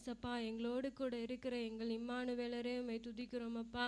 சப்பா எங்களோடு கூட இருக்கிற எங்கள் இம்மானுவேலரே உம்மை துதிக்கிறோம் அப்பா.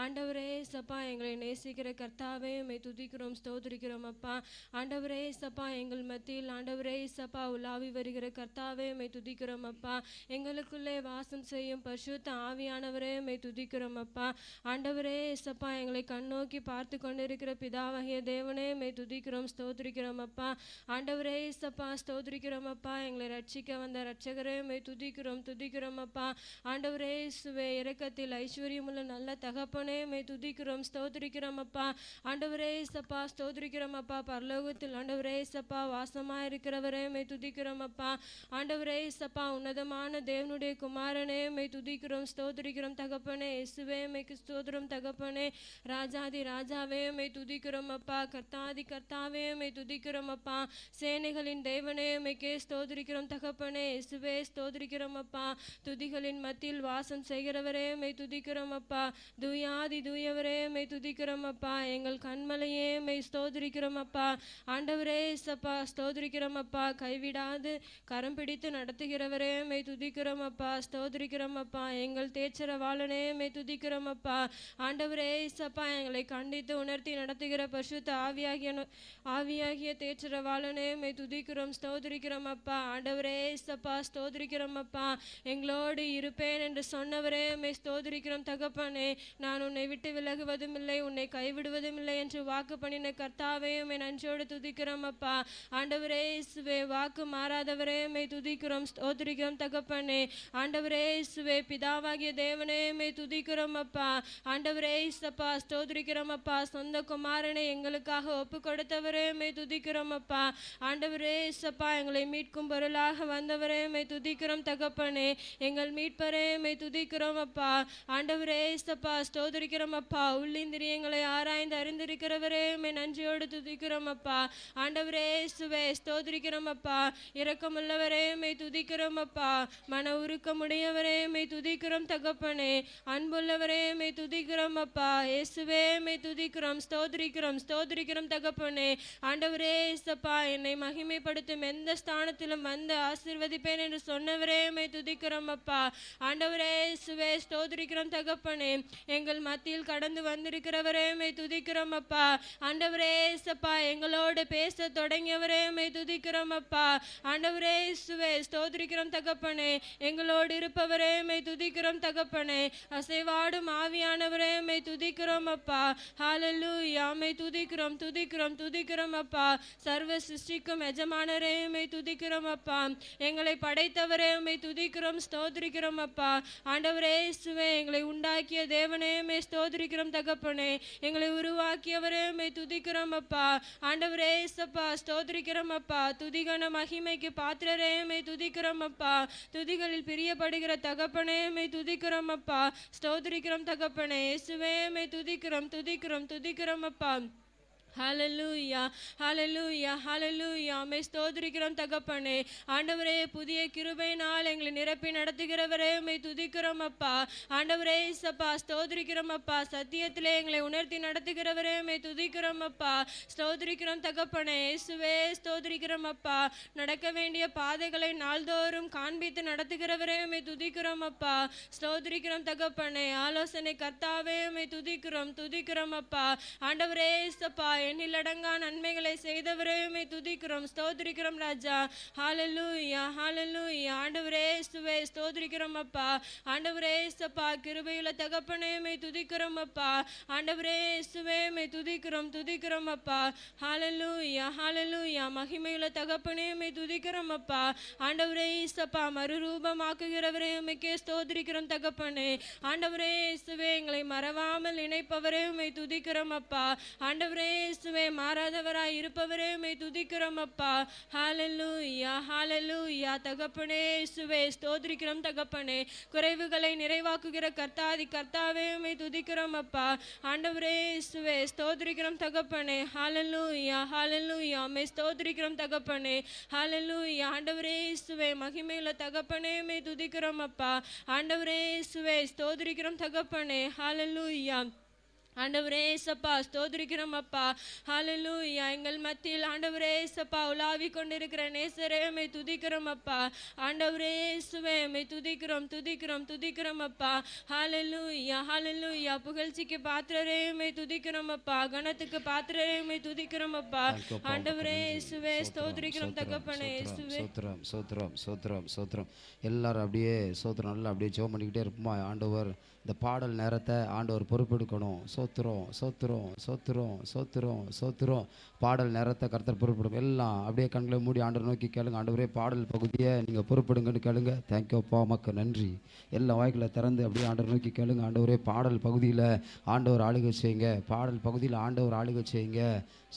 ஆண்டவரே சப்பா எங்களை நேசிக்கிற கர்த்தாவே உம்மை துதிக்கிறோம் ஸ்தோத்திரிக்கிறோம் அப்பா. ஆண்டவரே சப்பா எங்கள் மத்தியில் ஆண்டவரே சப்பா உலாவி வருகிற கர்த்தாவே உம்மை துதிக்கிறோம் அப்பா. எங்களுக்குள்ளே வாசம் செய்யும் பரிசுத்த ஆவியானவரே உம்மை துதிக்கிறோம் அப்பா. ஆண்டவரே சப்பா எங்களை கண்ணோக்கி பார்த்து கொண்டிருக்கிற பிதாவாகிய தேவனே உம்மை துதிக்கிறோம் ஸ்தோத்திரிக்கிறோம் அப்பா. ஆண்டவரே சப்பா ஸ்தோத்திரிக்கிறோம் அப்பா. எங்களை ரட்சிக்க வந்த ரட்சகரே உம்மை துதிக்கிறோம் அப்பா. ஆண்டவரே இயேசுவே இரக்கத்தில் ஐஸ்வர்யமுள்ள நல்ல தகப்பனே உம்மை துதிக்கிறோம் ஸ்தோத்திரிக்கிறோம் அப்பா. ஆண்டவரே சப்பா ஸ்தோத்திரிக்கிறோம் அப்பா. பரலோகத்தில் ஆண்டவரே சப்பா வாசமா இருக்கிறவரே உம்மை துதிக்கிறோம் அப்பா. ஆண்டவரே சப்பா உன்னதமான தேவனுடைய குமாரனே உம்மை துதிக்கிறோம் ஸ்தோத்திரிக்கிறோம் தகப்பனே. இயேசுவே உம்மைக்கு ஸ்தோத்திரம் தகப்பனே. ராஜாதி ராஜாவே உம்மை துதிக்கிறோம் அப்பா. கர்த்தாதி கர்த்தாவே உம்மை துதிக்கிறோம் அப்பா. சேனைகளின் தேவனே உம்மைக்கே ஸ்தோத்திரிக்கிறோம் தகப்பனே. இயேசுவே ஸ்தோத்திரிக்கிறோம் அப்பா. துதிகளின் மத்தியில் வாசம் செய்கிறவரே உம்மை துதிக்கிறோம் அப்பா. தூயாதி தூயவரே உம்மை துதிக்கிறோம் அப்பா. எங்கள் கண்மலையே உம்மை ஸ்தோத்திரிக்கிறோம் அப்பா. ஆண்டவரே சப்பா ஸ்தோத்திரிக்கிறோம் அப்பா. கைவிடாது கரம் பிடித்து நடத்துகிறவரே உம்மை துதிக்கிறோம் அப்பா. ஸ்தோத்திரிக்கிறோம் அப்பா. எங்கள் தேச்சரவாளனே உம்மை துதிக்கிறோம் அப்பா. ஆண்டவரே சப்பா எங்களை கண்டித்து உணர்த்தி நடத்துகிற பரிசுத்த ஆவியாகிய தேச்சரவாளனே உம்மை துதிக்கிறோம் ஸ்தோத்திரிக்கிறோம் அப்பா. ஆண்டவரே சப்பா ஸ்தோத்திரிக்கிறோம் அப்பா. எங்களோடு இருப்பேன் என்று சொன்னவரே உம்மை ஸ்தோத்திரிக்கிறோம் தகப்பனே. நான் உன்னை விட்டு விலகுவதும் இல்லை உன்னை கைவிடுவதும் இல்லை என்று வாக்கு பண்ணின கர்த்தாவே உம்மை நன்றோடு துதிக்கிறோம் அப்பா. ஆண்டவரே இயேசுவே வாக்கு மாறாதவரே உம்மை துதிக்கிறோம் ஸ்தோத்திரிக்கிறோம் தகப்பனே. ஆண்டவரே இயேசுவே பிதாவாகிய தேவனே உம்மை துதிக்கிறோம் அப்பா. ஆண்டவரே சப்பா ஸ்தோத்திரிக்கிறோம் அப்பா. சொந்த குமாரனை எங்களுக்காக ஒப்பு கொடுத்தவரே உம்மை துதிக்கிறோம் அப்பா. ஆண்டவரே சப்பா எங்களை மீட்கும் பொருளாக வந்தவரே உம்மை துதிக்கிறோம் தகப்பனே. எங்கள் மீட்பரே உம்மை துதிக்கிறோம் அப்பா. ஆண்டவரே சப்பா ஸ்தோத்திரிக்கிறோம் அப்பா. உள்ளிந்திரியங்களை ஆராய்ந்து அறிந்திருக்கிறவரே உம்மை நன்றியோடு துதிக்கிறோம் அப்பா. ஆண்டவரே இயேசுவே ஸ்தோத்திரிக்கிறோம் அப்பா. இரக்கமுள்ளவரே உம்மை துதிக்கிறோம் அப்பா. மன உருக்கமுடையவரே உம்மை துதிக்கிறோம் தகப்பனே. அன்புள்ளவரே உம்மை துதிக்கிறோம் அப்பா. இயேசுவே உம்மை துதிக்கிறோம் ஸ்தோத்திரிக்கிறோம் தகப்பனே. ஆண்டவரே சப்பா என்னை மகிமைப்படுத்தும் எந்த ஸ்தானத்திலும் வந்து ஆசீர்வதிப்பேன் என்று சொன்னவரே உம்மை துதிக்கிறோம் அப்பா. ஆண்டவரே இயேசுவே ஸ்தோத்திரிக்கிறோம் தகப்பனே. எங்கள் மத்தியில் கடந்து வந்திருக்கிறவரே உம்மை துதிக்கிறோம் அப்பா. ஆண்டவரே சப்பா எங்களோடு பேச தொடங்கியவரே உம்மை துதிக்கிறோம் அப்பா. ஆண்டவரே இயேசுவே ஸ்தோத்திரிக்கிறோம் தகப்பனே. எங்களோடு இருப்பவரே உம்மை துதிக்கிறோம் தகப்பனே. அசைவாடும் ஆவியானவரே உம்மை துதிக்கிறோம் அப்பா. ஹல்லேலூயா உம்மை துதிக்கிறோம் அப்பா. சர்வ சிருஷ்டிக்கும் எஜமானரே உம்மை துதிக்கிறோம் அப்பா. எங்களை படைத்தவரே உம்மை துதிக்கிறோம் ஸ்தோத்திரிக்கிறோம் அப்பா. ஆண்டவரே இயேசுவே எங்களை உண்டாக்கிய தேவனே உம்மை ஸ்தோத்திரிக்கிறோம் தகப்பனே. எங்களை உருவாக்கியவரே உம்மை துதிக்கிறோம் அப்பா. ஆண்டவரே சப்பா ஸ்தோத்திரிக்கிறோம் அப்பா. துதிகன மகிமைக்கு பாத்திரரே உம்மை துதிக்கிறோம் அப்பா. துதிகளில் பிரியப்படுகிற தகப்பனே உம்மை துதிக்கிறோம் அப்பா. ஸ்தோத்திரிக்கிறோம் தகப்பனே. இயேசுவே உம்மை துதிக்கிறோம் அப்பா. ஹல்லேலூயா ஹல்லேலூயா ஹல்லேலூயா உம்மை ஸ்தோத்திரிக்கிறோம் தகப்பனே. ஆண்டவரே புதிய கிருபையினால் எங்களை நிரப்பி நடத்துகிறவரே உம்மை துதிக்கிறோம் அப்பா. ஆண்டவரே சப்பா ஸ்தோத்திரிக்கிறோம் அப்பா. சத்தியத்திலே எங்களை உணர்த்தி நடத்துகிறவரே உம்மை துதிக்கிறோம் அப்பா. ஸ்தோத்திரிக்கிறோம் தகப்பனே. இயேசுவே ஸ்தோத்திரிக்கிறோம் அப்பா. நடக்க வேண்டிய பாதைகளை நாள்தோறும் காண்பித்து நடத்துகிறவரே உம்மை துதிக்கிறோம் அப்பா. ஸ்தோத்திரிக்கிறோம் தகப்பனே. ஆலோசனை கர்த்தாவே உம்மை துதிக்கிறோம் அப்பா. ஆண்டவரே சப்பா எண்ணிலடங்கா நன்மைகளை செய்தவரே உம்மை துதிக்கிறோம் ஸ்தோத்திரிக்கிறோம் ராஜா. ஹல்லேலூயா ஹல்லேலூயா. ஆண்டவரே இயேசுவே ஸ்தோத்திரிக்கிறோம் அப்பா. ஆண்டவரே சப்பா கிருபையுள்ள தகப்பனே உம்மை துதிக்கிறோம் அப்பா. ஆண்டவரே இயேசுவே உம்மை துதிக்கிறோம் அப்பா. ஹல்லேலூயா ஹல்லேலூயா. மகிமையுள்ள தகப்பனே உம்மை துதிக்கிறோம் அப்பா. ஆண்டவரே சப்பா மறுரூபமாக்குகிறவரே உம்மைக்கே ஸ்தோத்திரிக்கிறோம் தகப்பனே. ஆண்டவரே இயேசுவே எங்களை மறவாமல் இணைப்பவரே உம்மை துதிக்கிறோம் அப்பா. ஆண்டவரே இயேசுவே மாறாதவராய் இருப்பவரே உம்மை துதிக்கிறோம் அப்பா. ஹல்லேலூயா ஹல்லேலூயா. தகப்பனே இயேசுவே ஸ்தோத்திரிக்கிறோம் தகப்பனே. குறைவுகளை நிறைவாக்குகிற கர்த்தாதி கர்த்தாவே உம்மை துதிக்கிறோம் அப்பா. ஆண்டவரே இயேசுவே ஸ்தோத்திரிக்கிறோம் தகப்பனே. ஹல்லேலூயா ஹல்லேலூயா. உம்மை ஸ்தோத்திரிக்கிறோம் தகப்பனே. ஹல்லேலூயா. ஆண்டவரே இயேசுவே மகிமையுள்ள தகப்பனே உம்மை துதிக்கிறோம் அப்பா. ஆண்டவரே இயேசுவே ஸ்தோத்திரிக்கிறோம் தகப்பனே. ஹல்லேலூயா ஆண்டவரே சப்பா ஸ்தோத்திரிக்கிறோம் அப்பா. ஹல்லேலூயா. எங்கள் மத்தியில் ஆண்டவரே சப்பா உலாவி கொண்டிருக்கிற நேசரே உம்மை துதிக்கிறோம் அப்பா. ஆண்டவரே இயேசுவே உம்மை துதிக்கிறோம் அப்பா. ஹல்லேலூயா ஹல்லேலூயா. புகழ்ச்சிக்கு பாத்திரரே உம்மை துதிக்கிறோம் அப்பா. கணத்துக்கு பாத்திரரே உம்மை துதிக்கிறோம் அப்பா. ஆண்டவரே இயேசுவே ஸ்தோத்திரிக்கிறோம் தகப்பனே இயேசுவே. சோத்திரம் சோத்திரம் சோத்திரம் சோத்திரம். எல்லாரும் அப்படியே சோத்திரம் நல்லா அப்படியே ஜெபம் பண்ணிக்கிட்டே இருப்போமா. ஆண்டவர் இந்த பாடல் நேரத்தை ஆண்டவர் பொறுப்பெடுக்கணும். சோத்திரம் சோத்திரம் சோத்திரம் சோத்திரம் சோத்திரம். பாடல் நேரத்தை கர்த்தர் பொறுப்பெடுக்கும். எல்லாம் அப்படியே கண்களை மூடி ஆண்டவர் நோக்கி கேளுங்க. ஆண்டவரே பாடல் பகுதியை நீங்கள் பொறுப்பெடுங்கன்னு கேளுங்க. தேங்க்யூ அப்பா உமக்கு நன்றி. எல்லா வாய்களை திறந்து அப்படியே ஆண்டவர் நோக்கி கேளுங்க. ஆண்டவரே பாடல் பகுதியில் ஆண்டவர் ஆளுகை செய்யுங்க. பாடல் பகுதியில் ஆண்டவர் ஆளுகை செய்யுங்க.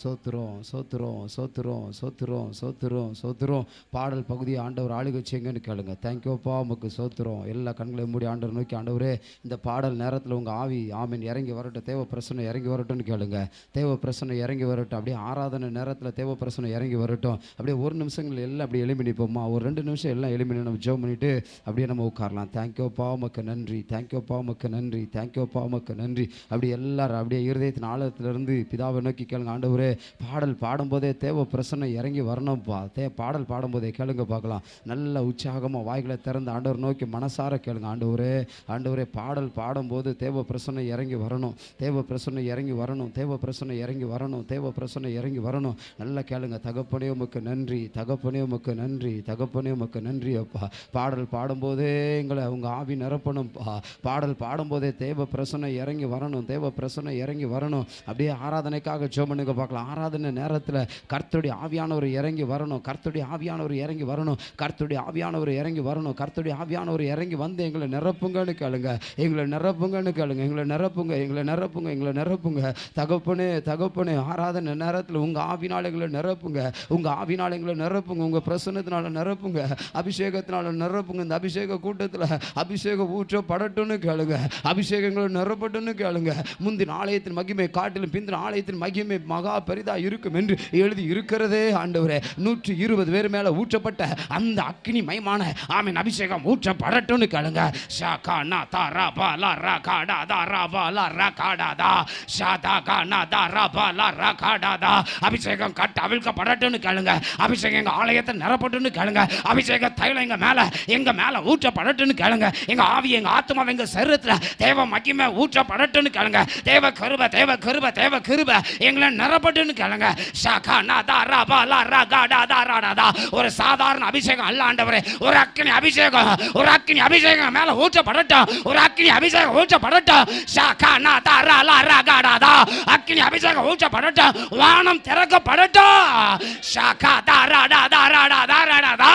சோத்திரம் சோத்திரம் சோத்திரம் சோத்திரம் சோத்திரம் சோத்திரம். பாடல் பகுதியை ஆண்டவர் ஆளுகை செய்யுங்கன்னு கேளுங்க. தேங்க்யூ அப்பா உமக்கு சோத்திரம். எல்லா கண்களை மூடி ஆண்டவர் நோக்கி ஆண்டவரே இந்த பாடல் நேரத்தில் உங்கள் ஆவி ஆமீன் இறங்கி வரட்டும். தேவ பிரசனை இறங்கி வரட்டும்னு கேளுங்க. தேவ பிரசனை இறங்கி வரட்டும். அப்படியே ஆராதனை நேரத்தில் தேவ பிரசனை இறங்கி வரட்டும். அப்படியே ஒரு நிமிஷங்கள் எல்லாம் அப்படியே எளிமைப்போமா. ஒரு 2 நிமிஷம் எல்லாம் எளிமையை நம்ம ஜெபம் பண்ணிவிட்டு அப்படியே நம்ம உட்காரலாம். தேங்க்யூ அப்பா உமக்கு நன்றி. தேங்க்யூ அப்பா உமக்கு நன்றி. தேங்க்யூ அப்பா உமக்கு நன்றி. அப்படி எல்லாரும் அப்படியே இருதயத்தின் ஆழத்திலிருந்து பிதாவை நோக்கி கேளுங்க. ஆண்டவரே பாடல் பாடும்போதே தேவ பிரசனை இறங்கி வரணும்ப்பா. பாடல் பாடும்போதே கேளுங்க பார்க்கலாம். நல்ல உற்சாகமாக வாய்களை திறந்து ஆண்டவர் நோக்கி மனசார கேளுங்க. ஆண்டவரே ஆண்டவரே பாடல் பாடும்போது தேவ பிரசனை இறங்கி வரணும். தேவ பிரசனை இறங்கி வரணும். தேவ பிரசனை இறங்கி வரணும். தேவ பிரசனை இறங்கி வரணும். நல்லா கேளுங்க. தகப்பனே உமக்கு நன்றி. தகப்பனே உமக்கு நன்றி. தகப்பனே உமக்கு நன்றி அப்பா. பாடல் பாடும்போதே எங்களை உங்கள் ஆவி நிரப்பணும்ப்பா. பாடல் பாடும்போதே தேவ பிரசனை இறங்கி வரணும். தேவ பிரசனை இறங்கி வரணும். அப்படியே ஆராதனைக்காக ஜெபம் பண்ணுங்க பார்க்கலாம். ஆராதனை நேரத்தில் கர்த்தருடைய ஆவியானவர் இறங்கி வரணும். கர்த்தருடைய ஆவியானவர் இறங்கி வரணும். கர்த்தருடைய ஆவியானவர் இறங்கி வரணும். கர்த்தருடைய ஆவியானவர் இறங்கி வந்து எங்களை நிரப்புங்கன்னு கேளுங்க. எங்களை நிரப்புங்கன்னு கேளுங்க. எங்களை நிரப்புங்க. எங்களை நிரப்புங்க. எங்களை நிரப்புங்க. தகப்பனே தகப்பனே ஆராதனை நேரத்தில் உங்கள் ஆவினால் எங்களை நிரப்புங்க. உங்கள் ஆவினால் எங்களை நிரப்புங்க. உங்கள் பிரசன்னத்தினால நிரப்புங்க. அபிஷேகத்தினால நிரப்புங்க. இந்த அபிஷேக கூட்டத்தில் அபிஷேகம் ஊற்றப்படட்டும்னு கேளுங்க. அபிஷேகங்களை நிரப்பட்டும்னு கேளுங்க. முந்தின ஆலயத்தின் மகிமை காட்டிலும் பிந்தின ஆலயத்தின் மகிமை மகா பெரிதா இருக்கும் என்று எழுதி இருக்கிறதே. ஆண்டவரே 120 பேர் மேல ஊற்றப்பட்ட அந்த அக்கினி மயமான ஆமென் அபிஷேகம் ஊற்றப்படட்டும்னு கேளுங்க. ஷாகானா தாராபாலா ராகாடா தாராபாலா ராகாடாதா ஷாதாகானா தாராபாலா ராகாடாதா. அபிஷேகம் கட்ட அவிழ்க்கப்படட்டும்னு கேளுங்க. அபிஷேகம் எங்க ஆலயத்தை நிரப்பட்டும்னு கேளுங்க. அபிஷேக தைலம் எங்க மேல ஊற்றப்படட்டும்னு கேளுங்க. எங்க ஆவி எங்க ஆத்மா எங்க சரீரத்துல தேவ மகிமை ஊற்றப்படட்டும்னு கேளுங்க. தேவ கிருபை தேவ கிருபை தேவ கிருபை எங்களை நிரப்பட்டுன்னு கேளுங்க. ஷாகானா தாராபாலா ராகாடாதா. ஒரு சாதாரண அபிஷேகம் அல்ல ஆண்டவரே. ஒரு அக்கினி அபிஷேகம். ஒரு அக்கினி அபிஷேகம் மேல ஊற்றப்படட்டும். ஒரு அக்கினி அபிஷேகம் ஊற்றப்படட்டும். ஷாகானா தாராலா ராகாடாதா. அக்கினி அபிஷேகம் ஊற்றப்படட்டும். வானம் திறக்கப்படட்டும். ஷாகா தாராடா தாராடா தாராடா.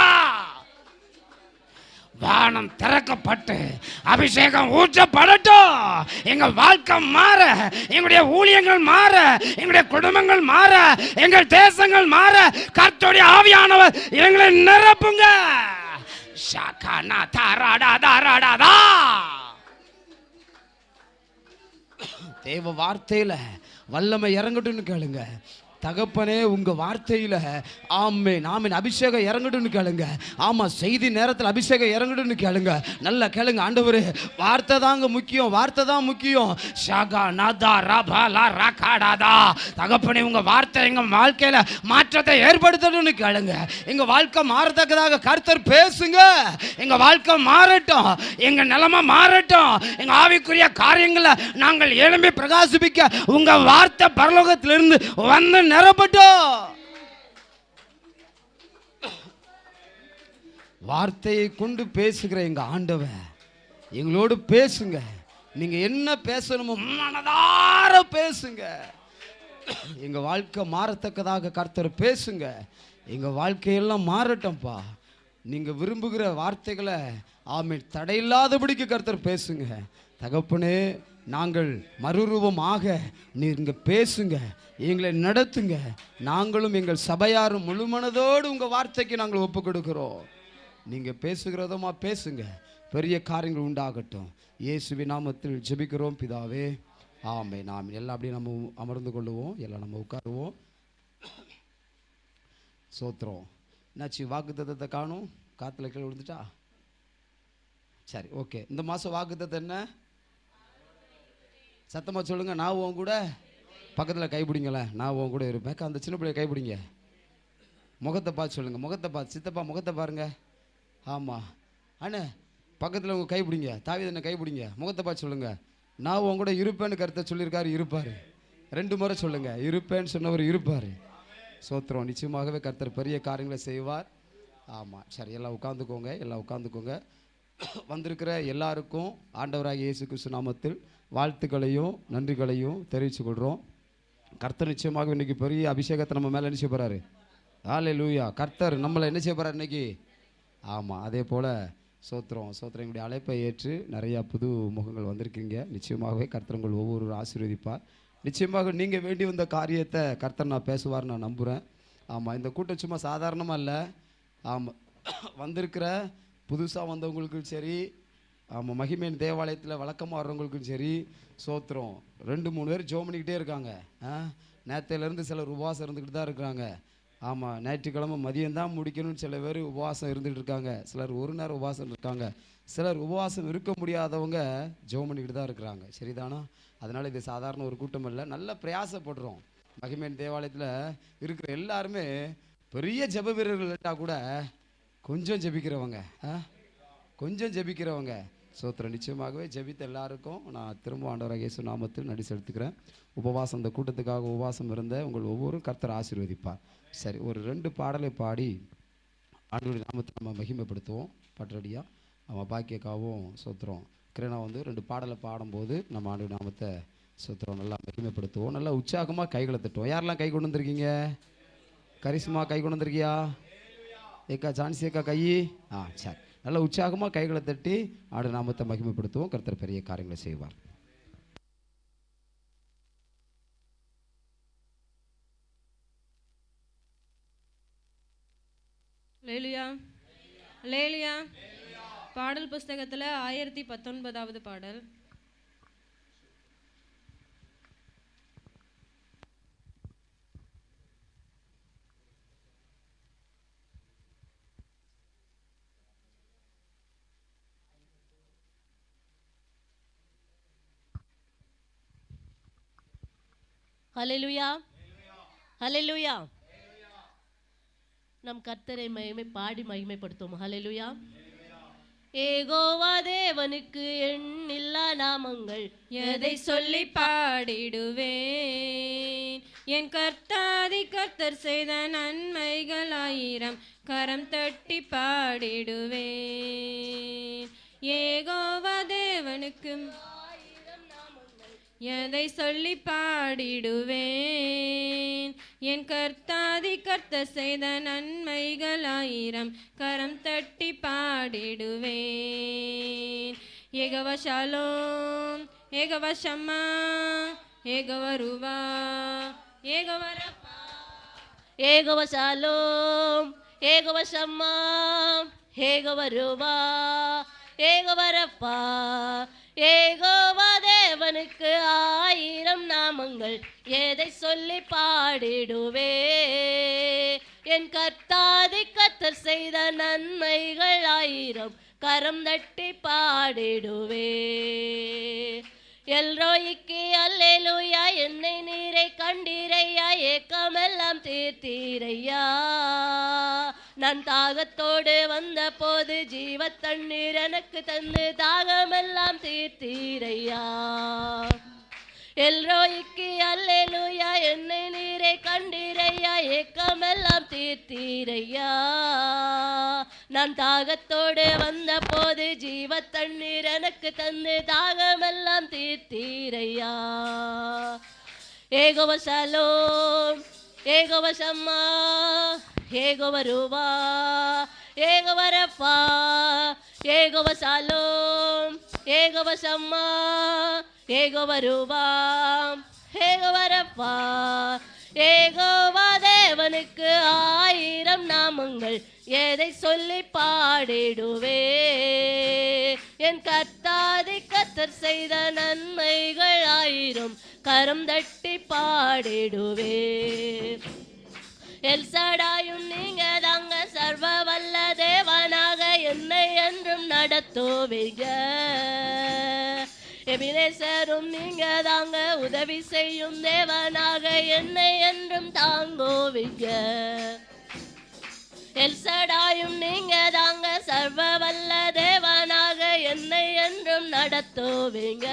வானம் திறக்கப்பட்டு அபிஷேகம் ஊற்றப்படட்டும். எங்கள் வாழ்க்கை மாற, எங்களுடைய ஊழியங்கள் மாற, எங்களுடைய குடும்பங்கள் மாற, எங்கள் தேசங்கள் மாற கர்த்தருடைய ஆவியானவர் எங்களை நிரப்புங்க. ஷாகானா தாராடா தாராடாதா. தேவ வார்த்தையில வல்லமை இறங்கட்டும்னு கேளுங்க. தகப்பனே உங்க வார்த்தையில ஆமென் ஆமென் அபிஷேகம் இறங்கட்டும்னு கேளுங்க. ஆமா செய்தி நேரத்தில் அபிஷேகம் இறங்கட்டும்னு கேளுங்க. நல்லா கேளுங்க. ஆண்டவரே வார்த்தை தாங்க முக்கியம். வார்த்தை தான் முக்கியம். ஷாகா நாதா ரபாலா ராகாடாதா. தகப்பனே உங்க வார்த்தை எங்க வாழ்க்கையில மாற்றத்தை ஏற்படுத்தணும்னு கேளுங்க. எங்க வாழ்க்கை மாறத்தக்கதாக கர்த்தர் பேசுங்க. எங்க வாழ்க்கை மாறட்டும். எங்க நிலைமை மாறட்டும். எங்க ஆவிக்குரிய காரியங்களை நாங்கள் எழும்பி பிரகாசிப்பிக்க உங்க வார்த்தை பரலோகத்திலிருந்து வந்து நிரப்பட்டும். வார்த்தையை கொண்டு பேசுகிற எங்க ஆண்டவர் எங்களோடு பேசுங்க. நீங்க என்ன பேசணுமோ மனதார பேசுங்க. எங்க வாழ்க்கை மாறத்தக்கதாக கர்த்தர் பேசுங்க. எங்க வாழ்க்கையெல்லாம் மாறட்டும்பா. நீங்க விரும்புகிற வார்த்தைகளை ஆமென் தடையில்லாதபடிக்கு கர்த்தர் பேசுங்க. தகப்பனே நாங்கள் மறுரூபமாக நீங்க பேசுங்க. எங்களை நடத்துங்க. நாங்களும் எங்கள் சபையாரும் முழு மனதோடு உங்கள் வார்த்தைக்கு நாங்கள் ஒப்பு கொடுக்கிறோம். நீங்கள் பேசுகிறதமா பேசுங்க. பெரிய காரியங்கள் உண்டாகட்டும். இயேசுவின் நாமத்தில் ஜெபிக்கிறோம் பிதாவே. ஆமென் ஆமென். எல்லாம் அப்படியே நம்ம அமர்ந்து கொள்ளுவோம். எல்லாம் நம்ம உட்காருவோம். சோத்திரம். என்னாச்சு வாக்குத்தத்தத்தை காணும்? காற்றுல கீழே விழுந்துட்டா? சரி ஓகே. இந்த மாதம் வாக்குத்தத்தம் என்ன? சத்தமாக சொல்லுங்கள், நான் உன் கூட பக்கத்தில் கைப்பிடிங்களேன், நான் உன் கூட இருப்பேன். அந்த சின்ன பிள்ளைய கைப்பிடிங்க, முகத்தை பார்த்து சொல்லுங்கள், முகத்தை பார்த்து. சித்தப்பா முகத்தை பாருங்க. ஆமாம் அண்ணே, பக்கத்தில் உங்கள் கைப்பிடிங்க. தாவீது கைப்பிடிங்க, முகத்தை பார்த்து சொல்லுங்கள், நான் உன் கூட இருப்பேன்னு கருத்தை சொல்லியிருக்காரு. இருப்பார். 2 முறை சொல்லுங்கள், இருப்பேன்னு சொன்னவர் இருப்பார். சோத்திரம். நிச்சயமாகவே கர்த்தர் பெரிய காரியங்களை செய்வார். ஆமாம். சரி, எல்லாம் உட்காந்துக்கோங்க, எல்லாம் உட்காந்துக்கோங்க. வந்திருக்கிற எல்லாருக்கும் ஆண்டவராகிய இயேசு கிறிஸ்து நாமத்தில் வாழ்த்துக்களையும் நன்றிகளையும் தெரிவித்துக் கொள்கிறோம். கர்த்தர் நிச்சயமாக இன்றைக்கி பெரிய அபிஷேகத்தை நம்ம மேலே என்ன செய்ய போகிறாரு? ஹல்லேலூயா. கர்த்தர் நம்மளை என்ன செய்ய போகிறார் இன்றைக்கி? ஆமாம். அதே போல் சோத்திரம் சோத்திரம். எங்களுடைய அழைப்பை ஏற்று நிறையா புது முகங்கள் வந்திருக்கீங்க. நிச்சயமாகவே கர்த்தர் உங்கள் ஒவ்வொரு ஆசீர்வதிப்பார். நிச்சயமாக நீங்கள் வேண்டி வந்த காரியத்தை கர்த்தர் நான் பேசுவார், நான் நம்புகிறேன். ஆமாம். இந்த கூட்டம் சும்மா சாதாரணமாக இல்லை. ஆமாம், வந்திருக்கிற புதுசாக வந்தவங்களுக்கும் சரி, ஆமாம், மகிமையின் தேவாலயத்தில் வழக்கமாக வர்றவங்களுக்கும் சரி, சோத்திரம். 2-3 பேர் ஜோம் பண்ணிக்கிட்டே இருக்காங்க. நேரத்திலேருந்து சிலர் உபவாசம் இருந்துக்கிட்டு தான் இருக்கிறாங்க. ஆமாம், ஞாயிற்றுக்கிழமை மதியம்தான் முடிக்கணும்னு சில பேர் உபவாசம் இருந்துகிட்டு இருக்காங்க. சிலர் ஒரு நேரம் உபவாசம் இருக்காங்க. சிலர் உபவாசம் இருக்க முடியாதவங்க ஜோம் பண்ணிக்கிட்டு தான் இருக்கிறாங்க. சரிதானா? அதனால் இது சாதாரண ஒரு கூட்டம் இல்லை. நல்ல பிரயாசப்படுறோம். மகிமையின் தேவாலயத்தில் இருக்கிற எல்லாருமே பெரிய ஜெப வீரர்கள் இல்லாட்டால் கூட கொஞ்சம் ஜெபிக்கிறவங்க, கொஞ்சம் ஜெபிக்கிறவங்க. சோத்திரம். நிச்சயமாகவே ஜெபித்த எல்லாருக்கும் நான் திரும்ப ஆண்டவராகிய இயேசு நாமத்தில் நன்றி செலுத்துக்கிறேன். உபவாசம், இந்த கூட்டத்துக்காக உபவாசம் இருந்த உங்கள் ஒவ்வொரு கர்த்தர் ஆசீர்வதிப்பார். சரி, ஒரு 2 பாடலை பாடி ஆண்டவருடைய நாமத்தை நம்ம மகிமைப்படுத்துவோம். பாட்டடியாக நம்ம பாக்கியக்காவும் சோத்திரம் கிரணா 2 பாடலை பாடும்போது நம்ம ஆண்டவருடைய நாமத்தை சோத்திரம் நல்லா மகிமைப்படுத்துவோம். நல்லா உற்சாகமாக கைகளை தட்டுவோம். யாரெல்லாம் கை கொண்டு வந்திருக்கீங்க? கரிசுமா கை கொண்டு வந்திருக்கியா? ஏக்கா ஜான்சி அக்கா கை. சரி, நல்லா உற்சாகமாக கைகளை தட்டி ஆண்டு நாமத்தை மகிமைப்படுத்துவோம். கர்த்தர் பெரிய காரியங்களை செய்வார். லேலுயா லேலுயா. பாடல் புஸ்தகத்தில் 1019வது பாடல். ஹல்லேலூயா, ஹல்லேலூயா. நம் கர்த்தரை பாடி மகிமைப்படுத்துவோம். ஹல்லேலூயா. ஏகோவா தேவனுக்கு எண்ணில்லா நாமங்கள், எதை சொல்லி பாடிடுவேன். என் கர்த்தாதி கர்த்தர் செய்த நன்மைகள் 1000 கரம் தட்டி பாடிடுவேன். ஏகோவா தேவனுக்கு எதை சொல்லி பாடிடுவேன். என் கர்த்தாதி கர்த்தர் செய்த நன்மைகள் 1000 கரம் தட்டி பாடிடுவேன். ஏகவா ஷாலோம், ஏகவா ஷம்மா, ஏகவா ருவா, ஏகவா ரப்பா, ஏகோவா ஷாலோம், ஏகோவா ஷம்மா, ஏகோவா ருவா, ஏகோவா ரப்பா. ஏகோவா தேவனுக்கு 1000 நாமங்கள், எதை சொல்லி பாடிடுவே. என் கர்த்தாதி கர்த்தர் செய்த நன்மைகள் 1000 கரம் தட்டி பாடிடுவே. எல்ரோய்க்கு அல்லேலூயா. என்னை நீரை கண்டீரையா, ஏக்கமெல்லாம் தீர்த்தீரையா. நான் தாகத்தோடு வந்த போது ஜீவ தண்ணீர் எனக்கு தந்து தாகமெல்லாம் தீர்த்தீரையா. எல்ரோய்க்கு அல்லேலூயா. என்னை நீரை கண்டீரையா, ஏக்கமெல்லாம் தீர்த்தீரையா. நான் தாகத்தோடு வந்த போது ஜீவ தண்ணீர் எனக்கு தந்து தாகமெல்லாம் தீர்த்தீரையா. ஏகோவா ஷாலோம், ஏகோவா ஷம்மா, ஏகோவா ருவா, ஏகோவா ரப்பா. ஏகோவா ஷாலோம், ஏகோவா ஷம்மா, ஏகோவா ருவா, ஏகோவா ரப்பா. ஏகோவா தேவனுக்கு 1000 நாமங்கள், எதை சொல்லி பாடிடுவே. என் கர்த்தாதி கர்த்தர் செய்த நன்மைகள் 1000 கரம் தட்டி பாடிடுவே. எல்சடாயும் நீங்க தாங்க சர்வ வல்ல தேவனாக என்னை என்றும் நடத்துவீங்க. எபினேசரும் நீங்க தாங்க, உதவி செய்யும் தேவனாக என்னை என்றும் தாங்குவீங்க. எல்சடாயும் நீங்க தாங்க, சர்வ வல்ல தேவனாக என்னை என்றும் நடத்துவீங்க.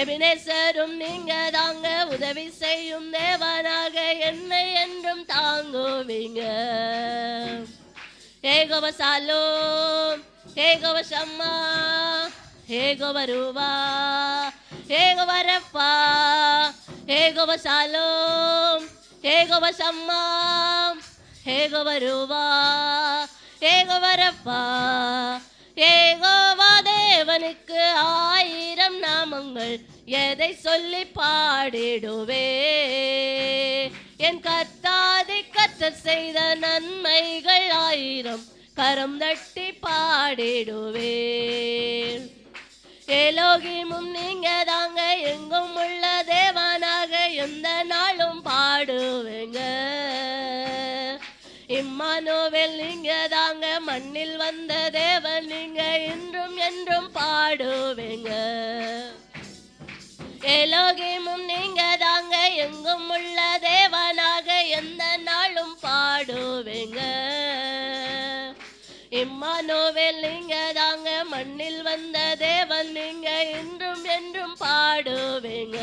எபினேசரும் நீங்க தாங்க, உதவி செய்யும் தேவனாக என்னை என்றும் தாங்குவீங்க. யெகோவா சாலோம், யெகோவா ஷம்மா, யெகோவா ரூவா, யெகோவா ரஃபா, யெகோவா சாலோம், யெகோவா ஷம்மா, யெகோவா ரூவா, யெகோவா ரஃபா. யெகோவா தேவனுக்கு 1000 நாமங்கள், எதை சொல்லி பாடிடுவே. என் கர்த்தாதி கர்த்தர் செய்த நன்மைகள் 1000, கரம் தட்டி பாடிடுவே. எலோகிமும் நீங்க தாங்க, எங்கும் உள்ள தேவனாக எந்த நாளும் பாடுவேங்க. இம்மானுவேல் நீங்க தாங்க, மண்ணில் வந்த தேவன் நீங்க, இன்றும் என்றும் பாடுவேங்க. எலோகிமும் நீங்க தாங்க, எங்கும் உள்ள தேவனாக எந்த நாளும் பாடுவேங்க. இம்மானுவேல் நீங்க தாங்க, மண்ணில் வந்த தேவன் நீங்க, இன்றும் என்றும் பாடுவேங்க.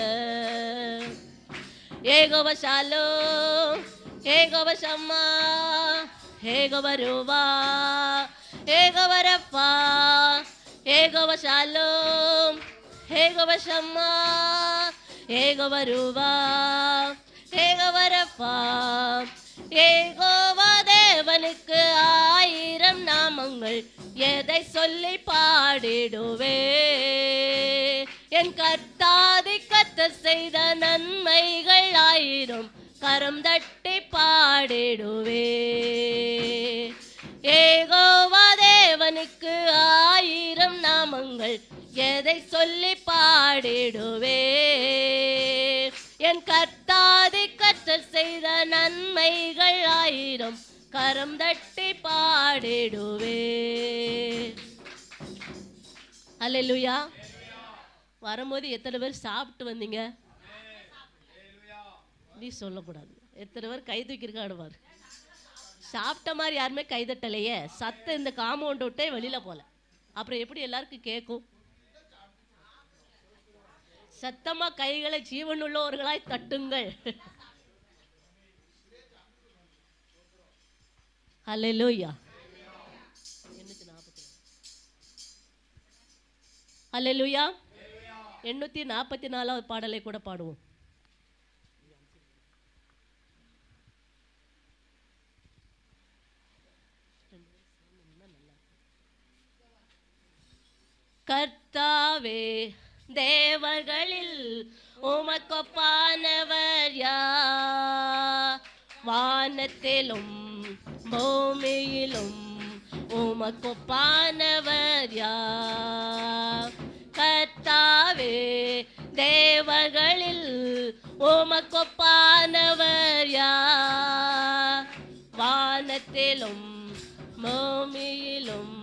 யெகோவா ஷாலோம், யெகோவா ஷம்மா, யெகோவா ரூவா, யெகோவா ரஃபா, யெகோவா ஷாலோம், யெகோவா ஷம்மா, யெகோவா ரூவா, யெகோவா ரஃபா. யெகோவா தேவனுக்கு 1000 நாமங்கள், எதை சொல்லி பாடிடுவே. என் கர்த்தாதி கர்த்தர் செய்த நன்மைகள் 1000, கரம் தட்டி பாடிடுவே. யெகோவா தேவனுக்கு 1000 நாமங்கள், எதை சொல்லி பாடிடுவே. என் கர்த்தாதி கர்த்தர் செய்த நன்மைகள் 1000, கரம் தட்டி பாடிடுவே. அல்லேலூயா. வரும்போது எத்தனை பேர் சாப்பிட்டு வந்தீங்க? நீ சொல்லக்கூடாது. எத்தனை பேர் கை தூக்கியிருக்காடுவார்? சாப்பிட்ட மாதிரி யாருமே கைதட்டலையே. சத்தம் இந்த காம்பவுண்ட் விட்டே வெளியில போல, அப்புறம் எப்படி எல்லாருக்கும் கேட்கும்? சத்தமா கைகளை ஜீவனுள்ளவர்களாய் தட்டுங்கள். அல்லேலூயா. அல்லேலூயா. 844வது பாடலை கூட பாடுவோம். கர்த்தாவே தேவர்களில் உமக்கொப்பானவர் யார்? வானத்திலும் பூமியிலும் உமக்கொப்பானவர் யார்? கர்த்தாவே தேவர்களில் உமக்கொப்பானவர் யார்? வானத்திலும் பூமியிலும்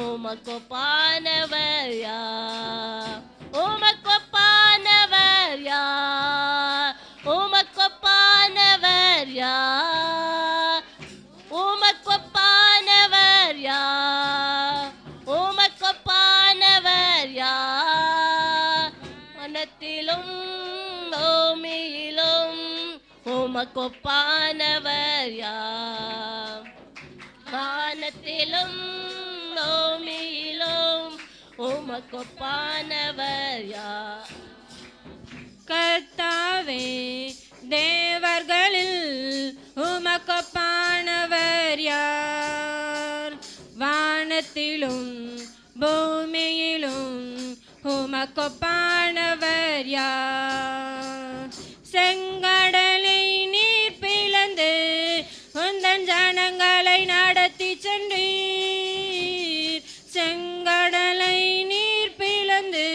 உமக்கொப்பானவர் யார்? உமக்கொப்பானவர் யார்? உமக்கொப்பானவர் யார்? உமக்கொப்பானவர் யார்? உமக்கொப்பானவர் யார்? வானத்திலும் பூமியிலும் உமக்கொப்பானவர் யார்? வானத்திலும் பூமியிலும் உமக்கொப்பானவர் யார்? கர்த்தாவே தேவர்களில் உமக்கொப்பானவர் யார்? வானத்திலும் பூமியிலும் உமக்கொப்பானவர் யார்? செங்கடலை நீர் பிளந்து உந்தன் ஜனங்களை நடத்தி சென்றீர். செங்கடலை நீர் பிளந்து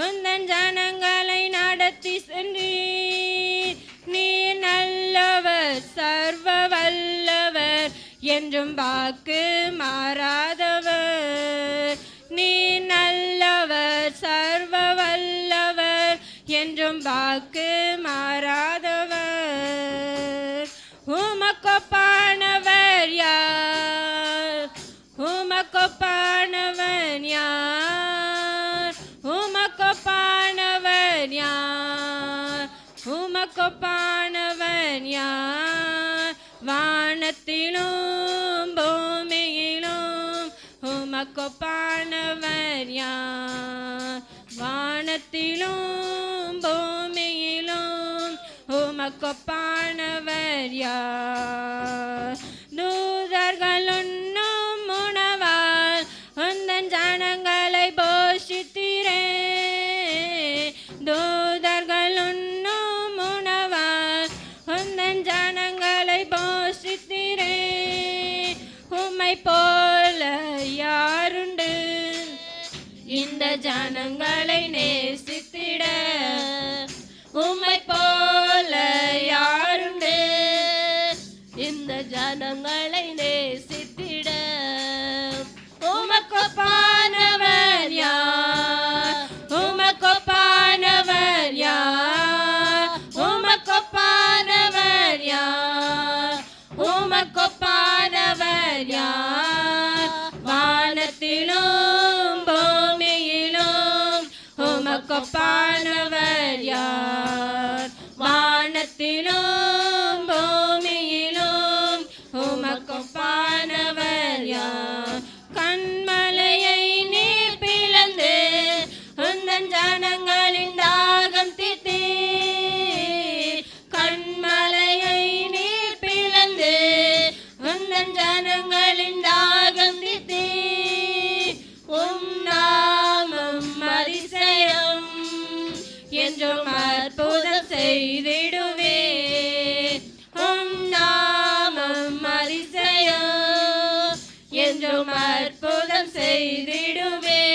உந்தன் ஜனங்களை நடத்தி சென்றீர். நீர் நல்லவர், சர்வ வல்லவர், என்றும் வாக்கு மாறாதவர். நீர் நல்லவர், வாக்கு மாறாதவர், உமக்கொப்பானவர் யார்? உமக்கொப்பானவன் யார்? உமக்கொப்பானவன் யார்? உமக்கொப்பானவன் யார்? வானத்திலும் பூமியிலும் உமக்கொப்பானவன் யார்? வானத்திலும் பூமியிலும் உமக்கொப்பானவர் யார்? தூதர்கள் உண்ணும் உணவால் உந்தன் ஜனங்களை போஷித்தீரே. தூதர்கள் உண்ணும் உணவால் உந்தன் ஜனங்களை போஷித்தீரே. உம்மை போல யாருண்டு இந்த ஜனங்களை நேசித்திட? உம்மை போல யாருண்டு இந்த ஜனங்களை நேசித்திட? உமக்கொப்பானவர் யார்? உமக்கொப்பானவர் யார்? உமக்கொப்பானவர் யார்? உமக்கொப்பானவர் யார்? வானத்திலும் பூமியிலும் உமக்கொப்பானவர் யார்? வானத்திலும் பூமியிலும் உமக்கொப்பானவர் யார்? கண்மலையை நீர் பிளந்து உந்தன் ஜனங்களின் தாகம் தீர்த்தீர். கண்மலையை நீர் பிளந்து உந்தன் ஜனங்களின் தாகம் தீர்த்தீர். உம் நாமம் அதிசயம் என்றும் அற்புதம் செய்திடுவே. உம் நாமம் அதிசயம் என்றும் அற்புதம் செய்திடுவே.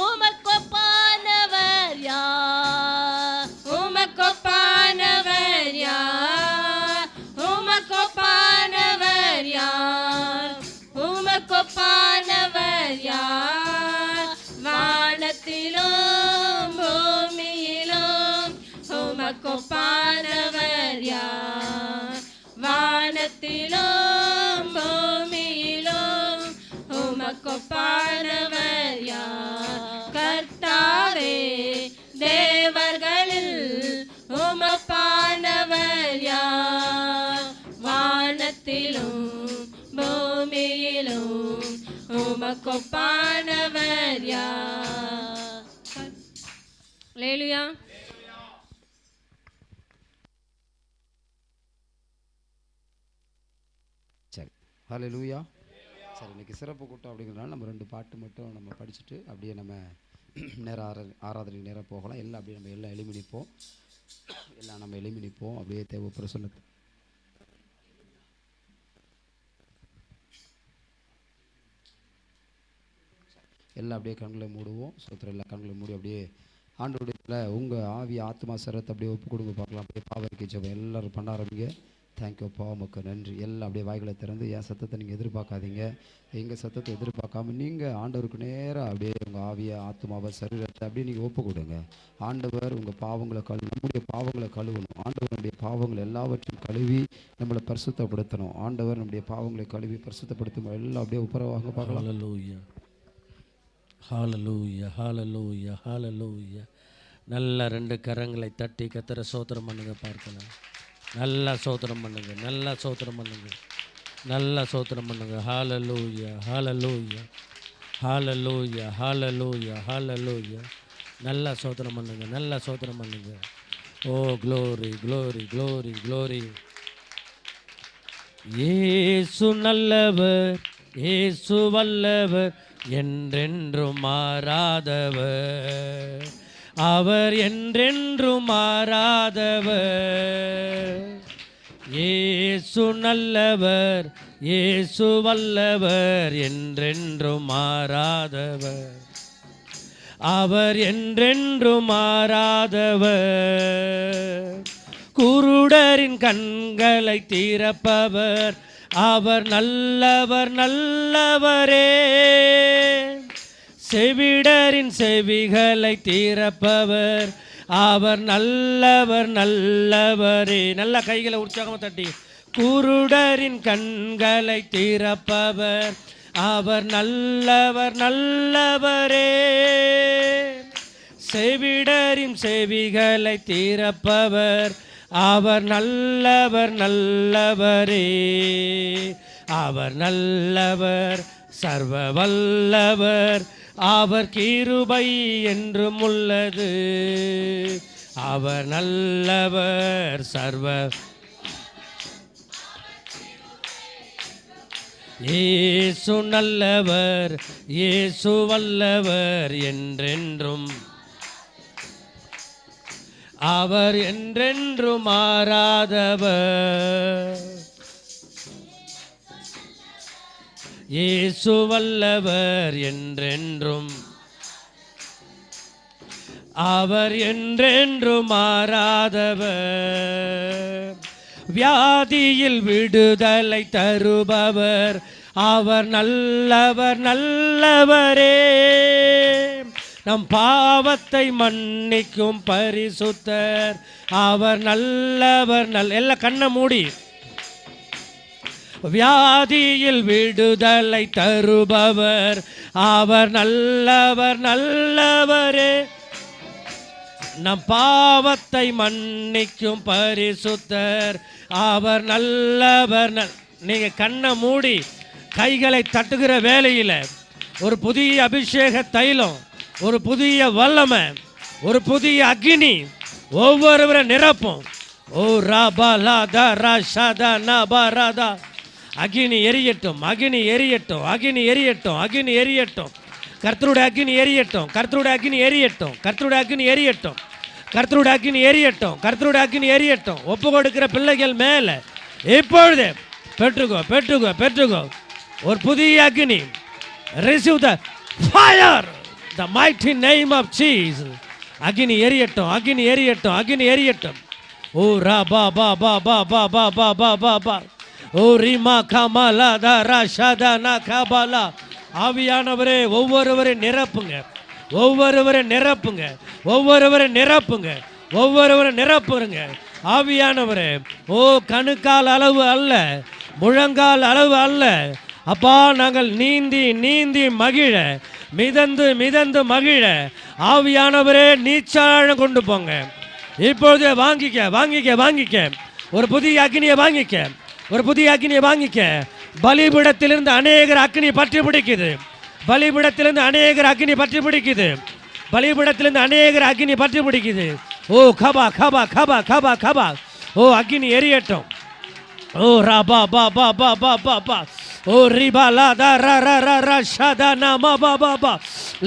உமக்கொப்பானவர் யார்? உமக்கொப்பானவர் யார்? உமக்கொப்பானவர் யார்? உமக்கொப்பானவர் யார்? வானத்திலும் பூமியிலும் உமக்கொப்பானவர் யார்? வானத்திலும் பூமியிலும் உமக்கொப்பானவர் யார்? கர்த்தாவே, தேவர்களில் உமப்பானவர் யார்? வானத்திலும் பூமியிலும் உமக்கொப்பானவர் யார்? அல்லேலூயா. சரி, ஹல்லேலூயா. சரி, இன்னைக்கு சிறப்பு கூட்டம் அப்படிங்கிறனால நம்ம 2 பாட்டு மட்டும் நம்ம படிச்சுட்டு அப்படியே நம்ம நேரம் ஆராதனை நேரம் போகலாம். எல்லாம் அப்படியே நம்ம எல்லாம் எளிமினிப்போம். அப்படியே தேவ பிரசன்னத்தை எல்லாம் அப்படியே கண்களை மூடுவோம். சோத்திரம், எல்லா கண்களை மூடி அப்படியே ஆண்டவருடைய உங்கள் ஆவி ஆத்மா சரத்தை அப்படியே ஒப்பு கொடுங்க பார்க்கலாம். அப்படியே பாவரிக்கை ஜெபம் எல்லாரும் பண்ண ஆரம்பிங்க. தேங்க்யூப்பா, உமக்கு நன்றி. எல்லாம் அப்படியே வாய்களை திறந்து என் சத்தத்தை நீங்கள் எதிர்பார்க்காதீங்க. எங்கள் சத்தத்தை எதிர்பார்க்காம நீங்கள் ஆண்டவருக்கு நேராக அப்படியே உங்கள் ஆவியை ஆத்மாவை சரீரத்தை அப்படியே நீங்கள் ஒப்பு கொடுங்க. ஆண்டவர் உங்கள் பாவங்களை நம்முடைய பாவங்களை கழுவணும். ஆண்டவர் நம்முடைய பாவங்களை எல்லாவற்றையும் கழுவி நம்மளை பரிசுத்தப்படுத்தணும். ஆண்டவர் நம்முடைய பாவங்களை கழுவி பரிசுத்தப்படுத்தும் எல்லாம் அப்படியே உப்பரவாங்க பார்க்கலாம். ஹalleluya ஹalleluya ஹalleluya. நல்ல 2 கரங்களை தட்டி கர்த்தரை ஸ்தோத்திரம் பண்ணுங்க பார்க்கலாம். நல்லா ஸ்தோத்திரம் பண்ணுங்க, நல்லா ஸ்தோத்திரம் பண்ணுங்க, நல்லா ஸ்தோத்திரம் பண்ணுங்க. ஹalleluya ஹalleluya ஹalleluya ஹalleluya ஹalleluya. நல்லா ஸ்தோத்திரம் பண்ணுங்க, நல்லா ஸ்தோத்திரம் பண்ணுங்க. ஓ glory glory glory glory. இயேசு நல்லவர், இயேசு வல்லவர், என்றென்றும் மாறாதவர், அவர் என்றென்றும் மாறாதவர். இயேசு நல்லவர், இயேசு வல்லவர், என்றென்றும் மாறாதவர், அவர் என்றென்றும் மாறாதவர். குருடரின் கண்களை திறப்பவர், அவர் நல்லவர் நல்லவரே. செவிடரின் செவிகளை திறப்பவர், அவர் நல்லவர் நல்லவரே. நல்ல கைகளை உற்சாகமாக தட்டி. குருடரின் கண்களை திறப்பவர் அவர் நல்லவர் நல்லவரே. செவிடரின் செவிகளை திறப்பவர் அவர் நல்லவர் நல்லவரே. அவர் நல்லவர் சர்வ வல்லவர் அவர் கிருபை என்றும் உள்ளது. அவர் நல்லவர் சர்வ. இயேசு நல்லவர் இயேசு வல்லவர் என்றென்றும். அவர் என்றென்றும் மாறாதவர். இயேசு வல்லவர் என்றென்றும். அவர் என்றென்றும் மாறாதவர். வியாதியில் விடுதலை தருபவர் அவர் நல்லவர் நல்லவரே. நம் பாவத்தை மன்னிக்கும் பரிசுத்தர் அவர் நல்லவர் எல்லாம் கண்ணை மூடி. வியாதியில் விடுதலை தருபவர் அவர் நல்லவர் நல்லவரே. நம் பாவத்தை மன்னிக்கும் பரிசுத்தர் அவர் நல்லவர் நீங்க கண்ணை மூடி கைகளை தட்டுகிற வேளையில் ஒரு புதிய அபிஷேக தைலம், ஒரு புதிய வல்லமை, ஒரு புதிய அக்னி ஒவ்வொருவரை நிரப்பும். ஓ ராபாலா தா ராஷாதா நபாராதா. அக்னி எரியட்டும் அக்னி எரியட்டும் அக்னி எரியட்டும் அக்னி எரியட்டும். கர்த்தருடைய அக்னி எரியட்டும் கர்த்தருடைய அக்னி எரியட்டும் கர்த்தருடைய அக்னி எரியட்டும் கர்த்தருடைய அக்னி எரியட்டும் கர்த்தருடைய அக்னி எரியட்டும். ஒப்பு கொடுக்கிற பிள்ளைகள் மேலே இப்பொழுது பெற்றுக்கோ பெற்றுக்கோ பெற்றுக்கோ ஒரு புதிய அக்னி. Receive the fire the mighty name of Jesus. அக்னி எரியட்டும் அக்னி எரியட்டும் அக்னி எரியட்டும். ஓ ரா பா பா பா பா பா பா பா பா பா பா. ஓ ரிமா கமலா த ராஷாதா ந கபலா. ஆவியானவரே ஒவ்வொருவரை நிரப்புங்க ஒவ்வொருவரை நிரப்புங்க ஒவ்வொருவரை நிரப்புங்க ஒவ்வொருவரை நிரப்புங்க. ஆவியானவரே ஓ கணுக்கால் அளவு அல்ல முழங்கால் அளவு அல்ல அப்பா. நாங்கள் நீந்தி நீந்தி மகிழ மிதந்து மிதந்து மகிழ ஆவியானவரே நீச்சாழம் கொண்டு போங்க. இப்பொழுதே வாங்கிக்க வாங்கிக்க வாங்கிக்க ஒரு புதிய அக்னியை வாங்கிக்க ஒரு புதிய அக்னியை வாங்கிக்க. பலிபீடத்திலிருந்து அநேகர் அக்னி பற்றி பிடிக்குது. பலிபீடத்திலிருந்து அநேகர் அக்னி பற்றி பிடிக்குது. பலிபீடத்திலிருந்து அநேகர் அக்னி பற்றி பிடிக்குது. ஓ கபா கபா கபா கபா கபா. ஓ அக்னி எரியட்டும். ஓ ரபா பா பா பா பா பா பா. ஓ ரிபா லா தா ரா ரா ரா ரா ஷதா நமா பா பா பா.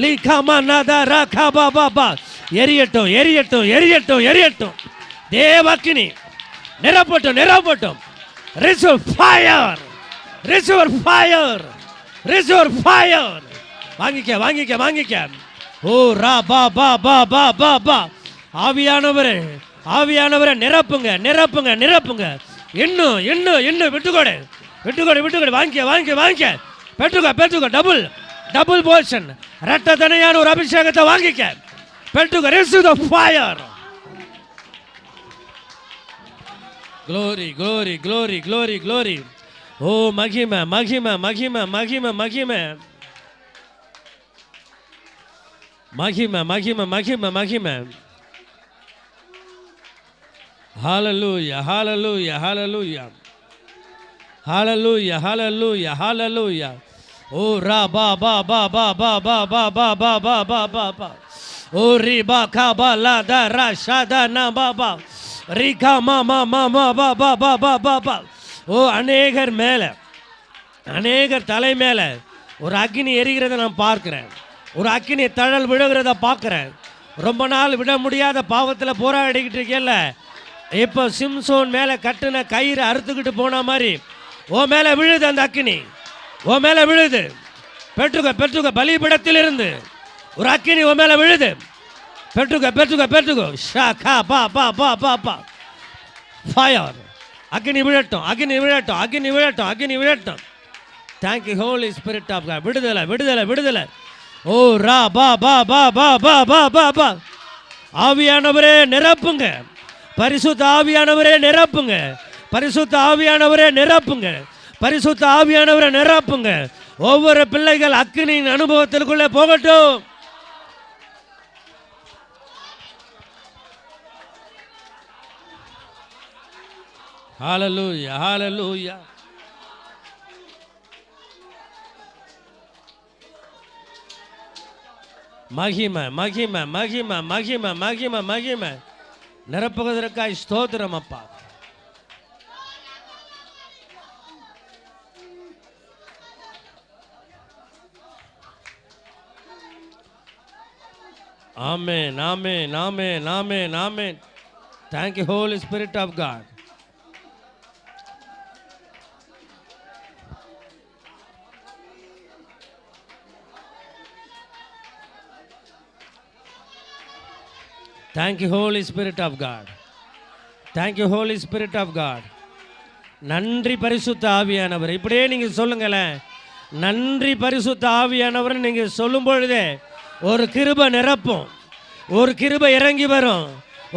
லிகமா நா தா ரா கபா பா பா. எரியட்டும் எரியட்டும் எரியட்டும் எரியட்டும். தேவக்கினி நிரப்பட்டும் நிரப்பட்டும். Receive fire receive fire receive fire. வாங்கிக்க வாங்கிக்க வாங்கிக்க. ஓ ரா பா பா பா பா பா பா. ஆவியானவரே ஆவியானவரை நிரப்புங்க நிரப்புங்க நிரப்புங்க. இன்னும் இன்னும் இன்னும் விட்டுக்கொடு விட்டுக்கொடு விட்டுக்கொடு. வாங்கிக்க வாங்கிக்க வாங்கிக்க. பெற்றுக்கோ பெற்றுக்கோ. டபுள் டபுள் போர்ஷன் இரட்ட தனையான ஒரு அபிஷேகத்தை வாங்கிக்க. பெற்றுக்கோ. Receive the fire. glory glory glory glory glory. ஓ மகிமை மகிமை மகிமை மகிமை மகிமை மகிமை மகிமை மகிமை மகிமை. hallelujah hallelujah hallelujah hallelujah hallelujah hallelujah. ஓ ரா பா பா பா பா பா பா பா பா பா பா பா பா பா. ஓ ரிபா கபா லா தா ரா ஷதா ந பா பா. ரிகா மா மா மா மா பா பா பா பா பா பா. ஓ அநேகர் மேலே அநேகர் தலை மேலே ஒரு அக்னி எரிகிறத நான் பார்க்குறேன். ஒரு அக்னி தழல் விழுகிறத பார்க்குறேன். ரொம்ப நாள் விட முடியாத பாவத்தில் போராடிக்கிட்டு இருக்கேல்ல, இப்போ சிம்சோன் மேலே கட்டுன கயிறு அறுத்துக்கிட்டு போன மாதிரி ஓ மேலே விழுது அந்த அக்னி. ஓ மேலே விழுது. பெற்றுக்க பெற்றுக்க. பலிபீடத்திலிருந்து ஒரு அக்னி ஓ மேலே விழுது. பெற்றுக்க பெற்றுக்க பெற்றுக்கோ. ஷா கா பா பா பா பா பா. ஃபயர். அக்னி விழட்டும் அக்னி விழட்டும் அக்னி விழட்டும் அக்னி விழட்டும். Thank you Holy Spirit of God. விடுதலை விடுதலை விடுதலை. ஓ ரா பா பா பா பா பா பா பா பா. ஆவியானவரே நிரப்புங்க, பரிசுத்த ஆவியானவரே நிரப்புங்க, பரிசுத்த ஆவியானவரே நிரப்புங்க, பரிசுத்த ஆவியானவரை நிரப்புங்க. ஒவ்வொரு பிள்ளைகள் அக்கினியின் அனுபவத்திற்குள்ளே போகட்டும். ஹல்லேலூயா, ஹல்லேலூயா. மகிமை மகிமை மகிமை மகிமை மகிமை மகிமை நிரப்புவதற்காய் ஸ்தோத்திரம் அப்பா. ஆமென் ஆமென் ஆமென் ஆமென் ஆமென். Thank you Holy Spirit of God. Thank you Holy Spirit of God. Thank you Holy Spirit of God. நன்றி பரிசுத்த ஆவியானவர். இப்படியே நீங்கள் சொல்லுங்களேன், நன்றி பரிசுத்த ஆவியானவர். நீங்கள் சொல்லும் பொழுதே ஒரு கிருபை நிரப்பும், ஒரு கிருபை இறங்கி வரும்.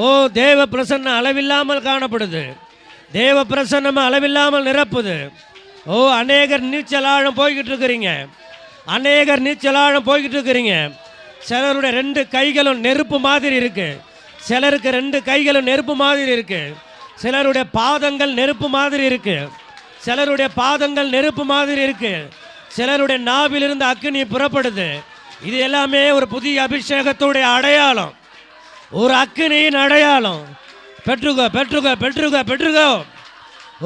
ஓ, தேவ பிரசன்னம் அளவில்லாமல் காணப்படுது, தேவ பிரசன்னம் அளவில்லாமல் நிரப்புது. ஓ, அநேகர் நீச்சலாழம் போய்கிட்டு இருக்கிறீங்க, அநேகர் நீச்சலாழம் போய்கிட்டு இருக்கிறீங்க. சிலருடைய 2 கைகளும் நெருப்பு மாதிரி இருக்கு, சிலருக்கு 2 கைகளும் நெருப்பு மாதிரி இருக்கு, சிலருடைய பாதங்கள் நெருப்பு மாதிரி இருக்கு, சிலருடைய பாதங்கள் நெருப்பு மாதிரி இருக்கு, சிலருடைய நாவிலிருந்து அக்கினி புறப்படுது. இது எல்லாமே ஒரு புதிய அபிஷேகத்துடைய அடையாளம், ஒரு அக்கினியின் அடையாளம். பெற்றுகோ பெற்றுகோ பெற்றுகோ பெற்றுகோ.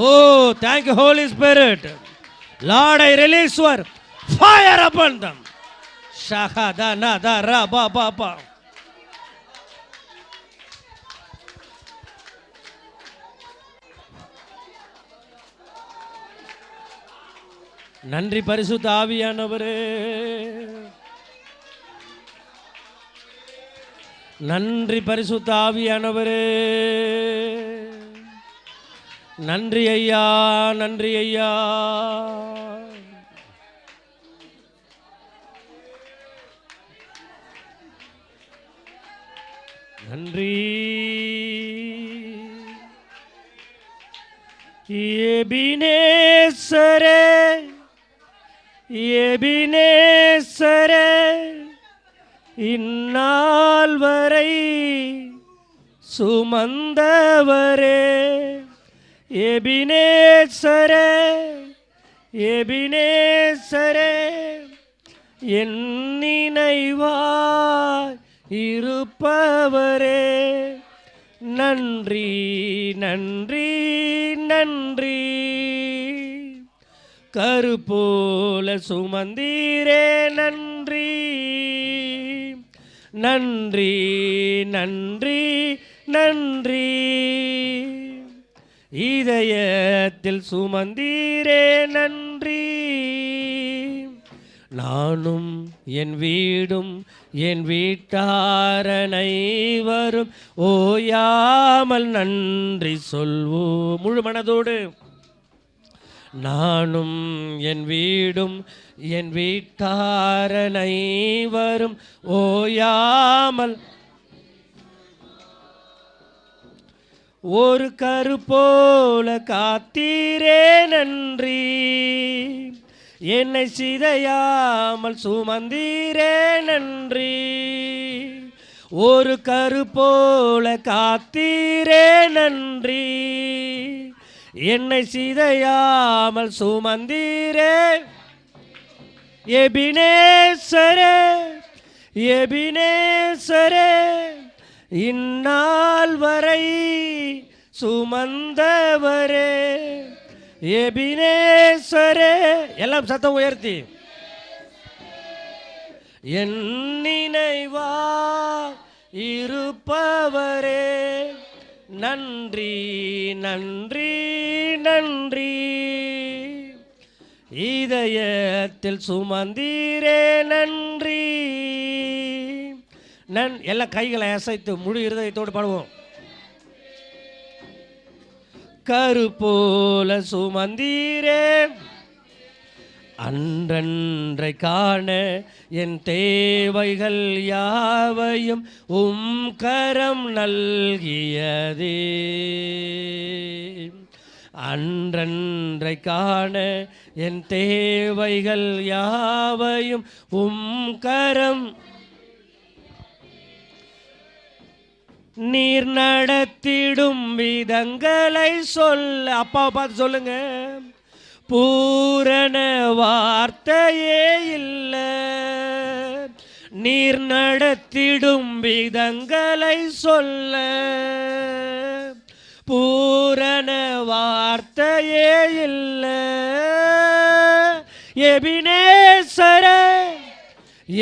ஓ, thank you Holy Spirit. Lord, I release your fire upon them. ஷஹதனதர பாபா. நன்றி பரிசுத்த ஆவியானவரே, நன்றி பரிசுத்த ஆவியானவரே, நன்றி ஐயா, நன்றி ஐயா. நன்றி. எபினேசரே, எபினேசரே, இந்நாள் வரை சுமந்தவரே. எபினேசரே, எபினேசரே, என் நினைவாய் இருப்பவரே. நன்றி நன்றி நன்றி. கருப்போல சுமந்தீரே, நன்றி நன்றி நன்றி நன்றி. இதயத்தில் சுமந்தீரே, நன்றி. நானும் என் வீடும் என் வீட்டாரனை வரும் ஓயாமல் நன்றி சொல்வோம். முழு மனதோடு நானும் என் வீடும் என் வீட்டாரனை வரும் ஓயாமல். ஒரு கருப்போல காத்தீரே, நன்றி. என்னை சிதையாமல் சுமந்தீரே, நன்றி. ஒரு கருப்போல காத்தீரே, நன்றி. என்னை சிதையாமல் சுமந்தீரே. எபினேசரே, எபினேசரே, இந்நாள் வரை சுமந்தவரே. எபினேசரே, எல்லாம் சத்தம் உயர்த்தி. என் நினைவா இருப்பவரே, நன்றி நன்றி நன்றி. இதயத்தில் சுமந்தீரே, நன்றி. எல்லாம் கைகளை அசைத்து முழு இருதயத்தோடு பாடுவோம். கருப்போல சுமந்தீரே, அன்றன்றை காண என் தேவைகள் யாவையும் கரம் நல்கியதே. அன்றன்றை காண என் தேவைகள் யாவையும் கரம் நீர் நடத்திடும் விதங்களை சொல்ல. அப்பாவை பார்த்து சொல்லுங்க. பூரண வார்த்தையே இல்லை. நீர் நடத்திடும் விதங்களை சொல்ல பூரண வார்த்தையே இல்லை. எபினேசரே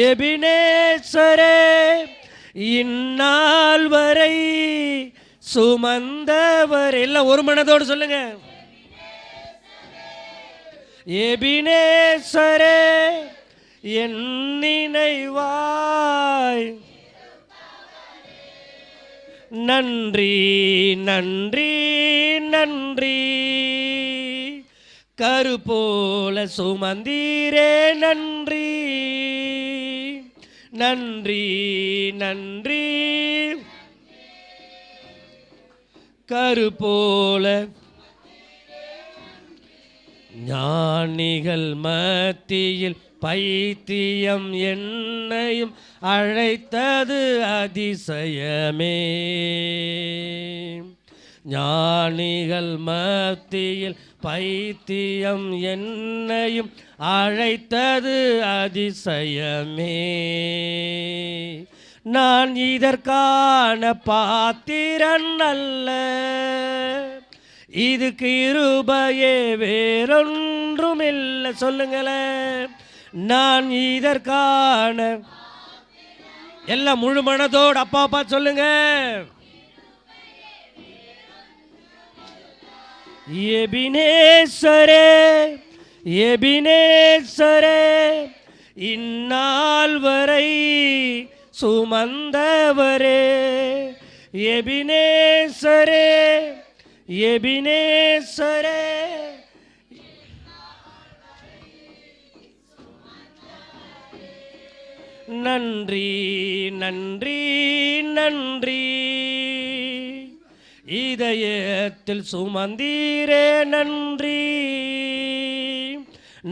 எபினேசரே இந்நாள் வரை சுமந்தவர். எல்லாம் ஒரு மனதோடு சொல்லுங்க. எபினேசரே என் நினைவாய் நன்றி நன்றி நன்றி. கரு போல சுமந்தீரே நன்றி நன்றி நன்றி. கரு போல ஞானிகள் மத்தியில் பைத்தியம் என்னையும் அழைத்தது அதிசயமே. ஞானிகள் மத்தியில் பைத்தியம் என்னையும் அழைத்தது அதிசயமே. நான் இதற்கான பாத்திரன் அல்ல, இது கிருபையே வேறொன்றும் இல்லை. சொல்லுங்களேன். நான் இதற்கான எல்லாம் முழு மனதோடு அப்பா அப்பா சொல்லுங்க. எபினேசரே எபினேசரே இந்நாள் வரை சுமந்தவரே. எபினேசரே எபினேசரே நன்றி நன்றி நன்றி. இதயத்தில் சுமந்தீரே நன்றி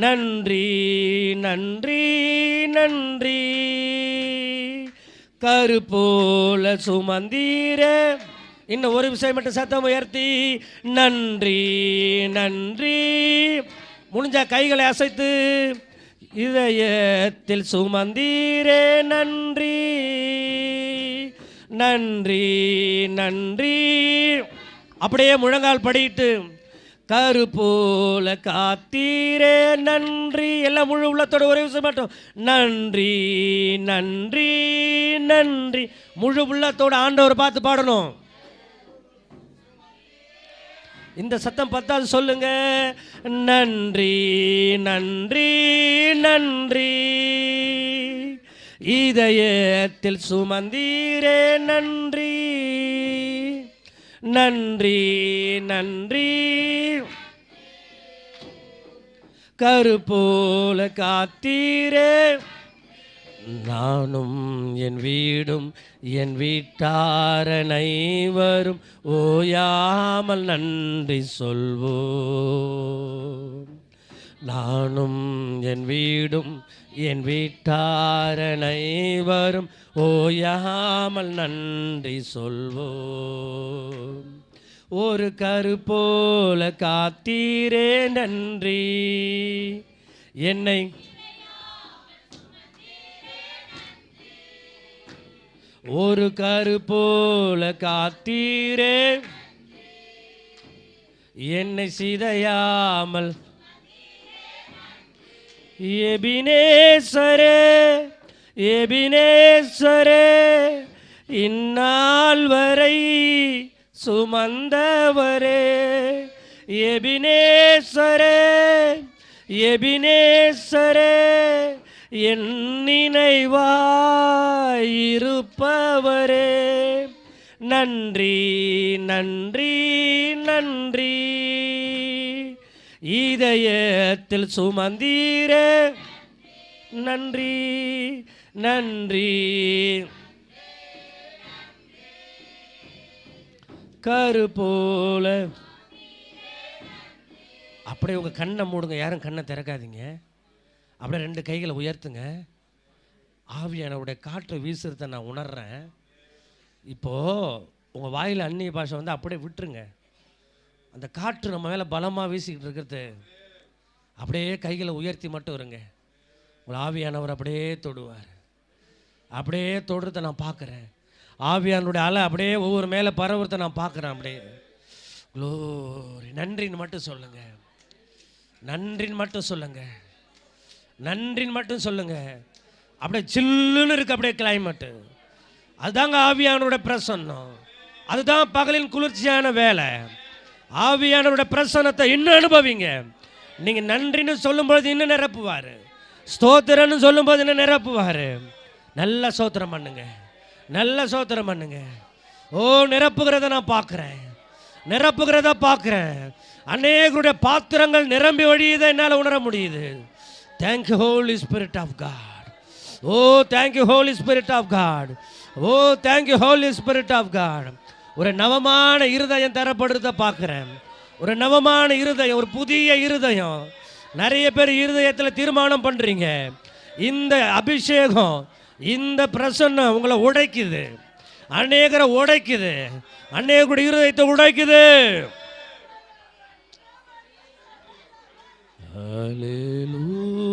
நன்றி நன்றி நன்றி. கரு போல சுமந்தீரே. இன்னும் ஒரு விஷயம் மட்டும் சத்தம் உயர்த்தி நன்றி நன்றி. முடிஞ்ச கைகளை அசைத்து இதயத்தில் சுமந்தீரே நன்றி நன்றி நன்றி. அப்படியே முழங்கால் படிட்டு கரு போல காத்தீரே நன்றி. எல்லாம் முழு உள்ளத்தோட ஒரே விஷயம் மட்டும் நன்றி நன்றி நன்றி. முழு உள்ளத்தோட ஆண்டவர் பார்த்து பாடணும். இந்த சத்தம் பத்தாவது சொல்லுங்க. நன்றி நன்றி நன்றி. இதயத்தில் சுமந்தீரே நன்றி நன்றி நன்றி. கரு போல காத்தீரே. நானும் என் வீடும் என் வீட்டாரனைவரும் ஓயாமல் நன்றி சொல்வோம். நானும் என் வீடும் என் வீட்டாரனைவரும் ஓயாமல் நன்றி சொல்வோம். ஒரு கரு போல காத்தீரே நன்றி. என்னை ஒரு கரு போல காத்தீரே. என்னை சிதையாமல். எபினேசரே எபினேசரே இந்நாள் வரை சுமந்தவரே. எபினேசரே எபினேசரே என் நினைவாயிருப்பவரே. நன்றி நன்றி நன்றி. இதயத்தில் சுமந்தீரே நன்றி நன்றி. கரு போல அப்படியே உங்கள் கண்ணை மூடுங்க, யாரும் கண்ணை திறக்காதீங்க. அப்படியே 2 கைகளை உயர்த்துங்க. ஆவியானவருடைய காற்று வீசுறதை நான் உணர்றேன். இப்போது உங்கள் வாயில் அந்நிய பாஷை வந்து அப்படியே விட்டுருங்க. அந்த காற்று நம்ம மேலே பலமாக வீசிக்கிட்டு இருக்கிறது. அப்படியே கைகளை உயர்த்தி மட்டும் இருங்க. உங்கள் ஆவியானவர் அப்படியே தொடுவார். அப்படியே தொடுறதை நான் பார்க்குறேன். ஆவியானுடைய அலை அப்படியே ஒவ்வொரு மேலே பரவுறதை நான் பார்க்குறேன். அப்படியே க்ளோரி. நன்றின்னு மட்டும் சொல்லுங்கள், நன்றின்னு மட்டும் சொல்லுங்கள், நன்றின்னு மட்டும் சொல்லுங்கள். அப்படியே சில்லுன்னு இருக்குது அப்படியே கிளைமேட்டு. அதுதாங்க ஆவியானோட பிரசன்னம். அதுதான் பகலின் குளிர்ச்சியான வேலை. ஆவியானோட பிரசன்னத்தை இன்னும் அனுபவிங்க. நீங்கள் நன்றின்னு சொல்லும்போது இன்னும் நிரப்புவார். ஸ்தோத்திரன்னு சொல்லும்போது இன்னும் நிரப்புவார். நல்ல ஸ்தோத்திரம் பண்ணுங்க, நல்ல ஸ்தோத்திரம் பண்ணுங்க. ஓ, நிரப்புகிறத நான் பார்க்குறேன், நிரப்புகிறத பார்க்குறேன். அநேகருடைய பாத்திரங்கள் நிரம்பி வழியதை என்னால் உணர முடியுது. Thank you Holy Spirit of God. Oh thank you Holy Spirit of God. Oh thank you Holy Spirit of God. ஒரு நவமான இருதயம் தரப்படுறத பார்க்குறேன். ஒரு நவமான இருதயம், ஒரு புதிய இருதயம். நிறைய பேர் இருதயத்தில் தீர்மானம் பண்ணுறீங்க. இந்த அபிஷேகம், இந்த பிரசன்னம் உங்களை உடைக்குது, அநேகரை உடைக்குது, அநேகருடைய இருதயத்தை உடைக்குது. ஹல்லேலூயா,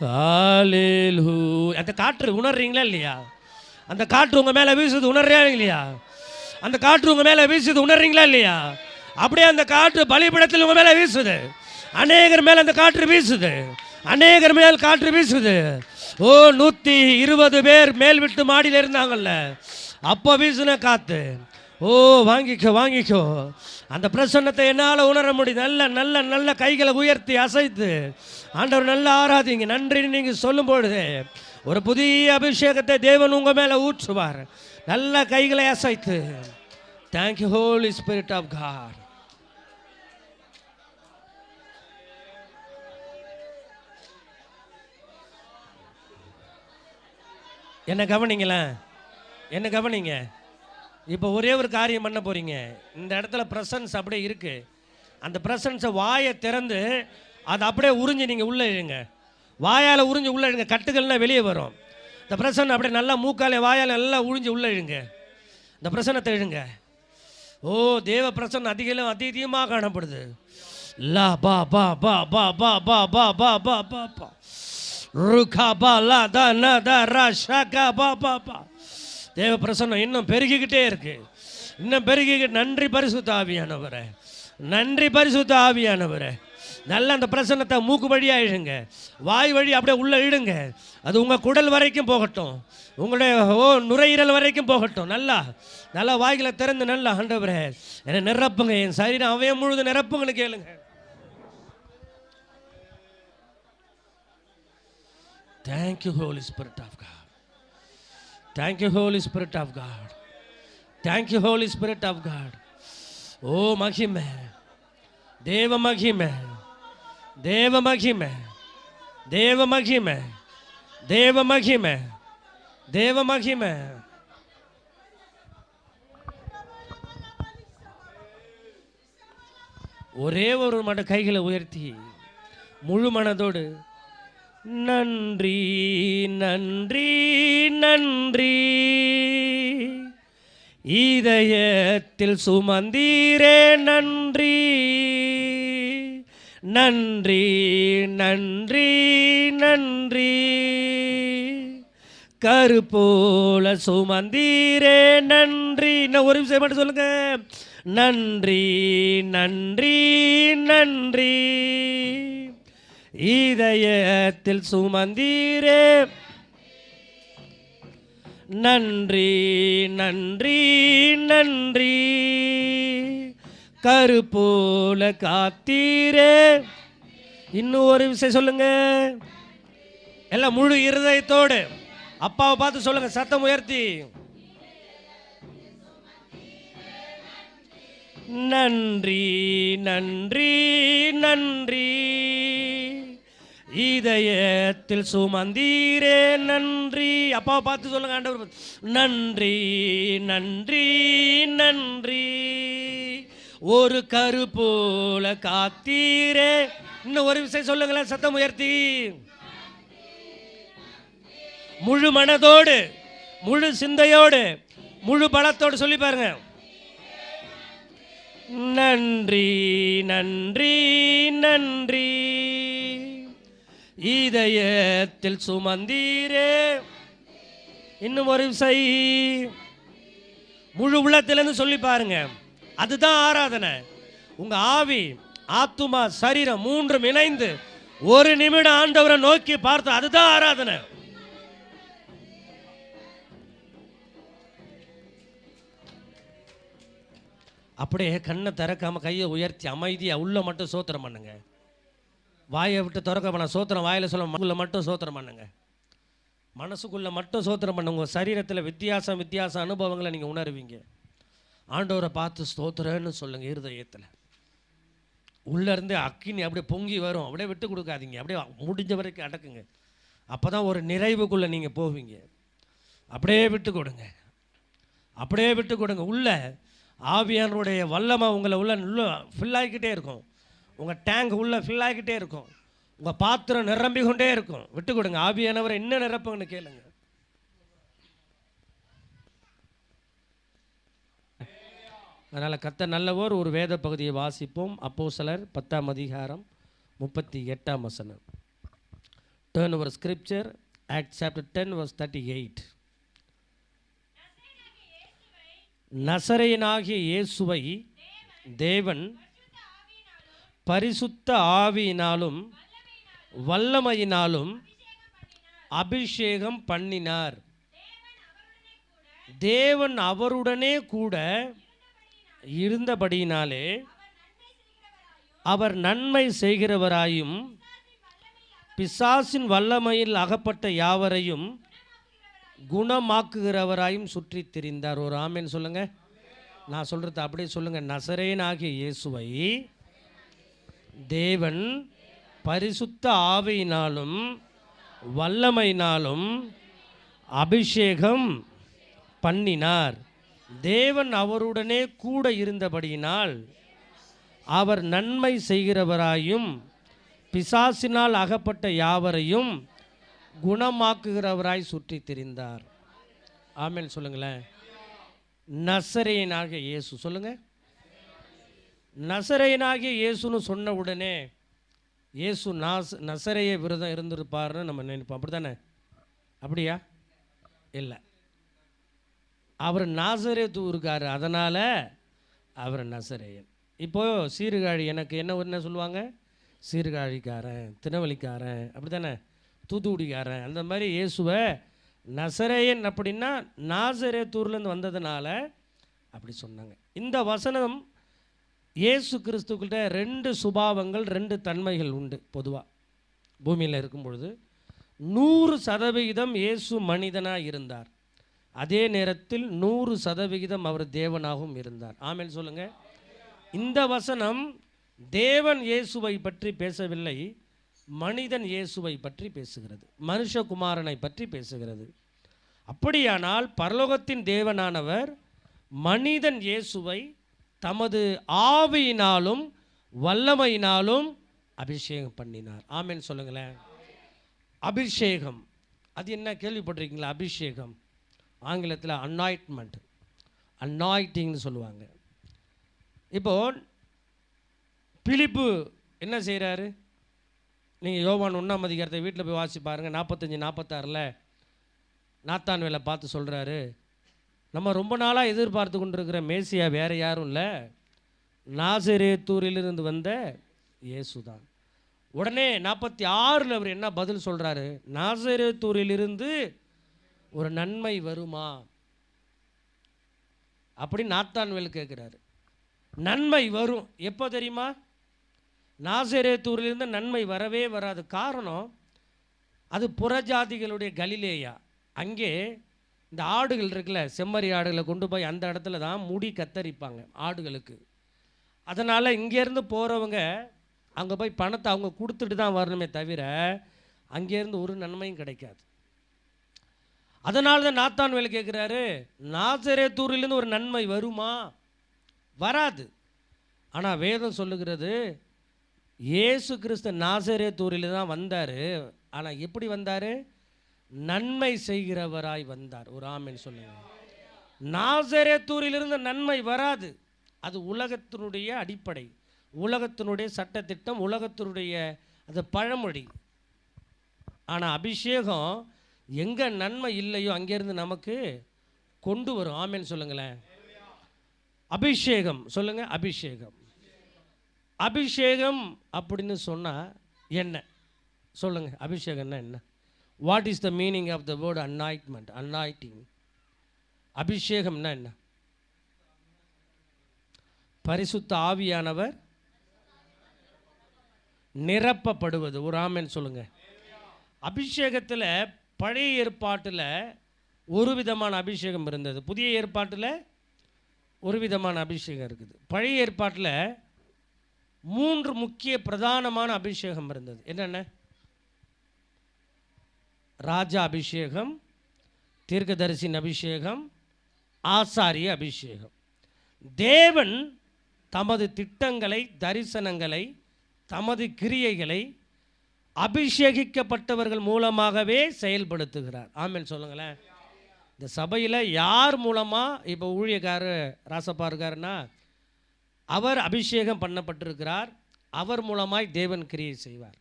ஹல்லேலூயா. அந்த காற்று உணர்றீங்களா இல்லையா? அந்த காற்று உங்கள் மேலே வீசுது, உணர்றீங்களா இல்லையா? அந்த காற்று உங்கள் மேலே வீசுது, உணர்றீங்களா இல்லையா? அப்படியே அந்த காற்று பலிபீடத்தில் உங்கள் மேலே வீசுது. அநேகர் மேலே அந்த காற்று வீசுது, அநேகர் மேல் காற்று வீசுது. ஓ 120 பேர் மேல் விட்டு மாடியில் இருந்தாங்கல்ல, அப்போ வீசுன காற்று. ஓ வாங்கிக்கோ வாங்கிக்கோ. அந்த பிரசன்னத்தை என்னால் உணர முடியும். நல்ல நல்ல நல்ல கைகளை உயர்த்தி அசைத்து ஆண்டவர் நல்லா ஆராதிங்க. நன்றின்னு நீங்கள் சொல்லும் பொழுது ஒரு புதிய அபிஷேகத்தை தேவன் உங்கள் மேலே ஊற்றுவார். நல்ல கைகளை அசைத்து thank you Holy Spirit of God. என்ன கவனிங்களேன், என்ன கவனிங்க. இப்போ ஒரே ஒரு காரியம் பண்ண போகிறீங்க. இந்த இடத்துல ப்ரெசன்ஸ் அப்படியே இருக்குது. அந்த ப்ரெசன்ஸை வாயை திறந்து அதை அப்படியே உறிஞ்சி நீங்கள் உள்ளே இழுங்க. வாயால் உறிஞ்சி உள்ளே இழுங்க. கட்டுகள்லாம் வெளியே வரும். இந்த பிரசன்னம் அப்படியே நல்லா மூக்காலே வாயால் நல்லா உறிஞ்சி உள்ளே இழுங்க. இந்த பிரசன்னத்தை இழுங்க. ஓ தேவ பிரசன்னம் அதிகமாக காணப்படுது. லா பா பா பா பா பா பா பா பா பா பா பா ருகா பா லா த ந த ரா ஷகா பா பா பா. தேவ பிரசன்னம் இன்னும் பெருகிக்கிட்டே இருக்கு, இன்னும் பெருகிக்கிட்டு. நன்றி பரிசுத்த ஆவியானவரே, நன்றி பரிசுத்த ஆவியானவரே. நல்ல அந்த பிரசன்னத்தை மூக்கு வழியாக இழுங்க, வாய் வழி அப்படியே உள்ளே இழுங்க. அது உங்கள் குடல் வரைக்கும் போகட்டும், உங்களுடைய நுரையீரல் வரைக்கும் போகட்டும். நல்லா நல்லா வாய்களை திறந்து நல்லா ஆண்டவரே என்னை நிரப்புங்க, என் சரீரம் அவன் முழுது நிரப்புங்கன்னு கேளுங்க. Thank you Holy Spirit of God. Thank you Holy Spirit of God. Thank you Holy Spirit of God. ஓ மகிமை, தேவ மகிமை, தேவ மகிமை, தேவ மகிமை, தேவ மகிமை, தேவ மகிமை. ஒரே ஒரு மட கைகளை உயர்த்தி முழு மனதோடு நன்றி நன்றி நன்றி, இதயத்தில் சுமந்தீரே நன்றி நன்றி நன்றி நன்றி, கரு போல சுமந்தீரே நன்றி. இன்னும் ஒரு விஷயம் மட்டும் சொல்லுங்க. நன்றி நன்றி நன்றி, இதயத்தில் சுமந்தீரே நன்றி நன்றி நன்றி, கரு போல காத்தீரே. இன்னும் ஒரு விஷயம் சொல்லுங்க. எல்லாம் முழு இருதயத்தோடு அப்பாவை பார்த்து சொல்லுங்க, சத்தம் உயர்த்தி. நன்றி நன்றி நன்றி, இதயத்தில் சுமந்தீரே நன்றி. அப்பா பார்த்து சொல்லுங்க ஆண்டவர், நன்றி நன்றி நன்றி, ஒரு கரு போல காத்தீரே. இன்னும் ஒரு விஷயம் சொல்லுங்களேன் சத்தம் உயர்த்தி, முழு மனதோடு முழு சிந்தையோடு முழு பலத்தோடு சொல்லி பாருங்க. நன்றி நன்றி நன்றி, இதயத்தில் சுமந்தீரே. இன்னும் ஒரு விசை முழு உள்ளத்திலிருந்து சொல்லி பாருங்க. அதுதான் ஆராதனை. உங்க ஆவி ஆத்துமா சரீரம் மூன்றும் இணைந்து ஒரு நிமிடம் ஆண்டவரை நோக்கி பார்த்து, அதுதான் ஆராதனை. அப்படியே கண்ணை திறக்காம கையை உயர்த்தி அமைதியா உள்ள மட்டும் சோத்திரம் பண்ணுங்க. வாயை விட்டு திறக்க வேணாம். சோத்திரம் வாயில சொல்ல, உள்ள மட்டும் சோத்திரம் பண்ணுங்க. மனசுக்குள்ள மட்டும் சோத்திரம் பண்ணுங்க. உங்கள் சரீரத்தில் வித்தியாச அனுபவங்களை நீங்கள் உணர்வீங்க. ஆண்டவரை பார்த்து ஸ்தோத்திரன்னு சொல்லுங்க. இருதயத்தில் உள்ளேருந்து அக்கினி அப்படியே பொங்கி வரும். அப்படியே விட்டு கொடுக்காதீங்க. அப்படியே முடிஞ்ச வரைக்கும் அடக்குங்க. அப்போ தான் ஒரு நிறைவுக்குள்ளே நீங்கள் போவீங்க. அப்படியே விட்டு கொடுங்க. அப்படியே விட்டு கொடுங்க. உள்ள ஆவியானுடைய வல்லமை உங்களை உள்ள ஃபில் ஆகிக்கிட்டே இருக்கும். உங்கள் டேங்க் உள்ள ஃபில் ஆகிக்கிட்டே இருக்கும். உங்கள் பாத்திரம் நிரம்பி கொண்டே இருக்கும். விட்டு கொடுங்க. ஆவியானவரை என்ன நிரப்புங்கன்னு கேளுங்க. அதனால் கர்த்தர் நல்லவர். ஒரு வேத பகுதியை வாசிப்போம். அப்போஸ்தலர் 10ஆம் அதிகாரம் 38ஆம் வசனம். Turn our scripture, Acts chapter 10 verse 38. நசரேயனாகிய இயேசுவை தேவன் பரிசுத்த ஆவியினாலும் வல்லமையினாலும் அபிஷேகம் பண்ணினார். தேவன் அவருடனே கூட இருந்தபடியினாலே அவர் நன்மை செய்கிறவராயும் பிசாசின் வல்லமையில் அகப்பட்ட யாவரையும் குணமாக்குகிறவராயும் சுற்றி திரிந்தார். ஒரு ஆமென் சொல்லுங்க. நான் சொல்றது அப்படியே சொல்லுங்க. நசரேயனாகிய இயேசுவை தேவன் பரிசுத்த ஆவியினாலும் வல்லமையினாலும் அபிஷேகம் பண்ணினார். தேவன் அவருடனே கூட இருந்தபடியினால் அவர் நன்மை செய்கிறவராயும் பிசாசினால் அகப்பட்ட யாவரையும் குணமாக்குகிறவராய் சுற்றி திரிந்தார். ஆமென் சொல்லுங்களேன். நசரேயனாகிய இயேசு சொல்லுங்க. நசரேயனாகிய இயேசுன்னு சொன்ன உடனே இயேசு நசரேய விரதம் இருந்திருப்பாருன்னு நம்ம நினைப்போம். அப்படி தானே? அப்படியா? இல்லை. அவர் நாசரேத்து ஊருக்கார், அதனால் அவர் நசரேயன். இப்போது சீர்காழி எனக்கு என்ன சொல்லுவாங்க? சீர்காழிக்காரன், திருநெல்வேலிக்காரன், அப்படி தானே? தூத்துக்குடிக்காரன். அந்த மாதிரி இயேசுவை நசரேயன் அப்படின்னா நாசரேத்தூர்லேருந்து வந்ததுனால அப்படி சொன்னாங்க. இந்த வசனம் இயேசு கிறிஸ்துக்கிட்ட 2 சுபாவங்கள் 2 தன்மைகள் உண்டு. பொதுவாக பூமியில் இருக்கும் பொழுது 100% இயேசு மனிதனாக இருந்தார். அதே நேரத்தில் 100% அவர் தேவனாகவும் இருந்தார். ஆமென் சொல்லுங்க. இந்த வசனம் தேவன் இயேசுவை பற்றி பேசவில்லை, மனிதன் இயேசுவை பற்றி பேசுகிறது, மனுஷகுமாரனை பற்றி பேசுகிறது. அப்படியானால் பரலோகத்தின் தேவனானவர் மனிதன் இயேசுவை தமது ஆவியினாலும் வல்லமையினாலும் அபிஷேகம் பண்ணினார். ஆமென் சொல்லுங்களேன். அபிஷேகம் அது என்ன கேள்விப்பட்டிருக்கீங்களா? அபிஷேகம் ஆங்கிலத்தில் அனாயின்ட்மெண்ட், அனாயிட்டிங்னு சொல்லுவாங்க. இப்போது பிலிப்பு என்ன செய்கிறாரு? நீங்கள் யோவான் 1ஆம் அதிகாரத்தை வீட்டில் போய் வாசி பாருங்கள். 45-46 நாத்தான்வேலை பார்த்து சொல்கிறாரு, நம்ம ரொம்ப நாளாக எதிர்பார்த்து கொண்டிருக்கிற மேசியா வேறு யாரும் இல்லை, நாசரேத்தூரிலிருந்து வந்த இயேசு தான். உடனே 46 அவர் என்ன பதில் சொல்கிறாரு? நாசரேத்தூரிலிருந்து ஒரு நன்மை வருமா அப்படி நாத்தான்வேல் கேட்குறாரு. நன்மை வரும். எப்போ தெரியுமா? நாசரேத்தூரிலிருந்து நன்மை வரவே வராது. காரணம், அது புறஜாதிகளுடைய கலிலேயா. அங்கே இந்த ஆடுகள் இருக்குல்ல, செம்மறி ஆடுகளை கொண்டு போய் அந்த இடத்துல தான் முடி கத்தரிப்பாங்க ஆடுகளுக்கு. அதனால் இங்கேருந்து போகிறவங்க அங்கே போய் பணத்தை அவங்க கொடுத்துட்டு தான் வரணுமே தவிர அங்கேருந்து ஒரு நன்மையும் கிடைக்காது. அதனால தான் நாத்தான்வேல் கேட்குறாரு, நாசரேத்தூரிலிருந்து ஒரு நன்மை வருமா? வராது. ஆனால் வேதம் சொல்லுகிறது இயேசு கிறிஸ்து நாசரேத்தூரில் தான் வந்தார். ஆனால் எப்படி வந்தார்? நன்மை செய்கிறவராய் வந்தார். ஒரு ஆமென் சொல்லுங்க. நாசரேத்தூரிலிருந்து நன்மை வராது. அது உலகத்தினுடைய அடிப்படை, உலகத்தினுடைய சட்டத்திட்டம், உலகத்தினுடைய அது பழமொழி. ஆனால் அபிஷேகம் எங்கே நன்மை இல்லையோ அங்கேருந்து நமக்கு கொண்டு வரும். ஆமென் சொல்லுங்களேன். அபிஷேகம் சொல்லுங்க. அபிஷேகம் அபிஷேகம் அப்படின்னு சொன்னால் என்ன சொல்லுங்க? அபிஷேகம்னா என்ன? What is the meaning of the word anointment? Anointing. அபிஷேகம்னா என்ன? பரிசுத்த ஆவியானவர் நிரப்பப்படுவது. ஒரு ஆமென் சொல்லுங்க. அபிஷேகத்தில் பழைய ஏற்பாட்டில் ஒரு விதமான அபிஷேகம் இருந்தது, புதிய ஏற்பாட்டில் ஒரு விதமான அபிஷேகம் இருக்குது. பழைய ஏற்பாட்டில் 3 முக்கிய பிரதானமான அபிஷேகம் இருந்தது. என்னென்ன? ராஜா அபிஷேகம், தீர்க்கதரிசின் அபிஷேகம், ஆசாரிய அபிஷேகம். தேவன் தமது திட்டங்களை, தரிசனங்களை, தமது கிரியைகளை அபிஷேகிக்கப்பட்டவர்கள் மூலமாகவே செயல்படுத்துகிறார். ஆமென் சொல்லுங்களேன். இந்த சபையில் யார் மூலமாக இப்போ ஊழியக்காரர் ராசப்பா இருக்காருன்னா அவர் அபிஷேகம் பண்ணப்பட்டிருக்கிறார். அவர் மூலமாய் தேவன் கிரியை செய்வார்.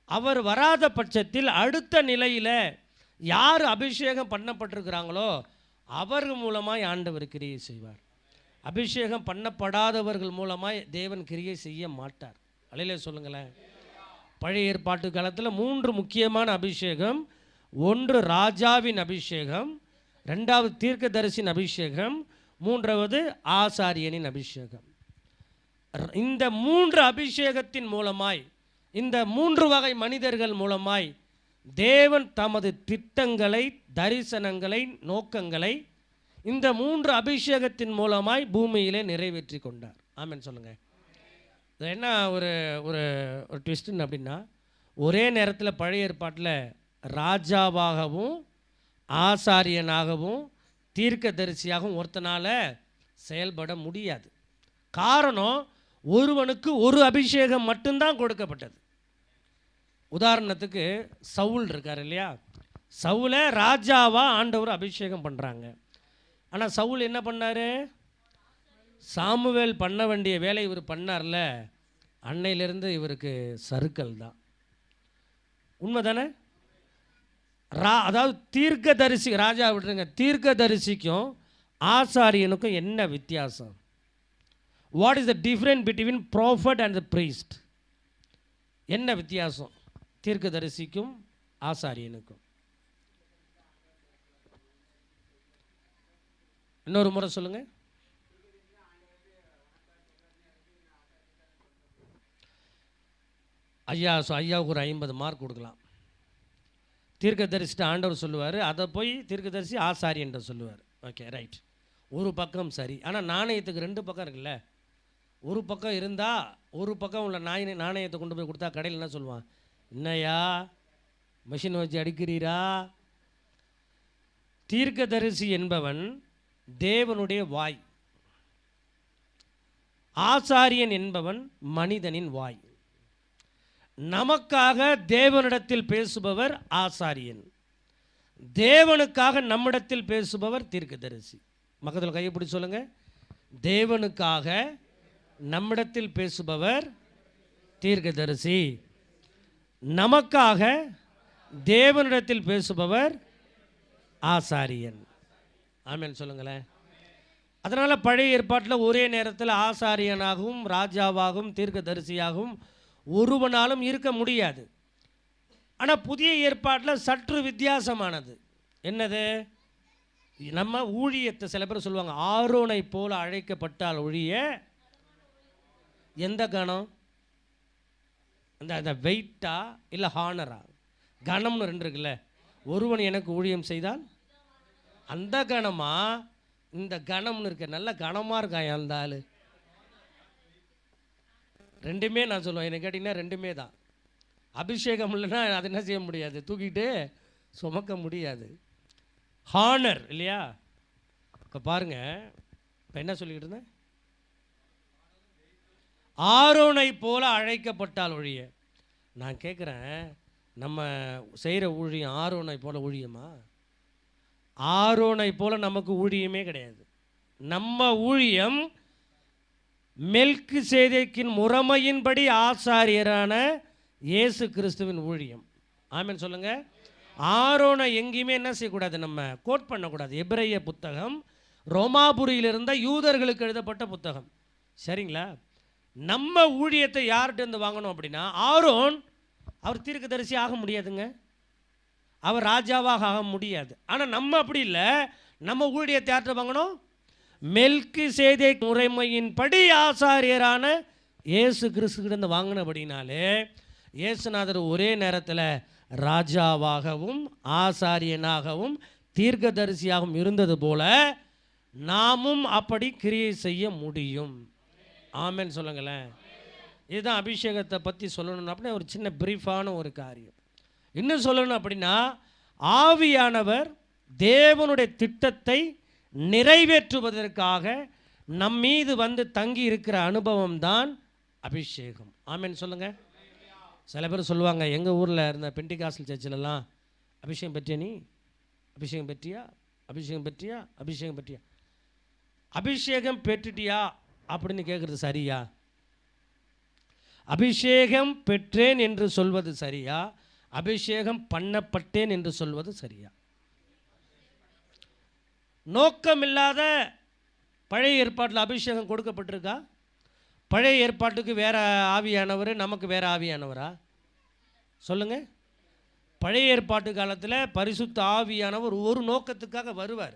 அவர் வராத பட்சத்தில் அடுத்த நிலையில் யார் அபிஷேகம் பண்ணப்பட்டிருக்கிறாங்களோ அவர்கள் மூலமாய் ஆண்டவர் கிரியை செய்வார். அபிஷேகம் பண்ணப்படாதவர்கள் மூலமாய் தேவன் கிரியை செய்ய மாட்டார். அல்லேலூயா சொல்லுங்களேன். பழைய ஏற்பாட்டு காலத்தில் 3 முக்கியமான அபிஷேகம். ஒன்று ராஜாவின் அபிஷேகம், 2வது தீர்க்கதரிசியின் அபிஷேகம், 3வது ஆசாரியனின் அபிஷேகம். இந்த 3 அபிஷேகத்தின் மூலமாய், இந்த 3 வகை மனிதர்கள் மூலமாய் தேவன் தமது திட்டங்களை, தரிசனங்களை, நோக்கங்களை இந்த 3 அபிஷேகத்தின் மூலமாய் பூமியிலே நிறைவேற்றி கொண்டார். ஆமென் சொல்லுங்க. இது என்ன ஒரு ஒரு ஒரு ட்விஸ்ட்னு அப்படின்னா, ஒரே நேரத்தில் பழைய ஏற்பாட்டில் ராஜாவாகவும் ஆசாரியனாகவும் தீர்க்கதரிசியாகவும் ஒருத்தனால் செயல்பட முடியாது. காரணம், ஒருவனுக்கு ஒரு அபிஷேகம் மட்டும்தான் கொடுக்கப்பட்டது. உதாரணத்துக்கு சவுல் இருக்கார் இல்லையா? சவுலை ராஜாவாக ஆண்டவர் அபிஷேகம் பண்ணுறாங்க. ஆனால் சவுல் என்ன பண்ணார்? சாமுவேல் பண்ண வேண்டிய வேலை இவர் பண்ணார்ல, அன்னையிலிருந்து இவருக்கு சறுக்கல் தான். உண்மை தானே? அதாவது தீர்க்கதரிசி, ராஜா விட்டுருங்க, தீர்க்கதரிசிக்கும் ஆசாரியனுக்கும் என்ன வித்தியாசம்? What is the different between prophet and the priest? என்ன வித்தியாசம் தீர்க்கதரிசிக்கும் ஆசாரியனுக்கும்? இன்னொரு முறை சொல்லுங்க. ஐயாவுக்கு ஒரு 50 மார்க் கொடுக்கலாம். தீர்க்கதரிசிட்ட ஆண்டவர் சொல்லுவார், அதை போய் தீர்க்கதரிசி ஆசாரியன்ற சொல்லுவார். ஓகே ரைட், ஒரு பக்கம் சரி. ஆனால் நாணயத்துக்கு 2 பக்கம் இருக்குல்ல. ஒரு பக்கம் இருந்தால், ஒரு பக்கம் உள்ள நாணயத்தை கொண்டு போய் கொடுத்தா கடையில் என்ன சொல்லுவான்? என்னையா மிஷின் வச்சு அடிக்கிறீரா? தீர்க்கதரிசி என்பவன் தேவனுடைய வாய், ஆசாரியன் என்பவன் மனிதனின் வாய். நமக்காக தேவனிடத்தில் பேசுபவர் ஆசாரியன், தேவனுக்காக நம்மிடத்தில் பேசுபவர் தீர்க்கதரிசி. பக்கத்தில் கையை பிடிச்சி சொல்லுங்க. தேவனுக்காக நம்மிடத்தில் பேசுபவர் தீர்க்கதரிசி, நமக்காக தேவனிடத்தில் பேசுபவர் ஆசாரியன். ஆமென் சொல்லுங்களேன். அதனால் பழைய ஏற்பாட்டில் ஒரே நேரத்தில் ஆசாரியனாகவும் ராஜாவாகவும் தீர்க்கதரிசியாகவும் ஒருவனாலும் இருக்க முடியாது. ஆனால் புதிய ஏற்பாட்டில் சற்று வித்தியாசமானது. என்னது? நம்ம ஊழியத்தை சில பேர் சொல்லுவாங்க, ஆரோனை போல அழைக்கப்பட்டால் ஒழிய எந்த கணம்? அந்த வெயிட்டா இல்லை ஹானரா? கணம்னு 2 இருக்குல்ல. ஒருவன் எனக்கு ஊழியம் செய்தால் அந்த கணமா, இந்த கணம்னு இருக்க நல்ல கணமாக இருக்கான் அந்த ஆள். ரெண்டுமே நான் சொல்லுவேன். என்ன கேட்டிங்கன்னா ரெண்டுமே தான். அபிஷேகம் இல்லைன்னா அது என்ன செய்ய முடியாது, தூக்கிட்டு சுமக்க முடியாது. ஹானர் இல்லையா? இப்போ பாருங்கள், இப்போ என்ன சொல்லிக்கிட்டு இருந்தேன்? ஆரோனை போல அழைக்கப்பட்டால் ஒழிய. நான் கேட்குறேன், நம்ம செய்கிற ஊழியம் ஆரோனை போல ஊழியமா? ஆரோனை போல நமக்கு ஊழியமே கிடையாது. நம்ம ஊழியம் மெல்கிசேதேக்கின் முறைமையின்படி ஆசாரியரான இயேசு கிறிஸ்துவின் ஊழியம். ஆமென் சொல்லுங்க. ஆரோனை எங்கேயுமே என்ன செய்யக்கூடாது, நம்ம கோட் பண்ணக்கூடாது. எபிரேய புத்தகம் ரோமாபுரியில் இருந்த யூதர்களுக்கு எழுதப்பட்ட புத்தகம், சரிங்களா? நம்ம ஊழியத்தை யார்கிட்ட இருந்து வாங்கணும் அப்படின்னா, ஆரோன் அவர் தீர்க்கதரிசி ஆக முடியாதுங்க, அவர் ராஜாவாக ஆக முடியாது. ஆனால் நம்ம அப்படி இல்லை, நம்ம ஊழியத்தை யார்கிட்ட வாங்கணும்? மெல்கிசேதேக் முறைமையின்படி ஆசாரியரான இயேசு கிறிஸ்துவிடம் வாங்கினபடினாலே இயேசுநாதர் ஒரே நேரத்தில் ராஜாவாகவும் ஆசாரியனாகவும் தீர்க்கதரிசியாகவும் இருந்தது போல நாமும் அப்படி கிரியை செய்ய முடியும். ஆமென் சொல்லுங்களேன். இதுதான் அபிஷேகத்தை பற்றி சொல்லணும் அப்படின்னா ஒரு சின்ன பிரீஃபான ஒரு காரியம். இன்னும் சொல்லணும் அப்படின்னா, ஆவியானவர் தேவனுடைய திட்டத்தை நிறைவேற்றுவதற்காக நம் மீது வந்து தங்கி இருக்கிற அனுபவம் தான் அபிஷேகம். ஆமென் சொல்லுங்க. சில பேர் சொல்லுவாங்க, எங்கள் ஊரில் இருந்த பெண்டிகாஸ்டல் சர்ச்சிலெல்லாம் அபிஷேகம் பெற்றியா, நீ அபிஷேகம் பெற்றியா, அபிஷேகம் பெற்றியா, அபிஷேகம் பெற்றியா, அபிஷேகம் பெற்றுட்டியா அப்படின்னு கேட்குறது சரியா? அபிஷேகம் பெற்றேன் என்று சொல்வது சரியா, அபிஷேகம் பண்ணப்பட்டேன் என்று சொல்வது சரியா? நோக்கமில்லாத பழைய ஏற்பாட்டில் அபிஷேகம் கொடுக்கப்பட்டிருக்கா? பழைய ஏற்பாட்டுக்கு வேற ஆவியானவர், நமக்கு வேற ஆவியானவரா? சொல்லுங்க. பழைய ஏற்பாட்டு காலத்தில் பரிசுத்த ஆவியானவர் ஒரு நோக்கத்துக்காக வருவார்,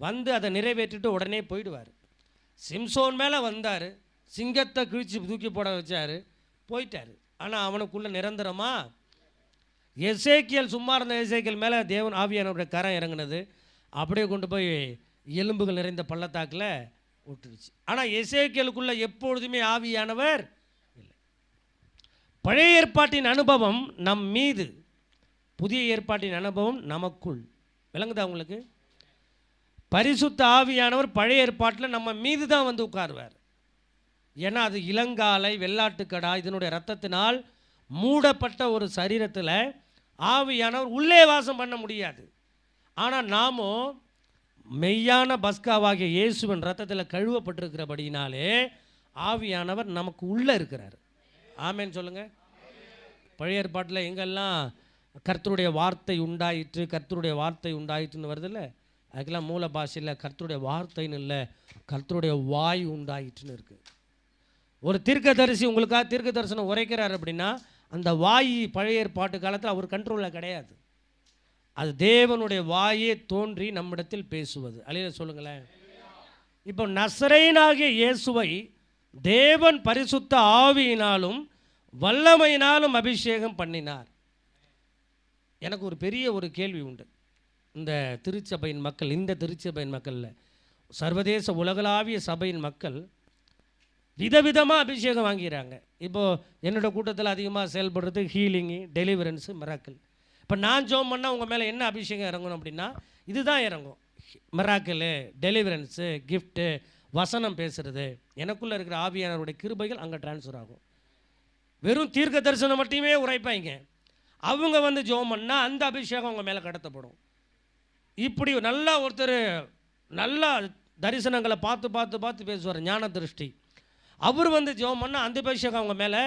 வந்து அதை நிறைவேற்றிட்டு உடனே போயிடுவார். சிம்சோன் மேலே வந்தார், சிங்கத்தை கிழிச்சு தூக்கி போட வச்சார், போயிட்டார். ஆனால் அவனுக்குள்ள நிரந்தரமா? எசேக்கியல் சும்மா இருந்த எசேக்கியல் மேலே தேவன் ஆவியானவருடைய கரம் இறங்கினது, அப்படியே கொண்டு போய் எலும்புகள் நிறைந்த பள்ளத்தாக்கில் விட்டுருச்சு. ஆனால் எசேக்கியலுக்குள்ள எப்பொழுதுமே ஆவியானவர் இல்லை. பழைய ஏற்பாட்டின் அனுபவம் நம் மீது, புதிய ஏற்பாட்டின் அனுபவம் நமக்குள். விளங்குதா உங்களுக்கு? பரிசுத்த ஆவியானவர் பழைய ஏற்பாட்டில் நம்ம மீது தான் வந்து உட்காருவார். ஏன்னா அது இளங்காலை, வெள்ளாட்டுக்கடா இதனுடைய இரத்தத்தினால் மூடப்பட்ட ஒரு சரீரத்தில் ஆவியானவர் உள்ளே வாசம் பண்ண முடியாது. ஆனால் நாமோ மெய்யான பஸ்காவாகிய இயேசுவின் ரத்தத்தில் கழுவப்பட்டிருக்கிறபடினாலே ஆவியானவர் நமக்கு உள்ளே இருக்கிறார். ஆமென் சொல்லுங்க. பழைய ஏற்பாட்டில் எங்கெல்லாம் கர்த்தருடைய வார்த்தை உண்டாயிற்று, கர்த்தருடைய வார்த்தை உண்டாயிற்றுன்னு வருதில்ல, அதுக்கெல்லாம் மூல பாஷையில் கர்த்தருடைய வார்த்தைன்னு இல்லை, கர்த்தருடைய வாய் உண்டாயிற்றுன்னு இருக்குது. ஒரு தீர்க்கதரிசி உங்களுக்காக தீர்க்க தரிசனம் உரைக்கிறார் அப்படின்னா அந்த வாய் பழைய ஏற்பாட்டு காலத்தில் அவர் கண்ட்ரோலில் கிடையாது. அது தேவனுடைய வாயே தோன்றி நம்மிடத்தில் பேசுவது. அல்லேலூயா சொல்லுங்களேன். இப்போ நசரேயனாகிய இயேசுவை தேவன் பரிசுத்த ஆவியினாலும் வல்லமையினாலும் அபிஷேகம் பண்ணினார். எனக்கு ஒரு பெரிய ஒரு கேள்வி உண்டு. இந்த திருச்சபையின் மக்கள், இந்த திருச்சபையின் மக்களில் சர்வதேச உலகளாவிய சபையின் மக்கள் விதவிதமாக அபிஷேகம் வாங்கிறாங்க. இப்போது என்னோடய கூட்டத்தில் அதிகமாக செயல்படுறது ஹீலிங்கு, டெலிவரன்ஸு, மிராக்கிள். இப்போ நான் ஜோம் பண்ணால் உங்கள் மேலே என்ன அபிஷேகம் இறங்கணும் அப்படின்னா இதுதான் இறங்கும். மிராக்கிளு, டெலிவரன்ஸு, கிஃப்ட்டு, வசனம் பேசுகிறது, எனக்குள்ளே இருக்கிற ஆவியானவருடைய கிருபைகள் அங்கே ட்ரான்ஸ்ஃபர் ஆகும். வெறும் தீர்க்க தரிசனம் மட்டுமே உரைப்பாங்க. அவங்க வந்து ஜோம் பண்ணால் அந்த அபிஷேகம் அவங்க மேலே கடத்தப்படும். இப்படி நல்லா ஒருத்தர் நல்லா தரிசனங்களை பார்த்து பார்த்து பார்த்து பேசுவார், ஞான திருஷ்டி. அவர் வந்து ஜெபம் பண்ணால் அந்த அபிஷேகம் அவங்க மேலே.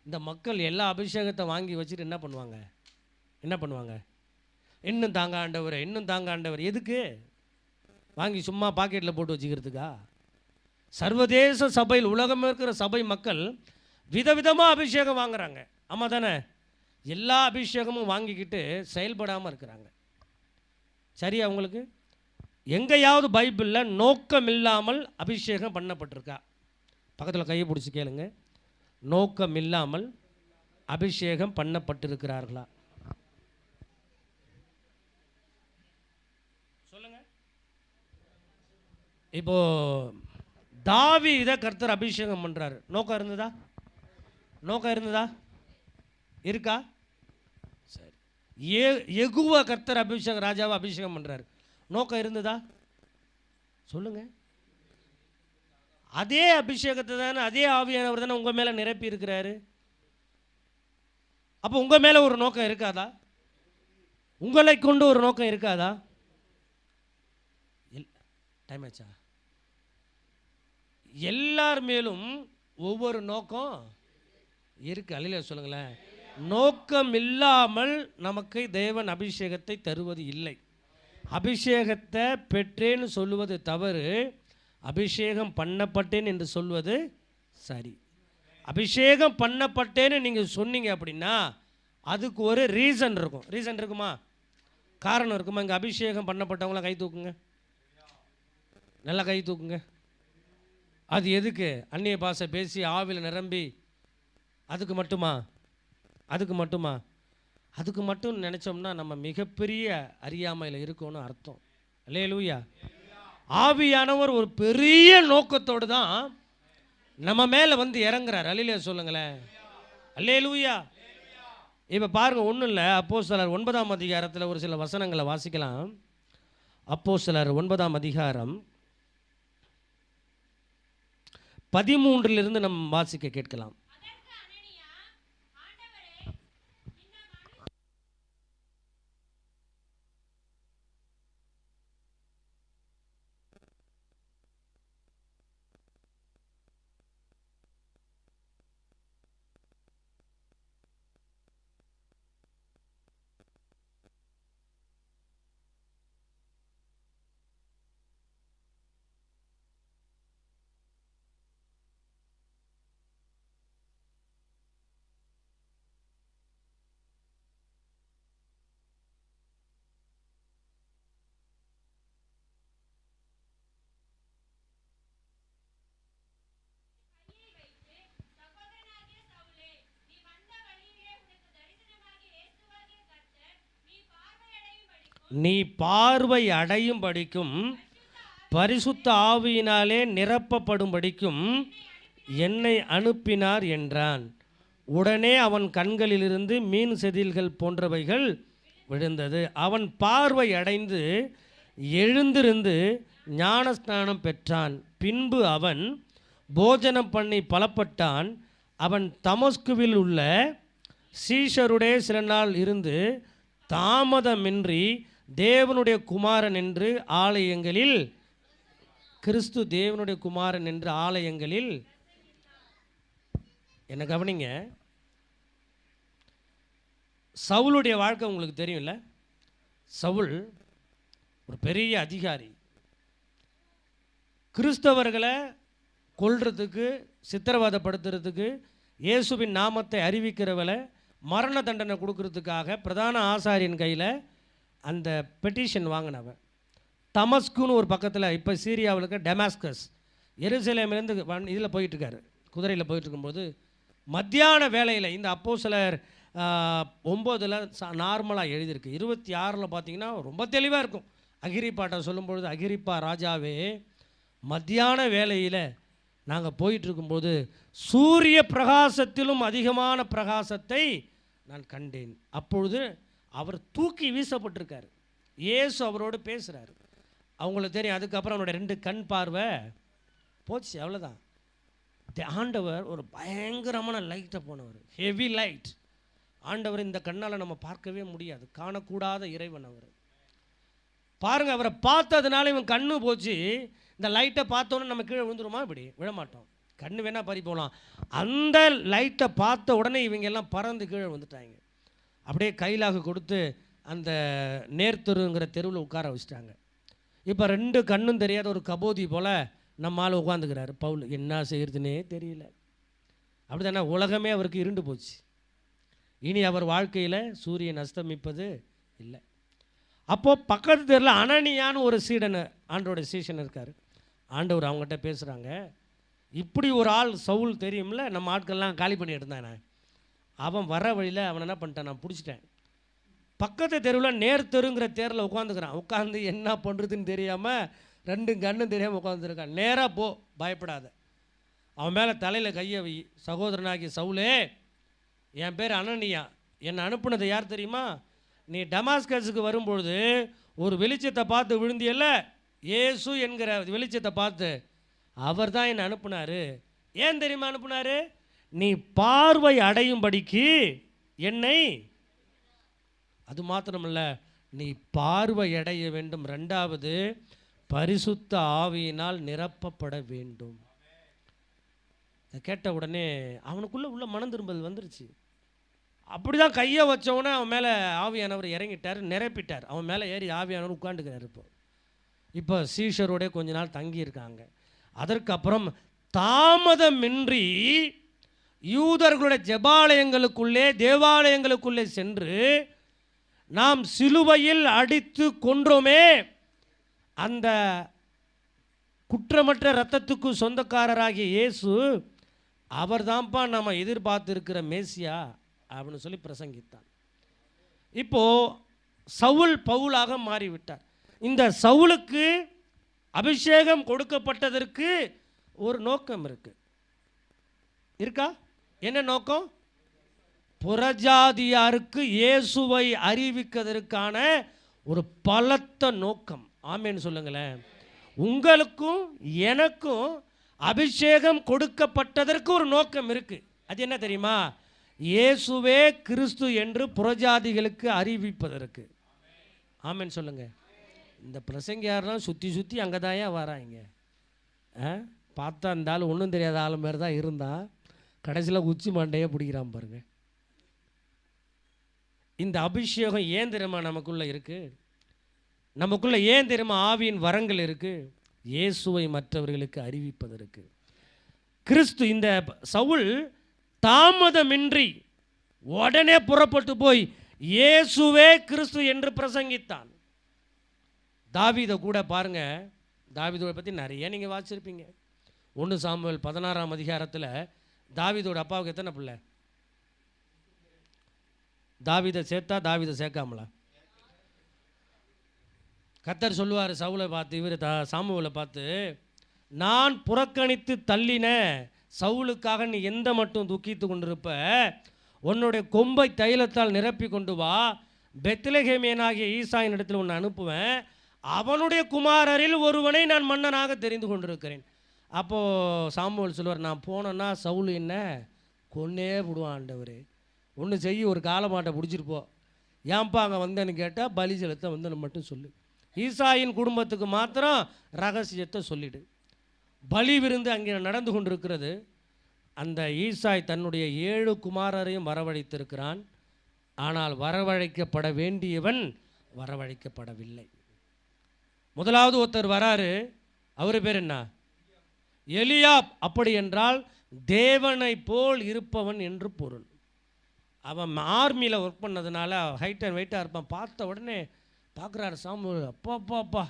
இந்த மக்கள் எல்லா அபிஷேகத்தை வாங்கி வச்சுட்டு என்ன பண்ணுவாங்க? இன்னும் தாங்க ஆண்டவர், இன்னும் தாங்க ஆண்டவர். எதுக்கு வாங்கி சும்மா பாக்கெட்டில் போட்டு வச்சுக்கிறதுக்கா? சர்வதேச சபையில் உலகம் இருக்கிற சபை மக்கள் விதவிதமாக அபிஷேகம் வாங்குறாங்க. ஆமாம் தானே? எல்லா அபிஷேகமும் வாங்கிக்கிட்டு செயல்படாமல் இருக்கிறாங்க. சரியா உங்களுக்கு? எங்கேயாவது பைபிளில் நோக்கம் இல்லாமல் அபிஷேகம் பண்ணப்பட்டிருக்கா? பக்கத்தில் கையை பிடிச்சி கேளுங்க. நோக்கம் இல்லாமல் அபிஷேகம் பண்ணப்பட்டிருக்கிறார்களா? சொல்லுங்க. இப்போ தாவீதை கர்த்தர் அபிஷேகம் பண்ணுறாரு. நோக்கம் இருந்ததா? நோக்கம் இருந்ததா? இருக்கா? சரி. யெகூவா கர்த்தர் அபிஷேகம் ராஜாவை அபிஷேகம் பண்ணுறாரு. நோக்கம் இருந்ததா? சொல்லுங்க. அதே அபிஷேகத்தை தானே, அதே ஆவியானவர் தானே உங்கள் மேலே நிரப்பி இருக்கிறாரு. அப்போ உங்கள் மேலே ஒரு நோக்கம் இருக்காதா? உங்களை கொண்டு ஒரு நோக்கம் இருக்காதா? டைம் ஆச்சா? எல்லார் மேலும் ஒவ்வொரு நோக்கம் இருக்கு. அல்லேலூயா சொல்லுங்களேன். நோக்கம் இல்லாமல் நமக்கு தேவன் அபிஷேகத்தை தருவது இல்லை. அபிஷேகத்தை பெற்றேன்னு சொல்லுவது தவறு, அபிஷேகம் பண்ணப்பட்டேன் என்று சொல்வது சரி. அபிஷேகம் பண்ணப்பட்டேன்னு நீங்கள் சொன்னீங்க அப்படின்னா அதுக்கு ஒரு ரீசன் இருக்கும். ரீசன் இருக்குமா? காரணம் இருக்குமா? இங்கே அபிஷேகம் பண்ணப்பட்டவங்களாம் கை தூக்குங்க, நல்லா கை தூக்குங்க. அது எதுக்கு? அந்நிய பாஷை பேசி ஆவியில் நிரம்பி அதுக்கு மட்டுமா? அதுக்கு மட்டுமா? அதுக்கு மட்டும் நினச்சோம்னா நம்ம மிகப்பெரிய அறியாமையில் இருக்கோன்னு அர்த்தம். அல்லேலூயா. ஆவியானவர் ஒரு பெரிய நோக்கத்தோடு தான் நம்ம மேலே வந்து இறங்குறார். அல்லேலூயா சொல்லுங்களேன். அல்லேலூயா. இப்போ பாருங்கள், ஒன்றும் இல்லை. அப்போஸ்தலர் 9ஆம் அதிகாரத்தில் ஒரு சில வசனங்களை வாசிக்கலாம். அப்போஸ்தலர் 9ஆம் அதிகாரம் 13 நம்ம வாசிக்க கேட்கலாம். நீ பார்வை அடையும் படிக்கும் பரிசுத்த ஆவியினாலே நிரப்பப்படும்படிக்கும் என்னை அனுப்பினார் என்றான். உடனே அவன் கண்களிலிருந்து மீன் செதில்கள் போன்றவைகள் விழுந்தது. அவன் பார்வை அடைந்து எழுந்திருந்து ஞானஸ்நானம் பெற்றான். பின்பு அவன் போஜனம் பண்ணி பலப்பட்டான். அவன் தமஸ்குவில் உள்ள சீஷருடைய சில நாள் இருந்து தாமதமின்றி தேவனுடைய குமாரன் என்று ஆலயங்களில், கிறிஸ்து தேவனுடைய குமாரன் என்று ஆலயங்களில், என்ன கவனிங்க, சவுளுடைய வாழ்க்கை உங்களுக்கு தெரியும்ல. சவுல் ஒரு பெரிய அதிகாரி. கிறிஸ்தவர்களை கொல்றதுக்கு, சித்திரவதைப்படுத்துறதுக்கு, இயேசுவின் நாமத்தை அறிவிக்கிறவளை மரண தண்டனை கொடுக்கறதுக்காக பிரதான ஆசாரியன் கையில் அந்த பெட்டிஷன் வாங்கினவன். தமஸ்குன்னு ஒரு பக்கத்தில், இப்போ சீரியாவில் இருக்க டெமாஸ்கஸ், எருசலேமிலேருந்து இதில் போயிட்டுருக்காரு, குதிரையில் போயிட்டுருக்கும்போது மத்தியான வேலையில், இந்த அப்போஸ்தலர் 9 நார்மலாக எழுதியிருக்கு, 26 பார்த்தீங்கன்னா ரொம்ப தெளிவாக இருக்கும். அகிரிப்பாட்ட சொல்லும்பொழுது, அகிரிப்பா ராஜாவே, மத்தியான வேலையில் நாங்கள் போயிட்டுருக்கும்போது சூரிய பிரகாசத்திலும் அதிகமான பிரகாசத்தை நான் கண்டேன். அப்பொழுது அவர் தூக்கி வீசப்பட்டிருக்கார். இயேசு அவரோடு பேசுகிறார். அவங்களுக்கு தெரியும். அதுக்கப்புறம் அவனோட 2 கண் பார்வை போச்சு, அவ்வளோதான். ஆண்டவர் ஒரு பயங்கரமான லைட்டை போனவர், ஹெவி லைட். ஆண்டவர் இந்த கண்ணால் நம்ம பார்க்கவே முடியாது, காணக்கூடாத இறைவன் அவர். பாருங்கள், அவரை பார்த்ததுனால இவன் கண்ணு போச்சு. இந்த லைட்டை பார்த்தோன்னே நம்ம கீழே விழுந்துருமா? இப்படி விழமாட்டோம், கண்ணு வேணால் பறி போகலாம். அந்த லைட்டை பார்த்த உடனே இவங்க எல்லாம் பறந்து கீழே வந்துட்டாங்க. அப்படியே கையிலாக கொடுத்து அந்த நேர்த்தெருங்கிற தெருவில் உட்கார வச்சுட்டாங்க. இப்போ 2 கண்ணும் தெரியாத ஒரு கபோதி போல் நம்ம ஆள் உட்காந்துக்கிறாரு. பவுல் என்ன செய்யறதுனே தெரியல. அப்படி தானே, உலகமே அவருக்கு இருண்டு போச்சு. இனி அவர் வாழ்க்கையில் சூரியன் அஸ்தமிப்பது இல்லை. அப்போது பக்கத்து தெருவில் அனனியான்னு ஒரு சீடன், ஆண்டோட சீசன் இருக்கார். ஆண்டவர் அவங்ககிட்ட பேசுகிறாங்க, இப்படி ஒரு ஆள் சவுல் தெரியும்ல, நம்ம ஆட்கள்லாம் காலி பண்ணி எடுத்தானே, அவன் வர வழியில் அவன் என்ன பண்ணிட்டான், நான் பிடிச்சிட்டேன். பக்கத்து தெருவில் நேர்த்தெருங்கிற தேரில் உட்காந்துக்கிறான். உட்காந்து என்ன பண்ணுறதுன்னு தெரியாமல், 2 கண்ணும் தெரியாமல் உட்காந்துருக்கான். நேராக போ, பயப்படாத. அவன் மேலே தலையில் கையை வை. சகோதரனாகிய சவுலே, என் பேர் அனனியா, என்னை அனுப்புனது யார் தெரியுமா? நீ டமாஸ்கஸுக்கு வரும்பொழுது ஒரு வெளிச்சத்தை பார்த்து விழுந்தியல்ல, இயேசு என்கிற வெளிச்சத்தை பார்த்து, அவர் தான் என்னை அனுப்புனார். ஏன் தெரியுமா அனுப்புனார்? நீ பார்வை அடையும்படிக்கு என்னை, அது மாத்திரமல்ல, நீ பார்வை அடைய வேண்டும். ரெண்டாவது, பரிசுத்த ஆவியினால் நிரப்பப்பட வேண்டும். இதை கேட்ட உடனே அவனுக்குள்ளே உள்ள மனம் திரும்பல் வந்துருச்சு. அப்படி தான் கையை வச்சவொடனே அவன் மேலே ஆவியானவர் இறங்கிட்டார், நிரப்பிட்டார். அவன் மேலே ஏறி ஆவியானவர் உட்காந்துக்கிறார். இப்போ சீஷரோட கொஞ்ச நாள் தங்கியிருக்காங்க. அதற்கப்புறம் தாமதமின்றி யூதர்களுடைய ஜெபாலயங்களுக்குள்ளே, தேவாலயங்களுக்குள்ளே சென்று, நாம் சிலுவையில் அடித்து கொன்றோமே அந்த குற்றமற்ற இரத்தத்துக்கு சொந்தக்காரராகிய இயேசு, அவர் தான்ப்பா நம்ம எதிர்பார்த்திருக்கிற மேசியா அப்படின்னு சொல்லி பிரசங்கித்தான். இப்போது சவுல் பவுலாக மாறிவிட்டார். இந்த சவுலுக்கு அபிஷேகம் கொடுக்கப்பட்டதற்கு ஒரு நோக்கம் இருக்கா? என்ன நோக்கம்? புறஜாதியாருக்கு இயேசுவை அறிவிக்கிறதுக்கான ஒரு பலத்த நோக்கம். ஆமேன்னு சொல்லுங்களேன். உங்களுக்கும் எனக்கும் அபிஷேகம் கொடுக்கப்பட்டதற்கு ஒரு நோக்கம் இருக்குது. அது என்ன தெரியுமா? இயேசுவே கிறிஸ்து என்று புறஜாதிகளுக்கு அறிவிப்பதற்கு. ஆமேன்னு சொல்லுங்கள். இந்த பிரசங்கியாரெலாம் சுற்றி சுற்றி அங்கே தான் ஏன் வராங்க? பார்த்தா இந்த ஆள் ஒன்றும் தெரியாத ஆள் மாதிரி தான் இருந்தான், கடைசியில் உச்சி மண்டையே பிடிக்கிறான் பாருங்க. இந்த அபிஷேகம் ஏன் தெரியுமா நமக்குள்ளே இருக்குது? நமக்குள்ளே ஏன் தெரியுமா ஆவியின் வரங்கள் இருக்குது? இயேசுவை மற்றவர்களுக்கு அறிவிப்பதற்கு. கிறிஸ்து, இந்த சவுல் தாமதமின்றி உடனே புறப்பட்டு போய் இயேசுவே கிறிஸ்து என்று பிரசங்கித்தான். தாவீதை கூட பாருங்க, தாவீதோட பற்றி நிறைய நீங்கள் வாசிச்சிருப்பீங்க. 1 சாமுவேல் 16ஆம் அதிகாரத்தில் தாவீதோட அப்பாவுக்கு எத்தனை பிள்ளை? தாவீதை சேர்த்தா தாவீதை சேர்க்காமலா? கர்த்தர் சொல்லுவார் சவுலை பார்த்து, இவர் சாமுவேலை பார்த்து, நான் புறக்கணித்து தள்ளின சவுலுக்காக நீ எந்த மட்டும் துக்கித்து கொண்டிருப்ப, உன்னுடைய கொம்பை தைலத்தால் நிரப்பி கொண்டு வா, பெத்லகேமியனாகிய ஈசாயின் இடத்தில் உன்னை அனுப்புவேன், அவனுடைய குமாரரில் ஒருவனை நான் மன்னனாக தெரிந்து கொண்டிருக்கிறேன். அப்போது சாமுவேல் சொல்லுவார், நான் போனேன்னா சவுல் என்ன கொன்னே விடுவான் ஆண்டவர், ஒன்று செய்ய, ஒரு காலமாட்டை பிடிச்சிருப்போம், ஏன்பா அங்கே வந்தேன்னு கேட்டால் பலி செலுத்த வந்தேன்னு மட்டும் சொல்லு, ஈசாயின் குடும்பத்துக்கு மாத்திரம் ரகசியத்தை சொல்லிடு. பலி விருந்து அங்கே நடந்து கொண்டிருக்கிறது. அந்த ஈசாய் தன்னுடைய 7 குமாரரையும் வரவழைத்திருக்கிறான். ஆனால் வரவழைக்கப்பட வேண்டியவன் வரவழைக்கப்படவில்லை. முதலாவது ஒருத்தர் வராரு, அவர் பேர் என்ன? எலியாப். அப்படி என்றால் தேவனை போல் இருப்பவன் என்று பொருள். அவன் ஆர்மியில் ஒர்க் பண்ணதுனால ஹைட் அண்ட் வெயிட்டாக இருப்பான். பார்த்த உடனே பார்க்குறாரு சாமுவேல், அப்பா அப்பா அப்பா,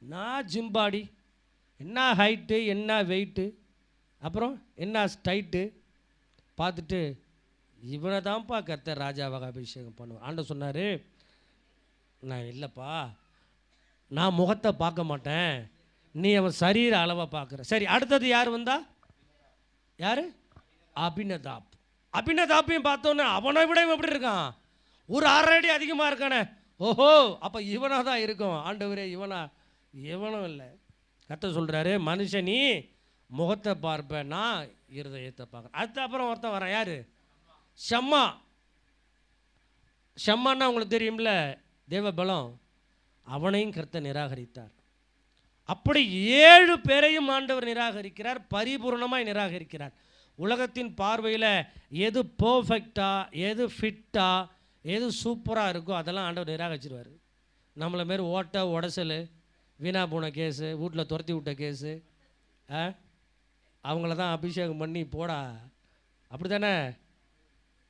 நான் ஜிம்பாடி, என்ன ஹைட்டு, என்ன வெயிட்டு, அப்புறம் என்ன ஸ்டைட்டு பார்த்துட்டு, இவனை தான்ப்பா கர்த்தர் ராஜாவாக அபிஷேகம் பண்ணுவான். ஆண்டவர் சொன்னார், நான் இல்லைப்பா, நான் முகத்தை பார்க்க மாட்டேன், நீ அவன் சரீர அளவை பார்க்குற. சரி, அடுத்தது யார் வந்தா? யார்? அபினதாப். அபினதாப்பையும் பார்த்தோன்னே அவனை விட இவன் எப்படி இருக்கான்? ஒரு 6 அடி அதிகமாக இருக்கானே. ஓஹோ, அப்போ இவனாக தான் இருக்கும். ஆண்டவரே, இவனும் இல்லை. கர்த்தர் சொல்கிறாரு, மனுஷனி முகத்தை பார்ப்பேன், நான் இருதயத்தை பார்க்குறேன். அடுத்த அப்புறம் ஒருத்தன் வரான், யார்? ஷம்மா. ஷம்மான்னா உங்களுக்கு தெரியும்ல, தேவபலம். அவனையும் கர்த்தர் நிராகரித்தார். அப்படி 7 பேரையும் ஆண்டவர் நிராகரிக்கிறார், பரிபூர்ணமாய் நிராகரிக்கிறார். உலகத்தின் பார்வையில் எது பர்ஃபெக்டாக, எது ஃபிட்டாக, எது சூப்பராக இருக்கோ அதெல்லாம் ஆண்டவர் நிராகரிச்சிருவார். நம்மளை மாரி ஓட்ட உடசல், வீணா போன கேஸு, வீட்டில் துரத்தி விட்ட கேஸு, அவங்கள தான் அபிஷேகம் பண்ணி போடா, அப்படி தானே?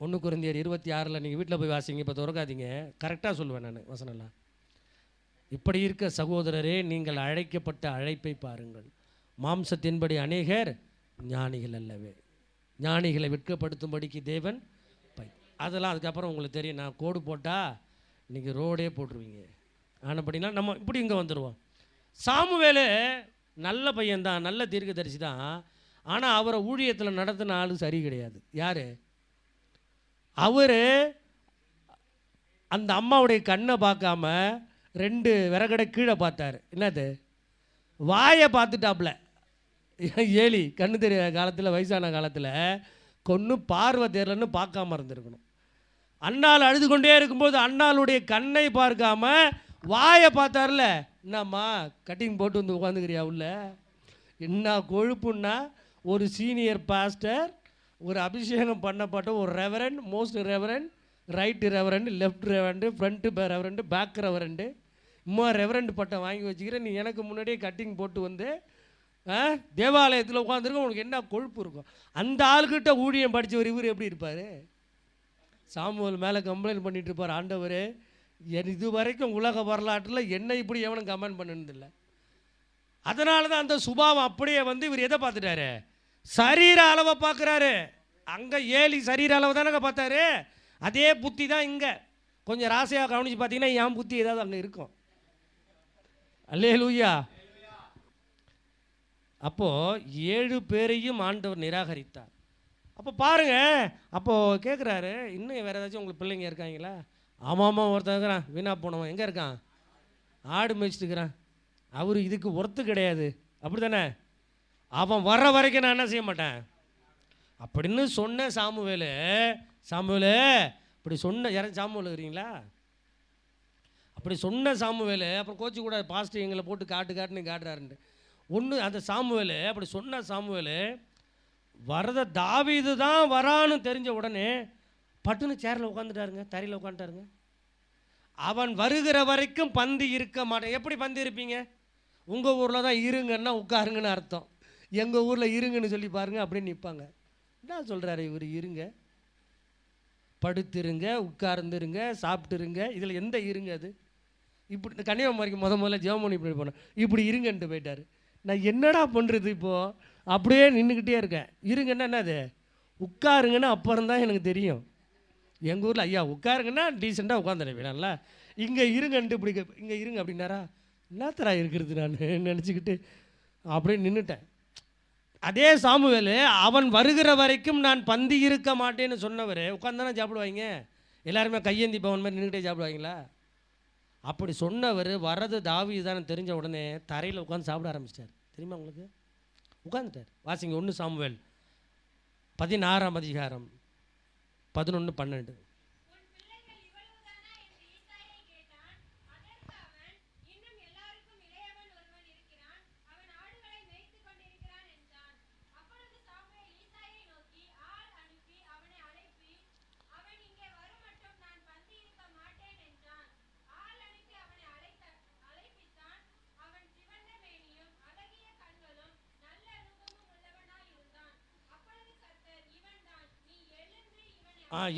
1 கொரிந்தியர் 26 நீங்கள் வீட்டில் போய் வாசிங்க, இப்போ திறக்காதீங்க, கரெக்டாக சொல்லுவேன் நான் வசனம்லாம். இப்படி இருக்க சகோதரரே, நீங்கள் அழைக்கப்பட்ட அழைப்பை பாருங்கள். மாம்சத்தின்படி அநேகர் ஞானிகள் அல்லவே, ஞானிகளை வெட்கப்படுத்தும்படிக்கு தேவன் அதெல்லாம் அதுக்கப்புறம் உங்களுக்கு தெரியும். நான் கோடு போட்டால் நீங்கள் ரோடே போட்டுருவீங்க. ஆனப்படினா நம்ம இப்படி இங்கே வந்துடுவோம். சாமுவேலு நல்ல பையன்தான், நல்ல தீர்க்கதரிசி தான். ஆனால் அவரை ஊழியத்தில் நடத்தின ஆள் சரி கிடையாது. யார் அவர்? அந்த அம்மாவுடைய கண்ணை பார்க்காம 2 விறகடை கீழே பார்த்தாரு. என்னது? வாயை பார்த்துட்டாப்புல. ஏலி கண்ணு தெரியாத காலத்தில், வயசான காலத்தில் கொன்று பார்வை தெரியலன்னு பார்க்காம இருந்திருக்கணும். அண்ணாள் அழுது கொண்டே இருக்கும்போது அண்ணாளுடைய கண்ணை பார்க்காம வாயை பார்த்தார்ல. என்னம்மா கட்டிங் போட்டு வந்து உட்காந்துக்கிறியா உள்ள? என்ன கொழுப்புன்னா, ஒரு சீனியர் பாஸ்டர், ஒரு அபிஷேகம் பண்ணப்பட்ட ஒரு reverend, most reverend, right reverend, left reverend, front reverend, back reverend, இம்மா ரெவரண்ட் பட்டம் வாங்கி வச்சுக்கிற நீ எனக்கு முன்னாடியே கட்டிங் போட்டு வந்து தேவாலயத்தில் உட்காந்துருக்க, உனக்கு என்ன கொழுப்பு இருக்கும்? அந்த ஆளுக்கிட்ட ஊழியம் படித்தவர் இவர் எப்படி இருப்பார்? சாமுவேல் மேலே கம்ப்ளைண்ட் பண்ணிட்டு இருப்பார், ஆண்டவர் இது வரைக்கும் உலக வரலாற்றில் என்ன இப்படி எவனும் கமெண்ட் பண்ணதில்லை. அதனால தான் அந்த சுபாவம் அப்படியே வந்து இவர் எதை பார்த்துட்டாரு? சரீர அளவை பார்க்குறாரு. அங்கே ஏலி சரீர அளவை தானங்க பார்த்தாரு. அதே புத்தி தான் இங்கே. கொஞ்சம் ராசியாக கவனித்து பார்த்தீங்கன்னா என் புத்தி ஏதாவது அங்கே இருக்கும். அல்லேலூயா. அப்போது 7 பேரையும் ஆண்டவர் நிராகரித்தார். அப்போ பாருங்கள், அப்போது கேட்குறாரு, இன்னும் வேறு ஏதாச்சும் உங்களுக்கு பிள்ளைங்க இருக்காங்களா? ஆமாம்மா, ஒருத்தன் இருக்கிறான், வீணா போனவன். எங்கே இருக்கான்? ஆடு மேய்ச்சிட்டுக்கிறான். அவர் இதுக்கு ஒர்த்து கிடையாது, அப்படி தானே? அவன் வர்ற வரைக்கும் நான் என்ன செய்ய மாட்டேன் அப்படின்னு சொன்ன சாமுவேலு. அப்படி சொன்ன யாரும் சாமுவேல் இருக்கிறீங்களா? அப்படி சொன்ன சாமுவேலு அப்புறம் கோச்சு கூட பாஸ்ட்டு எங்களை போட்டு காட்டுன்னு காட்டுறாருன்ட்டு ஒன்று. அந்த சாமுவேலு அப்படி சொன்ன சாமுவேலு வரத தாவீது தான் வரான்னு தெரிஞ்ச உடனே பட்டுன்னு சேரில் உட்காந்துட்டாருங்க, தரையில் உட்காந்துட்டாருங்க. அவன் வருகிற வரைக்கும் பந்தி இருக்க மாட்டேன். எப்படி பந்தி இருப்பீங்க? உங்கள் ஊரில் தான் இருங்கன்னா உட்காருங்கன்னு அர்த்தம். எங்கள் ஊரில் இருங்கன்னு சொல்லி பாருங்க, அப்படின்னு நிற்பாங்க. என்ன சொல்கிறாரு இவர்? இருங்க, படுத்துருங்க, உட்கார்ந்துருங்க, சாப்பிட்டுருங்க. இதில் எந்த இருங்க அது? இப்படி கன்னியாகுமரிக்கு முதல்ல ஜெவமணி இப்படி போனோம், இப்படி இருங்கன்ட்டு போயிட்டார். நான் என்னடா பண்ணுறது இப்போது? அப்படியே நின்றுக்கிட்டே இருக்கேன். இருங்கன்னா என்னது? உட்காருங்கன்னா அப்புறம் தான் எனக்கு தெரியும். எங்கள் ஊரில் ஐயா உட்காருங்கன்னா டீசெண்டாக உட்காந்துருவேன்ல. இங்கே இருங்கன்ட்டு இப்படி இங்கே இருங்க அப்படின்னாரா? என்னத்தரா இருக்கிறது நான் நினச்சிக்கிட்டு அப்படியே நின்றுட்டேன். அதே சாமுவேலு அவன் வருகிற வரைக்கும் நான் பந்தி இருக்க மாட்டேன்னு சொன்னவர் உட்காந்தானே சாப்பிடுவாங்க. எல்லாருமே கையேந்தி பவன் மாதிரி நின்றுக்கிட்டே சாப்பிடுவாங்களா? அப்படி சொன்னவர் வர்றது தாவீது தானே தெரிஞ்ச உடனே தரையில் உட்காந்து சாப்பிட ஆரம்பிச்சிட்டார். தெரியுமா உங்களுக்கு? உட்காந்துட்டார். வாசிங்க 1 சாமுவேல் 16ஆம் அதிகாரம் 11-12.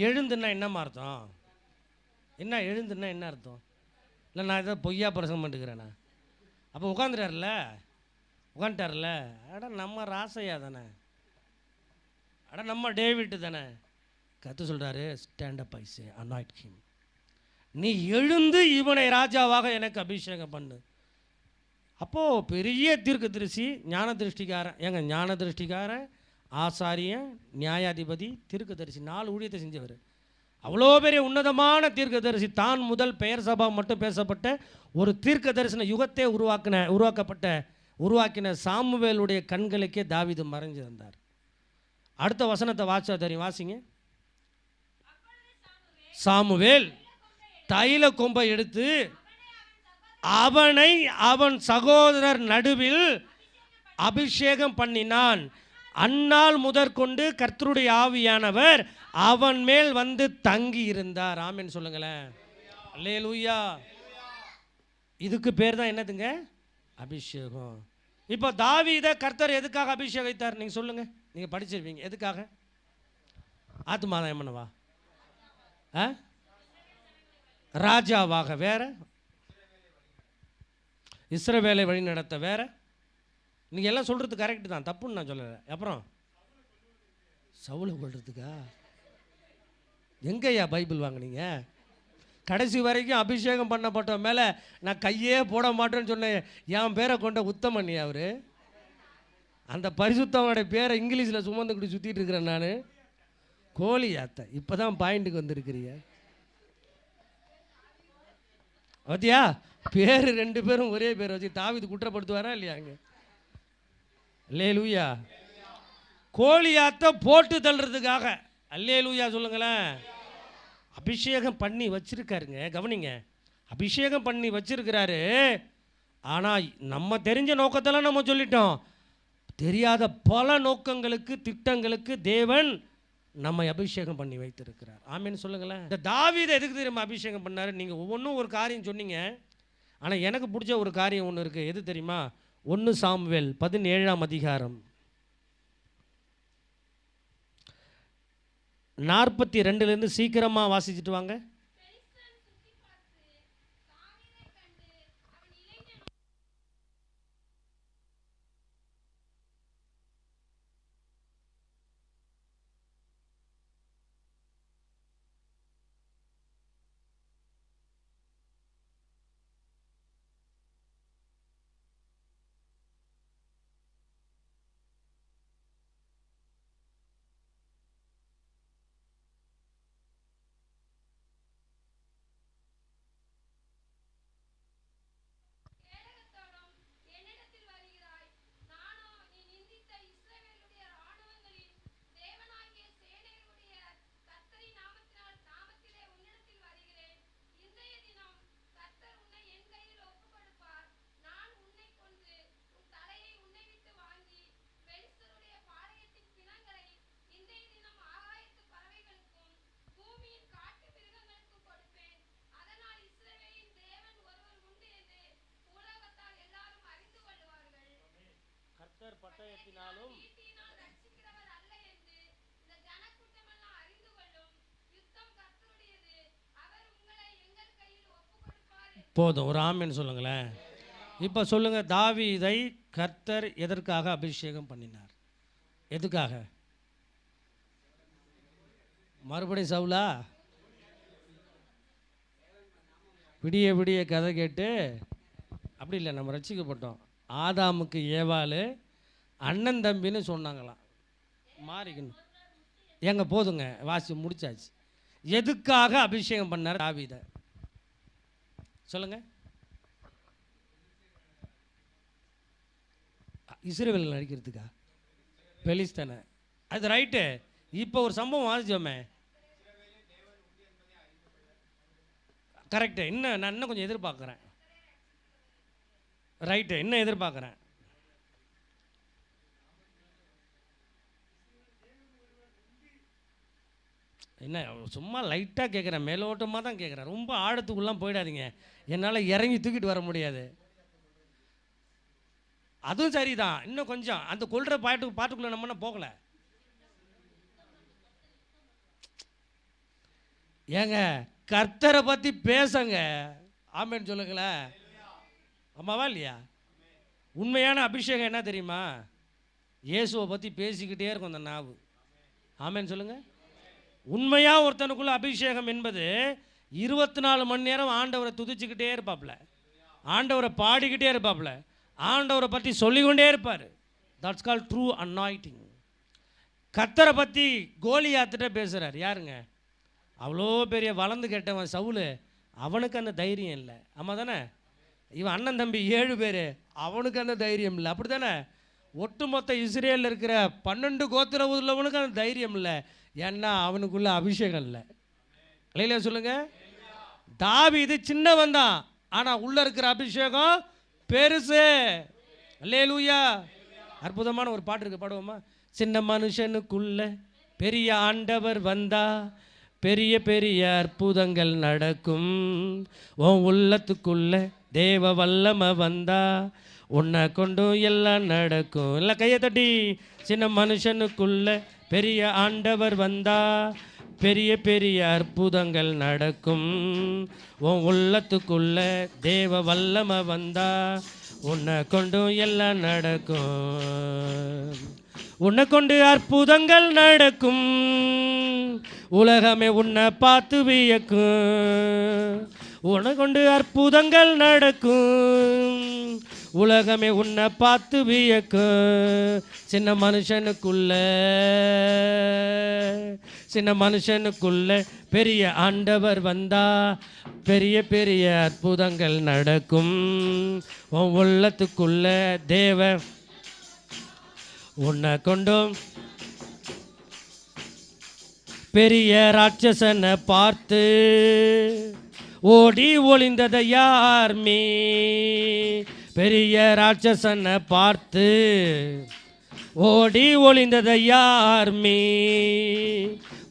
எழுந்துன்னா என்னம்மா அர்த்தம்? என்ன எழுந்துன்னா என்ன அர்த்தம்? இல்லை நான் ஏதோ பொய்யா பிரசங்கம் பண்ணிட்டுக்கிறேண்ணா. அப்போ உட்காந்துட்டார்ல. அட நம்ம ராசையா தானே, அட நம்ம டேவிட்டு தானே. கத்து சொல்கிறாரு, ஸ்டாண்ட் அப் ஐ சே அனாயிட் ஹிம். நீ எழுந்து இவனை ராஜாவாக எனக்கு அபிஷேகம் பண்ணு. அப்போது பெரிய தீர்க்கதரிசி, ஞான திருஷ்டிக்காரன், ஆசாரியன், நியாயாதிபதி, தீர்க்கதரிசி, 4 ஊழியத்தை செஞ்சவர். அவ்வளோ பெரிய உன்னதமான தீர்க்கதரிசி. தான் முதல் பெயர் சபா மட்டும் பேசப்பட்ட ஒரு தீர்க்க தரிசன யுகத்தை உருவாக்கின சாமுவேலுடைய கண்களுக்கே தாவீது மறைஞ்சிருந்தார். அடுத்த வசனத்தை வாட்சா தெரியும், வாசிங்க. சாமுவேல் தைல கொம்பை எடுத்து அவனை அவன் சகோதரர் நடுவில் அபிஷேகம் பண்ணினான். அந்நாள் முதற்கொண்டு கர்த்தருடைய ஆவியானவர் அவன் மேல் வந்து தங்கி இருந்தார். ஆமென் சொல்லுங்களேன். அல்லேலூயா. இதுக்கு பேர் தான் என்னதுங்க? அபிஷேகம். இப்போ தாவீதை கர்த்தர் எதுக்காக அபிஷேகித்தார்? நீங்கள் சொல்லுங்க, நீங்கள் படிச்சிருப்பீங்க. எதுக்காக? ஆத்துமாதாயம் பண்ணவா? ராஜாவாக வேற, இஸ்ரவேலை வழி நடத்த வேற. நீங்கள் எல்லாம் சொல்கிறது கரெக்டு தான், தப்புன்னு நான் சொல்லலை. அப்புறம் சவுலை கொள்றதுக்கா? எங்கய்யா பைபிள் வாங்கினீங்க? கடைசி வரைக்கும் அபிஷேகம் பண்ணப்பட்ட மேலே நான் கையே போட மாட்டேன்னு சொன்னேன். என் பேரை கொண்ட உத்தமன்யா அவர். அந்த பரிசுத்தவனுடைய பேரை இங்கிலீஷில் சுமந்துக்கிட்டு சுற்றிட்டு இருக்கிறேன் நான். கோலியாத்தை. இப்போ தான் பாயிண்ட்டுக்கு வந்திருக்கிறீங்க. பார்த்தியா, பேர் 2 பேரும் ஒரே பேர் வச்சு தாவீது குற்றப்படுத்துவாரா இல்லையாங்க? அல்லேலூயா. கோலியாத்தை போட்டு தள்ளுறதுக்காக அல்லேலூயா சொல்லுங்களேன். அபிஷேகம் பண்ணி வச்சிருக்காருங்க. கவனிங்க, அபிஷேகம் பண்ணி வச்சிருக்கிறாரு. ஆனால் நம்ம தெரிஞ்ச நோக்கத்தெல்லாம் நம்ம சொல்லிட்டோம். தெரியாத பல நோக்கங்களுக்கு, திட்டங்களுக்கு தேவன் நம்மை அபிஷேகம் பண்ணி வைத்திருக்கிறார். ஆமேன்னு சொல்லுங்களேன். இந்த தாவீதை எதுக்கு தெரியுமா அபிஷேகம் பண்ணாரு? நீங்கள் ஒவ்வொன்றும் ஒரு காரியம் சொன்னீங்க. ஆனால் எனக்கு பிடிச்ச ஒரு காரியம் ஒன்று இருக்குது. எது தெரியுமா? 1 சாமுவேல் 17ஆம் அதிகாரம் 42லேருந்து சீக்கிரமாக வாசிச்சுட்டு வாங்க. பட்டயத்தினாலும் போதும். ஒரு ஆமென் சொல்லுங்களேன். இப்போ சொல்லுங்க, தாவீதை கர்த்தர் எதற்காக அபிஷேகம் பண்ணினார்? எதுக்காக? மறுபடியும் சவுலா விடிய விடிய கதை கேட்டு அப்படி இல்லை, நம்ம ரட்சிக்கப்பட்டோம். ஆதாமுக்கு ஏவாள் அண்ணன் தம்பின்னு சொன்னாங்களாம். மாறிக்கணும் எங்க போதுங்க, வாசி முடிச்சாச்சு. எதுக்காக அபிஷேகம் பண்ணார் தாவீதை? சொல்லுங்க. இஸ்ரவேல் நடிக்கிறதுக்கா? பெலிஸ்தனை. அது ரைட்டு. இப்போ ஒரு சம்பவம் வாசிச்சோமே, கரெக்டு. நான் இன்னும் கொஞ்சம் எதிர்பார்க்குறேன். ரைட்டு, இன்னும் எதிர்பார்க்குறேன். என்ன சும்மா லைட்டாக கேட்குறேன், மேலோட்டமாக தான் கேட்குறேன். ரொம்ப ஆழத்துக்குள்ளலாம் போயிடாதீங்க, என்னால் இறங்கி தூக்கிட்டு வர முடியாது. அதுவும் சரிதான். இன்னும் கொஞ்சம் அந்த கொள்கிற பாட்டுக்குள்ளே நம்ம போகலை. ஏங்க கர்த்தரை பற்றி பேசுங்க. ஆமேன்னு சொல்லுங்களேன். ஆமாவா இல்லையா? உண்மையான அபிஷேகம் என்ன தெரியுமா? இயேசுவை பற்றி பேசிக்கிட்டே இருக்கும் அந்த நாவு. ஆமேன்னு சொல்லுங்கள். உண்மையாக ஒருத்தனுக்குள்ள அபிஷேகம் என்பது 24 மணி நேரம் ஆண்டவரை துதிச்சுக்கிட்டே இருப்பாப்புல, ஆண்டவரை பாடிக்கிட்டே இருப்பாப்புல, ஆண்டவரை பற்றி சொல்லிக்கொண்டே இருப்பார். That's call true anointing. கர்த்தரை பற்றி கோலியாத்திட்ட பேசுகிறார். யாருங்க? அவ்வளோ பெரிய வளர்ந்து கெட்டவன் சவுல். அவனுக்கு அந்த தைரியம் இல்லை. ஆமாம் தானே? இவன் அண்ணன் தம்பி 7 பேர், அவனுக்கு அந்த தைரியம் இல்லை. அப்படி தானே? ஒட்டுமொத்த இஸ்ரேலில் இருக்கிற 12 கோத்திரம் உள்ளவனுக்கு அந்த தைரியம் இல்லை. ஏன்னா அவனுக்குள்ள அபிஷேகம் இல்லை. இல்லையா சொல்லுங்க. தாவீது சின்னவன் தான், ஆனால் உள்ள இருக்கிற அபிஷேகம் பெருசு. அல்லேலூயா. அற்புதமான ஒரு பாட்டு இருக்கு, பாடுவோமா? சின்ன மனுஷனுக்குள்ள பெரிய ஆண்டவர் வந்தா பெரிய பெரிய அற்புதங்கள் நடக்கும். உன் உள்ளத்துக்குள்ள தேவ வல்லமை வந்தா உன்னை கொண்டும் எல்லாம் நடக்கும். இல்லை கையை தட்டி. சின்ன மனுஷனுக்குள்ள பெரிய ஆண்டவர் வந்தா பெரிய பெரிய அற்புதங்கள் நடக்கும். உன் உள்ளத்துக்குள்ள தேவ வல்லமை வந்தா உன்னை கொண்டும் எல்லாம் நடக்கும். உன்னை கொண்டு அற்புதங்கள் நடக்கும். உலகமே உன்னை பார்த்து வியக்கும். உன்னை கொண்டு அற்புதங்கள் நடக்கும். உலகமே உன்னை பார்த்து வியக்கும். சின்ன மனுஷனுக்குள்ள பெரிய ஆண்டவர் வந்தா பெரிய பெரிய அற்புதங்கள் நடக்கும். உன் உள்ளத்துக்குள்ள தேவ உன்னை கொண்டும் பெரிய ராட்சசனை பார்த்து ஓடி ஒளிந்ததை யார்மீ. பெரிய ராட்சசனை பார்த்து ஓடி ஒளிந்ததை யார்மீ.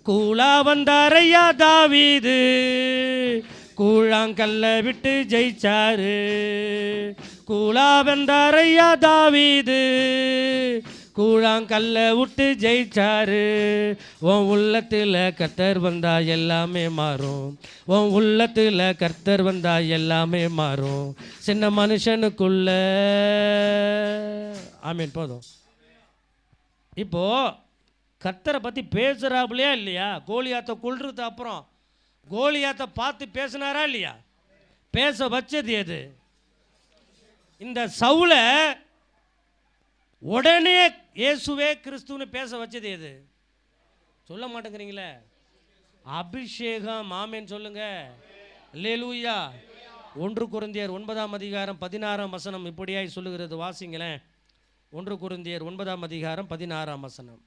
கூலா வந்தாரையா தாவீது, கூழாங்கல்ல விட்டு ஜெயிச்சாரு. கூலா வந்தாரையா தாவீது, கூழாங்கல்ல விட்டு ஜெயிச்சாரு. உன் உள்ளத்தில் கர்த்தர் வந்தா எல்லாமே மாறும். உன் உள்ளத்தில் கர்த்தர் வந்தா எல்லாமே மாறும். சின்ன மனுஷனுக்குள்ள. ஆமீன். போதும். இப்போ கர்த்தரை பற்றி பேசுகிறாப்புலையா இல்லையா? கோலியாத்தை கொல்றது அப்புறம் கோலியாத்தை பார்த்து பேசினாரா இல்லையா? பேச வச்சது எது? இந்த சவுலை உடனே இயேசுவே கிறிஸ்துன்னு பேச வச்சது எது? சொல்ல மாட்டேங்கிறீங்களே. அபிஷேகம். ஆமென் சொல்லுங்க. அல்லேலூயா. 1 கொரிந்தியர் 9:16 இப்படியாய் சொல்லுகிறது. வாசிங்களேன். 1 கொரிந்தியர் 9:16.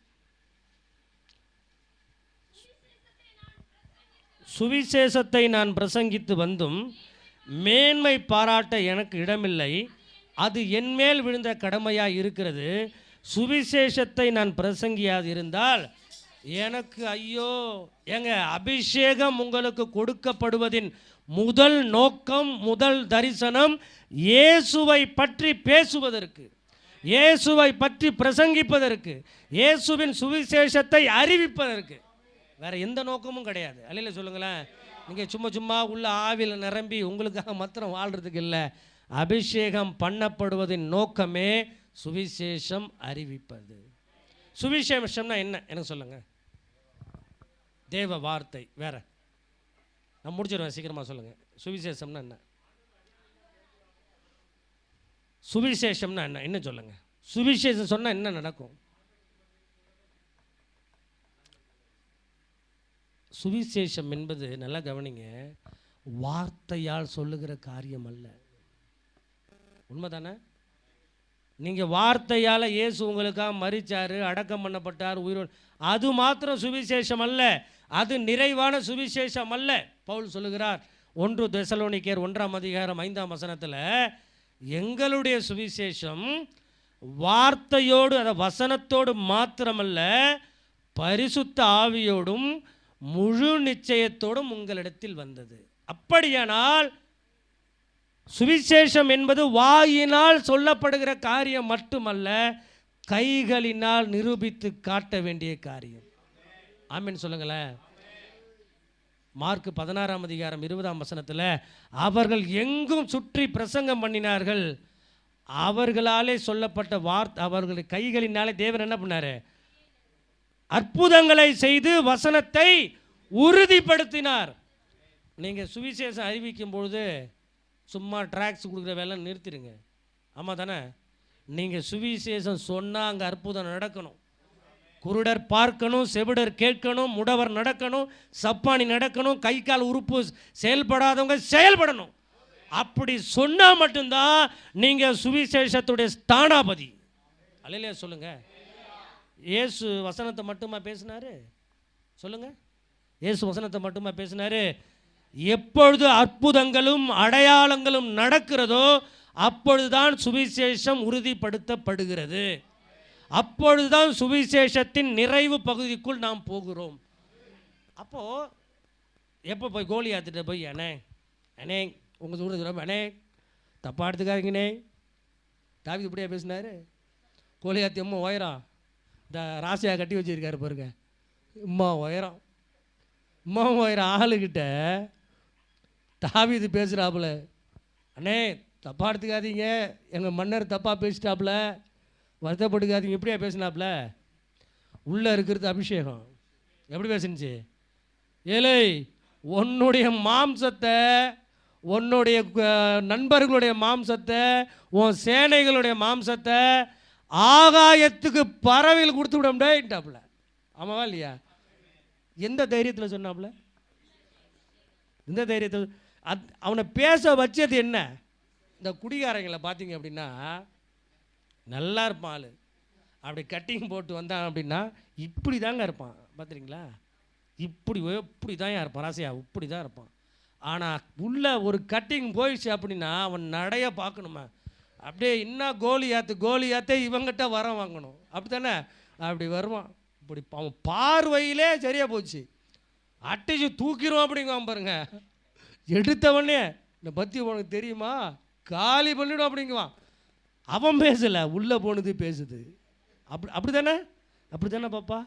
சுவிசேஷத்தை நான் பிரசங்கித்து வந்தும் மேன்மை பாராட்ட எனக்கு இடமில்லை. அது என்மேல் விழுந்த கடமையாக இருக்கிறது. சுவிசேஷத்தை நான் பிரசங்கியாது இருந்தால் எனக்கு ஐயோ. ஏங்க, அபிஷேகம் உங்களுக்கு கொடுக்கப்படுவதின் முதல் நோக்கம், முதல் தரிசனம் இயேசுவை பற்றி பேசுவதற்கு, இயேசுவை பற்றி பிரசங்கிப்பதற்கு, இயேசுவின் சுவிசேஷத்தை அறிவிப்பதற்கு. வேற எந்த நோக்கமும் கிடையாது. அல்லையில சொல்லுங்களேன். நீங்கள் சும்மா உள்ள ஆவியில் நிரம்பி உங்களுக்காக மாத்திரம் வாழ்கிறதுக்கு இல்லை. அபிஷேகம் பண்ணப்படுவதின் நோக்கமே சுவிசேஷம் அறிவிப்பது. சுவிசேஷம்னா என்ன எனக்கு சொல்லுங்கள். தேவ வார்த்தை. வேற நான் முடிச்சிடுவேன், சீக்கிரமாக சொல்லுங்கள். சுவிசேஷம்னா என்ன? சுவிசேஷம்னா என்ன என்ன சொல்லுங்கள். சுவிசேஷம் சொன்னால் என்ன நடக்கும்? சுவிசேஷம் என்பது நல்லா கவனிங்க, வார்த்தையால் சொல்லுகிற காரியம் அல்ல. உண்மைதானே? நீங்கள் வார்த்தையால் இயேசு உங்களுக்காக மரிச்சார், அடக்கம் பண்ணப்பட்டார், உயிரோடு, அது மாத்திரம் சுவிசேஷம் அல்ல. அது நிறைவான சுவிசேஷம் அல்ல. பவுல் சொல்லுகிறார் 1 தெசலோனிக்கேயர் 1:5 எங்களுடைய சுவிசேஷம் வார்த்தையோடு, அதை வசனத்தோடு மாத்திரமல்ல, பரிசுத்த ஆவியோடும் முழு நிச்சயத்தோடும் உங்களிடத்தில் வந்தது. அப்படியானால் சுவிசேஷம் என்பது வாயினால் சொல்லப்படுகிற காரியம் மட்டுமல்ல, கைகளினால் நிரூபித்து காட்ட வேண்டிய காரியம். ஆமென் சொல்லுங்களேன். மார்க் 16:20 அவர்கள் எங்கும் சுற்றி பிரசங்கம் பண்ணினார்கள். அவர்களாலே சொல்லப்பட்ட வார்த்தை, அவர்கள் கைகளினாலே தேவன் என்ன பண்ணாரு? அற்புதங்களை செய்து வசனத்தை உறுதிப்படுத்தினார். நீங்கள் சுவிசேஷம் அறிவிக்கும் பொழுது சும்மா ட்ராக்ஸ் கொடுக்குற வேலை நிறுத்திடுங்க. ஆமாம் தானே? நீங்கள் சுவிசேஷம் சொன்னால் அங்கே அற்புதம் நடக்கணும். குருடர் பார்க்கணும், செவிடர் கேட்கணும், முடவர் நடக்கணும், சப்பானி நடக்கணும், கை கால் உறுப்பு செயல்படாதவங்க செயல்படணும். அப்படி சொன்னால் மட்டும்தான் நீங்கள் சுவிசேஷத்துடைய ஸ்தானாபதி. அல்லையா சொல்லுங்க. இயேசு வசனத்தை மட்டுமா பேசினாரு? சொல்லுங்க. இயேசு வசனத்தை மட்டுமா பேசினாரு? எப்பொழுது அற்புதங்களும் அடையாளங்களும் நடக்கிறதோ அப்பொழுதுதான் சுவிசேஷம் உறுதிப்படுத்தப்படுகிறது. அப்பொழுதுதான் சுவிசேஷத்தின் நிறைவு பகுதிக்குள் நாம் போகிறோம். அப்போது எப்போ போய் கோலியாத்திட்ட போய் அண்ணே அண்ணே உங்கள் சொல்கிறது அண்ணே தப்பாக எடுத்துக்காதீங்கண்ணே, தாவீது இப்படியா பேசினார்? கோலியாத்தி அம்மா உயரம், இந்த ராசியாக கட்டி வச்சுருக்காரு பாருங்க, அம்மா உயரம் ஆளுக்கிட்ட தாவீது பேசுகிறாப்புல, அண்ணே தப்பாக எடுத்துக்காதீங்க, எங்கள் மன்னர் தப்பாக பேசிட்டாப்புல, வருத்தப்படுக்காதீங்க, எப்படியா பேசினாப்புல? உள்ளே இருக்கிறது அபிஷேகம். எப்படி பேசுனுச்சு? ஏலே உன்னுடைய மாம்சத்தை உன்னுடைய நண்பர்களுடைய மாம்சத்தை, உன் சேனைகளுடைய மாம்சத்தை ஆகாயத்துக்கு பறவைகள் கொடுத்து விடம்டாப்ல. ஆமாவா இல்லையா? எந்த தைரியத்தில் சொன்னாப்புல? இந்த தைரியத்தில் அவனை பேச வச்சது என்ன? இந்த குடிகாரங்களை பார்த்தீங்க அப்படின்னா நல்லா இருப்பான் ஆள். அப்படி கட்டிங் போட்டு வந்தான் அப்படின்னா இப்படி தாங்க இருப்பான். பார்த்துறீங்களா? இப்படி தான் இருப்பான். ராசியா இப்படி தான் இருப்பான். ஆனால் உள்ள ஒரு கட்டிங் போயிடுச்சு அப்படின்னா அவன் நடைய பார்க்கணுமா, அப்படியே இன்னும் கோலியாத்தே இவங்கிட்ட வர வாங்கணும். அப்படி தானே? அப்படி வருவான். இப்படி அவன் பார்வையிலே சரியாக போச்சு. அட்டைச்சு தூக்கிடுவான் அப்படிங்குவான் பாருங்க. எடுத்தவொடனே இந்த பற்றி உனக்கு தெரியுமா, காலி பண்ணிடும் அப்படிங்குவான். அவன் பேசலை, உள்ளே போனது பேசுது. அப்படி தானே பாப்பா?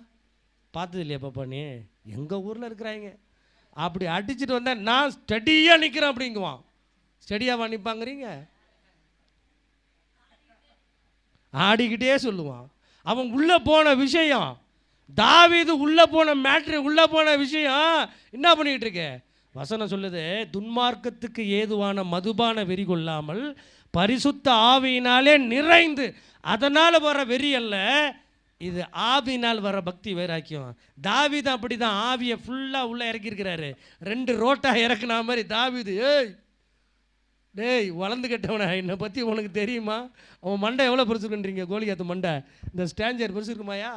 பார்த்தது இல்லையா பாப்பா நீ? எங்கள் ஊரில் இருக்கிறாங்க அப்படி அடிச்சுட்டு வந்தேன், நான் ஸ்டடியாக நிற்கிறேன் அப்படிங்குவான். ஸ்டடியாவா நிற்பாங்கிறீங்க? ஆடிக்கிட்டே சொல்லுவான். அவன் உள்ளே போன விஷயம், தாவீது உள்ளே போன மேட்ரு, உள்ளே போன விஷயம் என்ன பண்ணிக்கிட்டு இருக்க? வசனம் சொல்லுது, துன்மார்க்கத்துக்கு ஏதுவான மதுபான வெறி கொள்ளாமல் பரிசுத்த ஆவியினாலே நிறைந்து, அதனால் வர வெறி அல்ல, இது ஆவினால் வர பக்தி வைராக்கியம். தாவீது அப்படி தான் ஆவியை ஃபுல்லாக உள்ளே இறக்கியிருக்கிறாரு. 2 ரோட்டா இறக்குனா மாதிரி தாவீது, டேய் வளர்ந்து கட்டவன, என்னை பற்றி உனக்கு தெரியுமா? அவன் மண்டை எவ்வளோ பெருசு இருக்குன்றீங்க? கோலியாத்து மண்டை இந்த ஸ்டாஞ்சர் பெருசு இருக்குமாயா?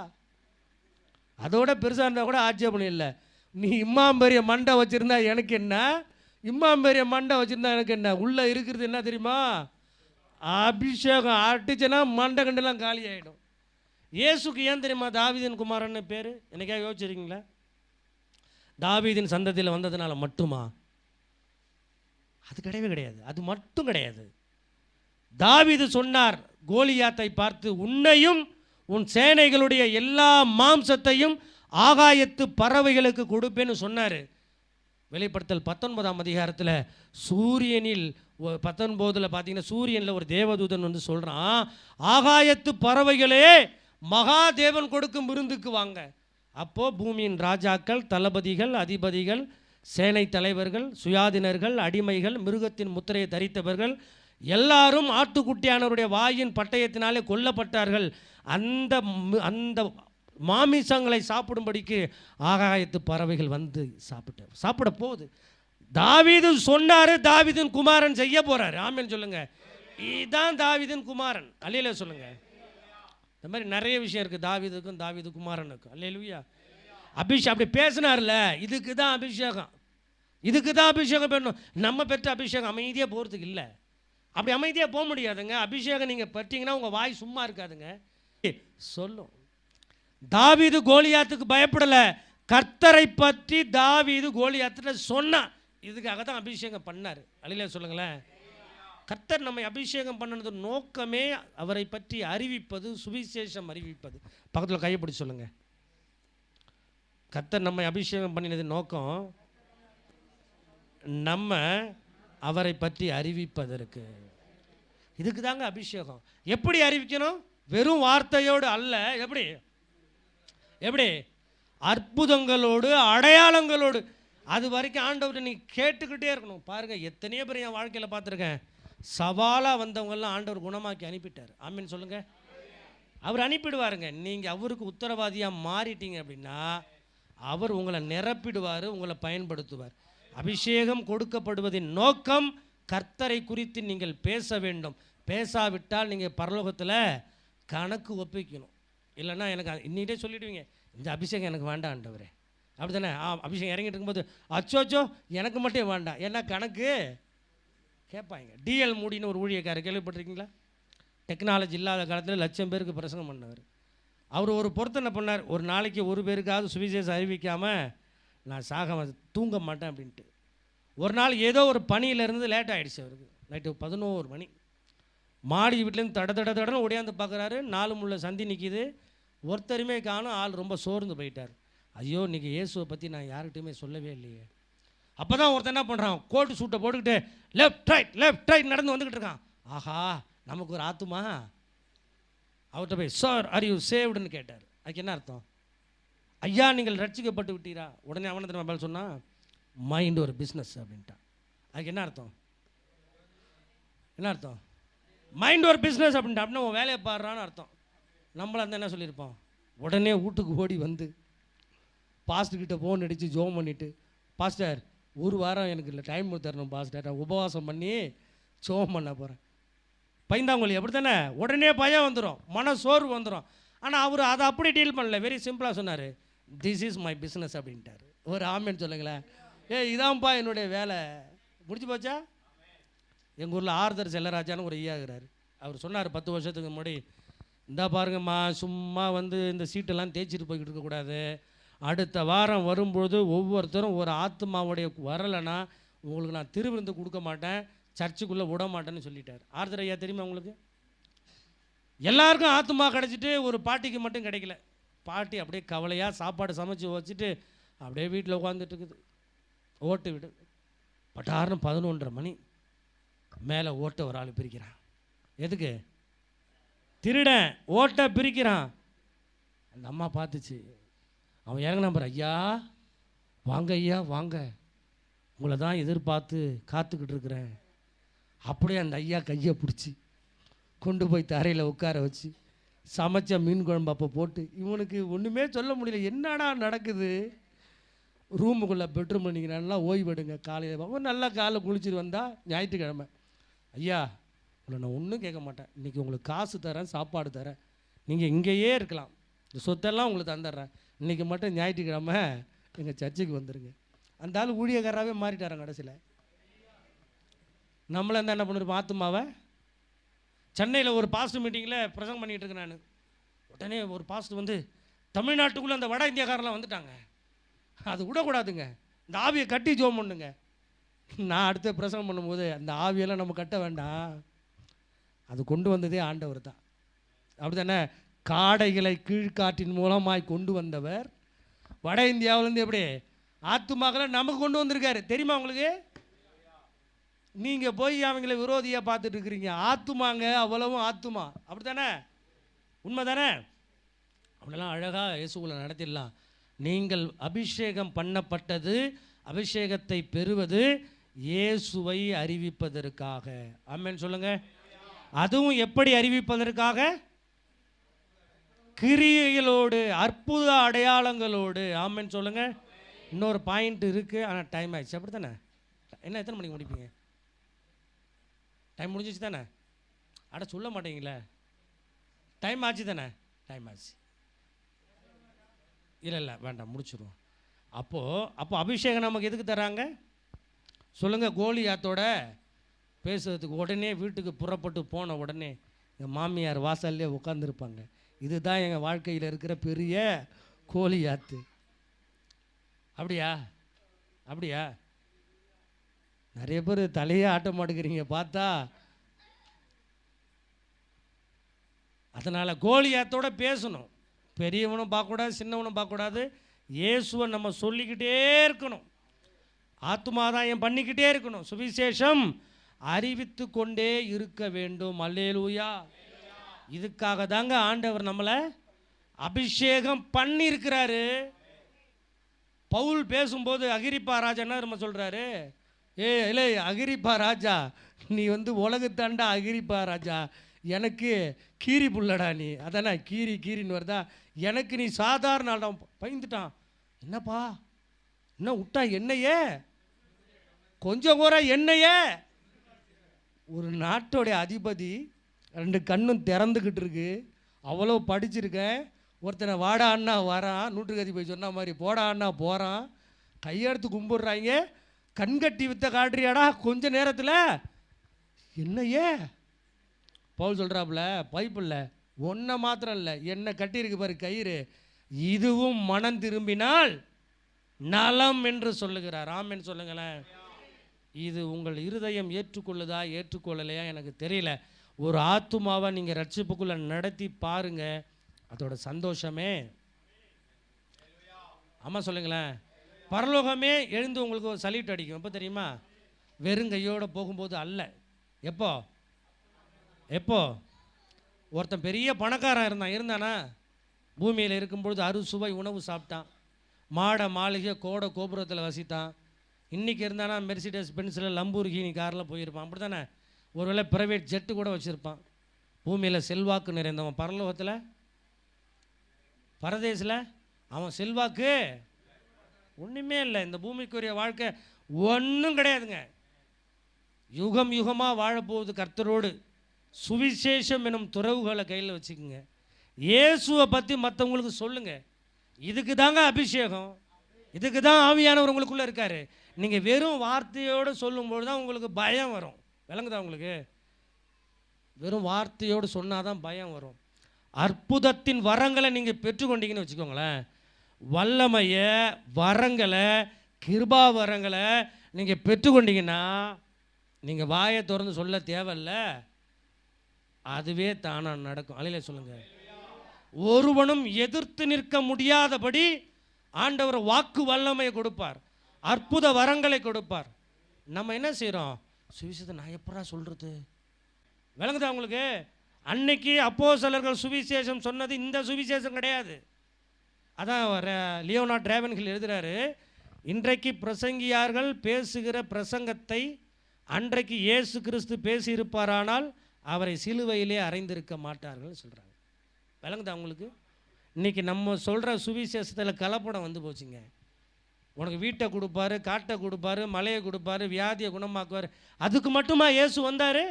அதோட பெருசாக இருந்தால் கூட ஆட்சேபணம் இல்லை. நீ இம்மாம்பெரிய மண்டை வச்சுருந்தா எனக்கு என்ன, இம்மாம்பெரிய மண்டை வச்சுருந்தா எனக்கு என்ன? உள்ளே இருக்கிறது என்ன தெரியுமா? அபிஷேகம். அடிச்சுன்னா மண்டை கண்டெல்லாம் காலி ஆகிடும். இயேசுக்கு ஏன் தெரியுமா தாவீதின் குமாரன்னு பேர்? எனக்கா யோசிச்சிருக்கீங்களா? தாவீதின் சந்ததியில் வந்ததுனால மட்டுமா? அது கிடையவே கிடையாது. அது மட்டும் கிடையாது. தாவீது சொன்னார் கோலியாத்தை பார்த்து, உன்னையும் உன் சேனைகளுடைய எல்லா மாம்சத்தையும் ஆகாயத்து பறவைகளுக்கு கொடுப்பேன்னு சொன்னார். வெளிப்படுத்தல் 19ஆம் அதிகாரத்தில் சூரியனில் 19 பார்த்தீங்கன்னா சூரியனில் ஒரு தேவதூதன் வந்து சொல்கிறான், ஆகாயத்து பறவைகளே மகாதேவன் கொடுக்கும் விருந்துக்கு வாங்க. அப்போது பூமியின் ராஜாக்கள், தளபதிகள், அதிபதிகள், சேனை தலைவர்கள், சுயாதீனர்கள், அடிமைகள், மிருகத்தின் முத்திரையை தரித்தவர்கள் எல்லாரும் ஆட்டுக்குட்டியானவருடைய வாயின் பட்டயத்தினாலே கொல்லப்பட்டார்கள். அந்த மாமிசங்களை சாப்பிடும்படிக்கு ஆகாயத்து பறவைகள் வந்து சாப்பிட போகுது. தாவீது சொன்னார், தாவீதின் குமாரன் செய்ய போறாரு. ஆமென் சொல்லுங்க. இதுதான் தாவீதின் குமாரன். அல்லேலூயா சொல்லுங்க. இந்த மாதிரி நிறைய விஷயம் இருக்குது தாவீதுக்கும் தாவீது குமாரனுக்கும். அல்லேலூயா. அபிஷேகம் அப்படி பேசினார்ல, இதுக்கு தான் அபிஷேகம், இதுக்கு தான் அபிஷேகம் பண்ணணும். நம்ம பெற்ற அபிஷேகம் அமைதியாக போகிறதுக்கு இல்லை. அப்படி அமைதியாக போக முடியாதுங்க. அபிஷேகம் நீங்கள் பெற்றீங்கன்னா உங்கள் வாய் சும்மா இருக்காதுங்க, சொல்லும். தாவீது கோலியாத்துக்கு பயப்படலை. கர்த்தரை பற்றி தாவீது கோலியாத்துல சொன்னான். இதுக்காக தான் அபிஷேகம் பண்ணார். அல்லேலூயா சொல்லுங்களேன். கர்த்தர் நம்மை அபிஷேகம் பண்ணது நோக்கமே அவரை பற்றி அறிவிப்பது, சுவிசேஷம் அறிவிப்பது. பக்கத்தில் கையப்பிடிச்சு சொல்லுங்க. கர்த்தர் நம்மை அபிஷேகம் பண்ணினது நோக்கம் நம்ம அவரை பற்றி அறிவிப்பதற்கு. இதுக்கு தாங்க அபிஷேகம். எப்படி அறிவிக்கணும்? வெறும் வார்த்தையோடு அல்ல. எப்படி அற்புதங்களோடு, அடையாளங்களோடு. அது வரைக்கும் ஆண்டவர்கிட்ட நீ கேட்டுக்கிட்டே இருக்கணும். பாருங்கள், எத்தனையோ பேர் என் வாழ்க்கையில் பார்த்துருக்கேன், சவாலாக வந்தவங்கெல்லாம் ஆண்டவர் குணமாக்கி அனுப்பிட்டார். ஆமீன் சொல்லுங்கள். அவர் அனுப்பிடுவாருங்க. நீங்கள் அவருக்கு உத்தரவாதியாக மாறிட்டீங்க அப்படின்னா அவர் உங்களை நிரப்பிடுவார், உங்களை பயன்படுத்துவார். அபிஷேகம் கொடுக்கப்படுவதின் நோக்கம் கர்த்தரை குறித்து நீங்கள் பேச வேண்டும். பேசாவிட்டால் நீங்கள் பரலோகத்தில் கணக்கு ஒப்பிக்கணும். இல்லைன்னா எனக்கு இன்னிட்டே சொல்லிவிடுவீங்க, இந்த அபிஷேகம் எனக்கு வேண்டாம் ஆண்டவரே. அப்படி தானே? அபிஷேகம் இறங்கிட்டு இருக்கும்போது அச்சோச்சோ எனக்கு மட்டும் வேண்டாம், ஏன்னா கணக்கு கேட்பாங்க. டிஎல் மூடின்னு ஒரு ஊழியக்காரர் கேள்விப்பட்டிருக்கீங்களா? டெக்னாலஜி இல்லாத காலத்தில் 1,00,000 பேருக்கு பிரசங்கம் பண்ணவர். அவர் ஒரு பொருத்தனை பண்ணார், ஒரு நாளைக்கு 1 பேருக்காவது சுவிசேஷம் அறிவிக்காமல் நான் தூங்க மாட்டேன் அப்படின்ட்டு. ஒரு நாள் ஏதோ ஒரு பணியிலேருந்து லேட் ஆகிடுச்சு அவருக்கு. நைட்டு 11 மணி. மாடி வீட்டிலேருந்து தடன்னு ஓடியாந்து பார்க்குறாரு. 4 முள்ள சந்தி நிற்கிது, ஒருத்தருமே காணும். ஆள் ரொம்ப சோர்ந்து போயிட்டார். ஐயோ, இன்றைக்கி இயேசுவை பற்றி நான் யார்கிட்டையுமே சொல்லவே இல்லையே. அப்போ தான் ஒருத்தர் என்ன பண்ணுறான், கோட்டு சூட்டை போட்டுக்கிட்டு லெஃப்ட் ரைட் நடந்து வந்துக்கிட்டு இருக்கான். ஆஹா, நமக்கு ஒரு ஆத்துமா. அவர்கிட்ட போய் சார் ஆர் யூ சேவ்டுன்னு கேட்டார். அதுக்கு என்ன அர்த்தம்? ஐயா நீங்கள் ரட்சிக்கப்பட்டு விட்டீரா? உடனே அவனை திரும்ப பதில் சொன்னால் மைண்ட் ஒரு பிஸ்னஸ் அப்படின்ட்டான். அதுக்கு என்ன அர்த்தம்? என்ன அர்த்தம்? மைண்ட் ஒரு பிஸ்னஸ் அப்படின்ட்டு அப்படின்னா உன் வேலையை பாடுறான்னு அர்த்தம். நம்மள அந்த என்ன சொல்லியிருப்போம்? உடனே வீட்டுக்கு ஓடி வந்து பாஸ்டர்கிட்ட ஃபோன் அடித்து ஜோம் பண்ணிவிட்டு, பாஸ்டர் ஒரு வாரம் எனக்கு இல்லை டைம் தரணும் பாஸ்டர், நான் உபவாசம் பண்ணி ஜோம் பண்ண போகிறேன். பைந்தாங்கொல்லி அப்படி தானே? உடனே பயம் வந்துடும், மன சோர்வு வந்துடும். ஆனால் அவர் அதை அப்படி டீல் பண்ணல, வெரி சிம்பிளாக சொன்னார், திஸ் இஸ் மை பிஸ்னஸ் அப்படின்ட்டார். ஒரு ஆமேன்னு சொல்லுங்களேன். இதான்ப்பா என்னுடைய வேலை, முடிச்சு போச்சா? எங்கள் ஊரில் ஆர்தர் செல்லராஜான்னு ஒரு ஐயாகிறார். அவர் சொன்னார் 10 வருஷத்துக்கு முன்னாடி, இந்தா பாருங்கம்மா, சும்மா வந்து இந்த சீட்டெல்லாம் தேய்ச்சிட்டு போய்கிட்டு இருக்கக்கூடாது. அடுத்த வாரம் வரும்பொழுது ஒவ்வொருத்தரும் ஒரு ஆத்மாவுடைய வரலைன்னா உங்களுக்கு நான் திருவிருந்து கொடுக்க மாட்டேன், சர்ச்சுக்குள்ளே விட மாட்டேன்னு சொல்லிட்டார். ஆர்தர் ஐயா தெரியுமா உங்களுக்கு? எல்லாருக்கும் ஆத்மா கிடச்சிட்டு ஒரு பாட்டிக்கு மட்டும் கிடைக்கல. பாட்டி அப்படியே கவலையாக சாப்பாடு சமைச்சு வச்சுட்டு அப்படியே வீட்டில் உட்காந்துட்டு இருக்குது. ஓட்டு விடு பட்டாருன்னு 11:30 மணி மேலே ஓட்டை ஒரு ஆள் பிரிக்கிறான். எதுக்கு? திருடன் ஓட்டை பிரிக்கிறான். அந்த அம்மா பார்த்துச்சு. அவன் இறங்கின நம்பர், ஐயா வாங்க, ஐயா வாங்க, உங்களை தான் எதிர்பார்த்து காத்துக்கிட்டு இருக்கிறேன். அப்படியே அந்த ஐயா கையை பிடிச்சி கொண்டு போய் தரையில் உட்கார வச்சு சமைச்ச மீன் குழம்பு அப்போ போட்டு, இவனுக்கு ஒன்றுமே சொல்ல முடியல, என்னடா நடக்குது. ரூமுக்குள்ளே பெட்ரூமில் நீங்கள் நல்லா ஓய்வெடுங்க, காலையில் நல்லா காலைல குளிச்சுட்டு வந்தால் ஞாயிற்றுக்கிழமை, ஐயா உங்களை நான் ஒன்றும் கேட்க மாட்டேன், இன்றைக்கி உங்களுக்கு காசு தரேன், சாப்பாடு தரேன், நீங்கள் இங்கேயே இருக்கலாம், இந்த சொத்தெல்லாம் உங்களுக்கு தந்துடுறேன், இன்றைக்கி மட்டும் ஞாயிற்றுக்கிழமை எங்கள் சர்ச்சுக்கு வந்துடுங்க. அந்த ஆள் ஊழியக்காரராகவே மாறிட்டாரான். கடைசியில் நம்மளை என்ன பண்ணிருப்போம்? ஆத்துமாவை சென்னையில் ஒரு பாஸ்ட் மீட்டிங்கில் பிரசங்கம் பண்ணிகிட்டு இருக்கேன் நான். உடனே ஒரு பாஸ்ட் வந்து, தமிழ்நாட்டுக்குள்ளே அந்த வட இந்தியாக்காரெலாம் வந்துட்டாங்க, அது விடக்கூடாதுங்க, இந்த ஆவியை கட்டி ஜோம் பண்ணுங்க. நான் அடுத்த பிரசங்கம் பண்ணும்போது, அந்த ஆவியெல்லாம் நம்ம கட்ட வேண்டாம், அது கொண்டு வந்ததே ஆண்டவர் தான். அப்படி தானே? காடைகளை கீழ்காற்றின் மூலமாய் கொண்டு வந்தவர் வட இந்தியாவிலேருந்து எப்படி ஆத்துமாக்களை நமக்கு கொண்டு வந்திருக்காரு. தெரியுமா உங்களுக்கு? நீங்கள் போய் அவங்கள விரோதியாக பார்த்துட்டு இருக்கிறீங்க. ஆத்துமாங்க அவ்வளவும் ஆத்துமா. அப்படி தானே? உண்மை தானே? அப்படிலாம் அழகாக இயேசுக்குள்ள நடத்திடலாம். நீங்கள் அபிஷேகம் பண்ணப்பட்டது, அபிஷேகத்தை பெறுவது இயேசுவை அறிவிப்பதற்காக. ஆமென் சொல்லுங்க. அதுவும் எப்படி அறிவிப்பதற்காக? கிரியைகளோடு, அற்புத அடையாளங்களோடு. ஆமென் சொல்லுங்க. இன்னொரு பாயிண்ட் இருக்குது, ஆனால் டைம் ஆயிடுச்சு. அப்படி தானே? என்ன எத்தனை மணிக்கு முடிப்பீங்க? டைம் முடிஞ்சிச்சு தானே? அட சொல்ல மாட்டீங்களே, டைம் ஆச்சு தானே? டைம் ஆச்சு. இல்லை வேண்டாம், முடிச்சிடுவோம். அப்போ அபிஷேகம் நமக்கு எதுக்கு தராங்க சொல்லுங்கள்? கோலியாத்தோட பேசுறதுக்கு. உடனே வீட்டுக்கு புறப்பட்டு போன உடனே எங்கள் மாமியார் வாசல்லே உட்காந்துருப்பாங்க. இதுதான் எங்கள் வாழ்க்கையில் இருக்கிற பெரிய கோலியாத்து. அப்படியா? அப்படியா? நிறைய பேர் தலையே ஆட்ட மாட்டேங்கிறீங்க பார்த்தா. அதனால் கோலியாத்தோட பேசணும். பெரியவனும் பார்க்கக்கூடாது, சின்னவனும் பார்க்கக்கூடாது. இயேசுவை நம்ம சொல்லிக்கிட்டே இருக்கணும், ஆத்துமாதாயம் பண்ணிக்கிட்டே இருக்கணும், சுவிசேஷம் அறிவித்து கொண்டே இருக்க வேண்டும். அல்லேலூயா. இதுக்காக தாங்க ஆண்டவர் நம்மளை அபிஷேகம் பண்ணியிருக்கிறாரு. பவுல் பேசும்போது அகிரிப்பா ராஜா என்ன நம்ம சொல்கிறாரு? இல்லை அகிரிப்பா ராஜா, நீ வந்து உலகத்தாண்டா அகிரிப்பா ராஜா, எனக்கு கீரி புள்ளடா நீ. அதானே கீரின்னு வருதா? எனக்கு நீ சாதாரண ஆள்தான். பயந்துட்டான். என்னப்பா என்ன விட்டா என்னையே கொஞ்சம் கூட என்னையே. ஒரு நாட்டோடைய அதிபதி, 2 கண்ணும் திறந்துக்கிட்டு இருக்கு, அவ்வளோ படிச்சிருக்கேன். ஒருத்தனை வாடா அண்ணா வரான், நூற்றுக்கதி போய் சொன்ன மாதிரி போடா அண்ணா போகிறான், கையெடுத்து கும்பிடுறாங்க. கண்கட்டி வித்த காட்டுறியாடா கொஞ்ச நேரத்தில் என்னையே. பவுல் சொல்கிறாப்புல பைப்பில், ஒன்றை மாத்திரம் இல்லை, என்ன கட்டியிருக்கு பாரு கயிறு, இதுவும் மனம் திரும்பினால் நலம் என்று சொல்லுகிறார். ஆமென் சொல்லுங்களேன். இது உங்கள் இருதயம் ஏற்றுக்கொள்ளுதா ஏற்றுக்கொள்ளலையா எனக்கு தெரியல. ஒரு ஆத்துமாவை நீங்கள் ரட்சிப்புக்குள்ளே நடத்தி பாருங்க, அதோட சந்தோஷமே. ஆமாம் சொல்லுங்களேன். பரலோகமே எழுந்து உங்களுக்கு ஒரு சல்யூட் அடிக்கும். எப்போ தெரியுமா? வெறுங்கையோடு போகும்போது அல்ல. எப்போ? ஒருத்தன் பெரிய பணக்காரன் இருந்தானா, பூமியில் இருக்கும்பொழுது அறுசுவை உணவு சாப்பிட்டான், மாட மாளிகை கோடை கோபுரத்தில் வசித்தான். இன்றைக்கி இருந்தானா மெர்சிடஸ் பென்ஸில் லம்பூர்கினி காரில் போயிருப்பான். அப்படி தானே? ஒருவேளை ப்ரைவேட் ஜெட்டு கூட வச்சுருப்பான். பூமியில் செல்வாக்கு நிறைந்தவன், பரலோகத்தில் பரதேசில் அவன் செல்வாக்கு ஒன்றுமே இல்லை. இந்த பூமிக்குரிய வாழ்க்கை ஒன்றும் கிடையாதுங்க. யுகம் யுகமாக வாழப்போகுது கர்த்தரோடு. சுவிசேஷம் எனும் துறவுகளை கையில் வச்சுக்கோங்க. இயேசுவை பற்றி மற்றவங்களுக்கு சொல்லுங்கள். இதுக்கு தாங்க அபிஷேகம், இதுக்கு தான் ஆவியானவர் உங்களுக்குள்ளே இருக்கார். நீங்கள் வெறும் வார்த்தையோடு சொல்லும்போது தான் உங்களுக்கு பயம் வரும். விளங்குதா உங்களுக்கு? வெறும் வார்த்தையோடு சொன்னால் தான் பயம் வரும். அற்புதத்தின் வரங்களை நீங்கள் பெற்றுக்கொண்டீங்கன்னு வச்சுக்கோங்களேன், வல்லமையை, வரங்களை, கிருபா வரங்களை நீங்கள் பெற்றுக்கொண்டீங்கன்னா நீங்கள் வாயை திறந்து சொல்ல தேவையில்ல, அதுவே தானாக நடக்கும். அலையில சொல்லுங்கள். ஒருவனும் எதிர்த்து நிற்க முடியாதபடி ஆண்டவர் வாக்கு வல்லமையை கொடுப்பார், அற்புத வரங்களை கொடுப்பார். நம்ம என்ன செய்கிறோம்? சுவிசேஷத்தை நான் எப்படா சொல்கிறது? விளங்குதா உங்களுக்கு? அன்னைக்கு அப்போஸ்தலர்கள் சுவிசேஷம் சொன்னது இந்த சுவிசேஷம் கிடையாது. அதான் லியோனார்ட் ராவன்ஹில் எழுதுகிறாரு, இன்றைக்கு பிரசங்கியார்கள் பேசுகிற பிரசங்கத்தை அன்றைக்கு இயேசு கிறிஸ்து பேசியிருப்பாரானால் அவரை சிலுவையிலே அறைந்திருக்க மாட்டார்கள் சொல்கிறாங்க. விளங்குதா உங்களுக்கு? இன்றைக்கி நம்ம சொல்கிற சுவிசேஷத்தில் கலப்படம் வந்து போச்சுங்க. உனக்கு வீட்டை கொடுப்பாரு, காட்டை கொடுப்பாரு, மலையை கொடுப்பாரு, வியாதியை குணமாக்குவார். அதுக்கு மட்டுமா இயேசு வந்தார்?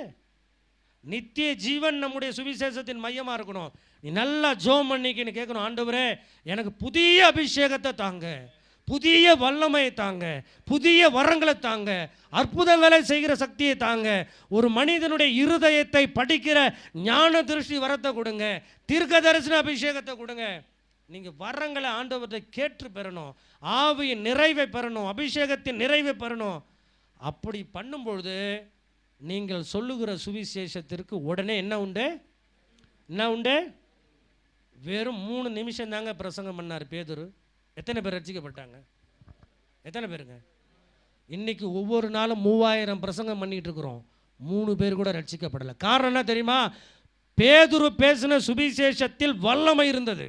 நித்திய ஜீவன் நம்முடைய சுவிசேஷத்தின் மையமாக இருக்கணும். நீ நல்லா ஜோம் பண்ணிக்கின்னு கேட்கணும், ஆண்டவரே எனக்கு புதிய அபிஷேகத்தை தாங்க, புதிய வல்லமையை தாங்க, புதிய வரங்களை தாங்க, அற்புதங்களை செய்கிற சக்தியை தாங்க, ஒரு மனிதனுடைய இருதயத்தை படிக்கிற ஞான திருஷ்டி வரத்தை கொடுங்க, தீர்க்க தரிசன அபிஷேகத்தை கொடுங்க. நீங்கள் வரங்களை ஆண்டவர்கிட்ட கேட்டு பெறணும், ஆவியின் நிறைவை பெறணும், அபிஷேகத்தின் நிறைவை பெறணும். அப்படி பண்ணும்பொழுது நீங்கள் சொல்லுகிற சுவிசேஷத்திற்கு உடனே என்ன உண்டு? என்ன உண்டு? வெறும் 3 நிமிஷம் தாங்க பிரசங்கம் பண்ணார் பேதுரு. எத்தனை பேர் ரட்சிக்கப்பட்டாங்க? எத்தனை பேருங்க? இன்னைக்கு ஒவ்வொரு நாளும் 3000 பிரசங்கம் பண்ணிட்டு இருக்கிறோம், 3 பேர் கூட ரட்சிக்கப்படலை. காரணம் என்ன தெரியுமா? பேதுரு பேசின சுவிசேஷத்தில் வல்லமை இருந்தது.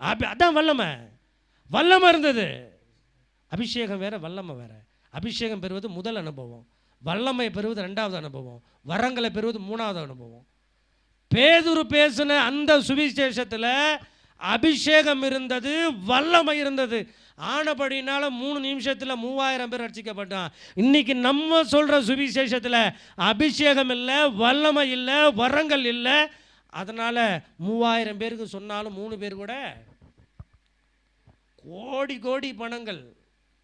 அதான் வல்லமை, வல்லமை இருந்தது. அபிஷேகம் வேற, வல்லமை வேற. அபிஷேகம் பெறுவது முதல் அனுபவம், வல்லமை பெறுவது 2வது அனுபவம், வரங்களை பெறுவது 3வது அனுபவம். பேதுரு பேசின அந்த சுவிசேஷத்தில் அபிஷேகம் இருந்தது, வல்லமை இருந்தது. ஆனபடினால 3 நிமிஷத்தில் 3000 பேர் ரட்சிக்கப்பட்டான். இன்னைக்கு நம்ம சொல்கிற சுவிசேஷத்தில் அபிஷேகம் இல்லை, வல்லமை இல்லை, வரங்கள் இல்லை. அதனால் 3000 பேருக்கு சொன்னாலும் 3 பேர் கூட கோடி கோடி பணங்கள்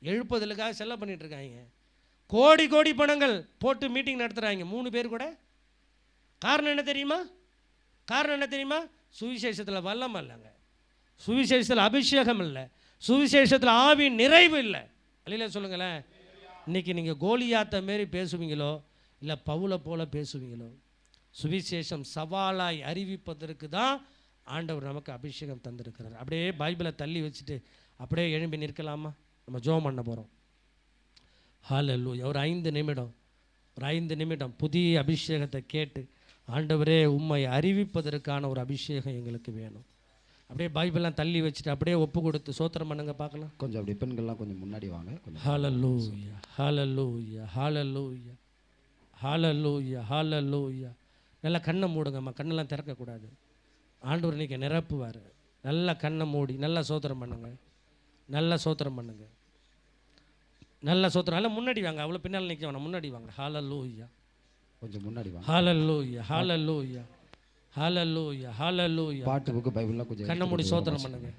எழுப்புதலுக்காக செலவு பண்ணிட்டு இருக்காங்க. கோடி கோடி பணங்கள் போட்டு மீட்டிங் நடத்துகிறாங்க, 3 பேர் கூட. காரணம் என்ன தெரியுமா? காரணம் என்ன தெரியுமா? சுவிசேஷத்தில் வல்லமை இல்லைங்க, சுவிசேஷத்தில் அபிஷேகம் இல்லை, சுவிசேஷத்தில் ஆவி நிறைவு இல்லை. அல்லையில சொல்லுங்களேன். இன்றைக்கி நீங்கள் கோலியாத்தை மாரி பேசுவீங்களோ இல்லை பவுலை போல பேசுவீங்களோ, சுவிசேஷம் சவாலாய் அறிவிப்பதற்கு தான் ஆண்டவர் நமக்கு அபிஷேகம் தந்திருக்கிறார். அப்படியே பைபிளை தள்ளி வச்சுட்டு அப்படியே எழும்பி நிற்கலாமா? நம்ம ஜெபம் பண்ண போகிறோம். ஹல்லேலூயா. ஒரு 5 நிமிடம் புதிய அபிஷேகத்தை கேட்டு, ஆண்டவரே உம்மை அறிவிப்பதற்கான ஒரு அபிஷேகம் எங்களுக்கு வேணும். அப்படியே பைபிள்லாம் தள்ளி வச்சுட்டு அப்படியே ஒப்பு கொடுத்து சோத்திரம் பண்ணுங்க பார்க்கலாம். கொஞ்சம் அப்படி பெண்கள்லாம் கொஞ்சம் முன்னாடி வாங்க. ஹல்லேலூயா, ஹல்லேலூயா, ஹல்லேலூயா, ஹல்லேலூயா, ஹல்லேலூயா. நல்லா கண்ணை மூடுங்கம்மா, கண்ணெல்லாம் திறக்கக்கூடாது. ஆண்டவர் இன்னைக்கு நிரப்புவார். நல்லா கண்ணை மூடி நல்லா சோத்திரம் பண்ணுங்க, நல்லா சோத்திரம் பண்ணுங்க, நல்லா சோத்திரம். நல்லா முன்னாடி வாங்க, அவ்வளோ பின்னால் நிற்க வேணாம், முன்னாடி வாங்க. ஹல்லேலூயா, கொஞ்சம் முன்னாடி வாங்க. ஹல்லேலூயா, ஹல்லேலூயா, ஹல்லேலூயா, ஹல்லேலூயா. பாட்டு புக்கு பைபிள்லாம் கொஞ்சம் கண்ணை மூடி சோத்திரம் பண்ணுங்க.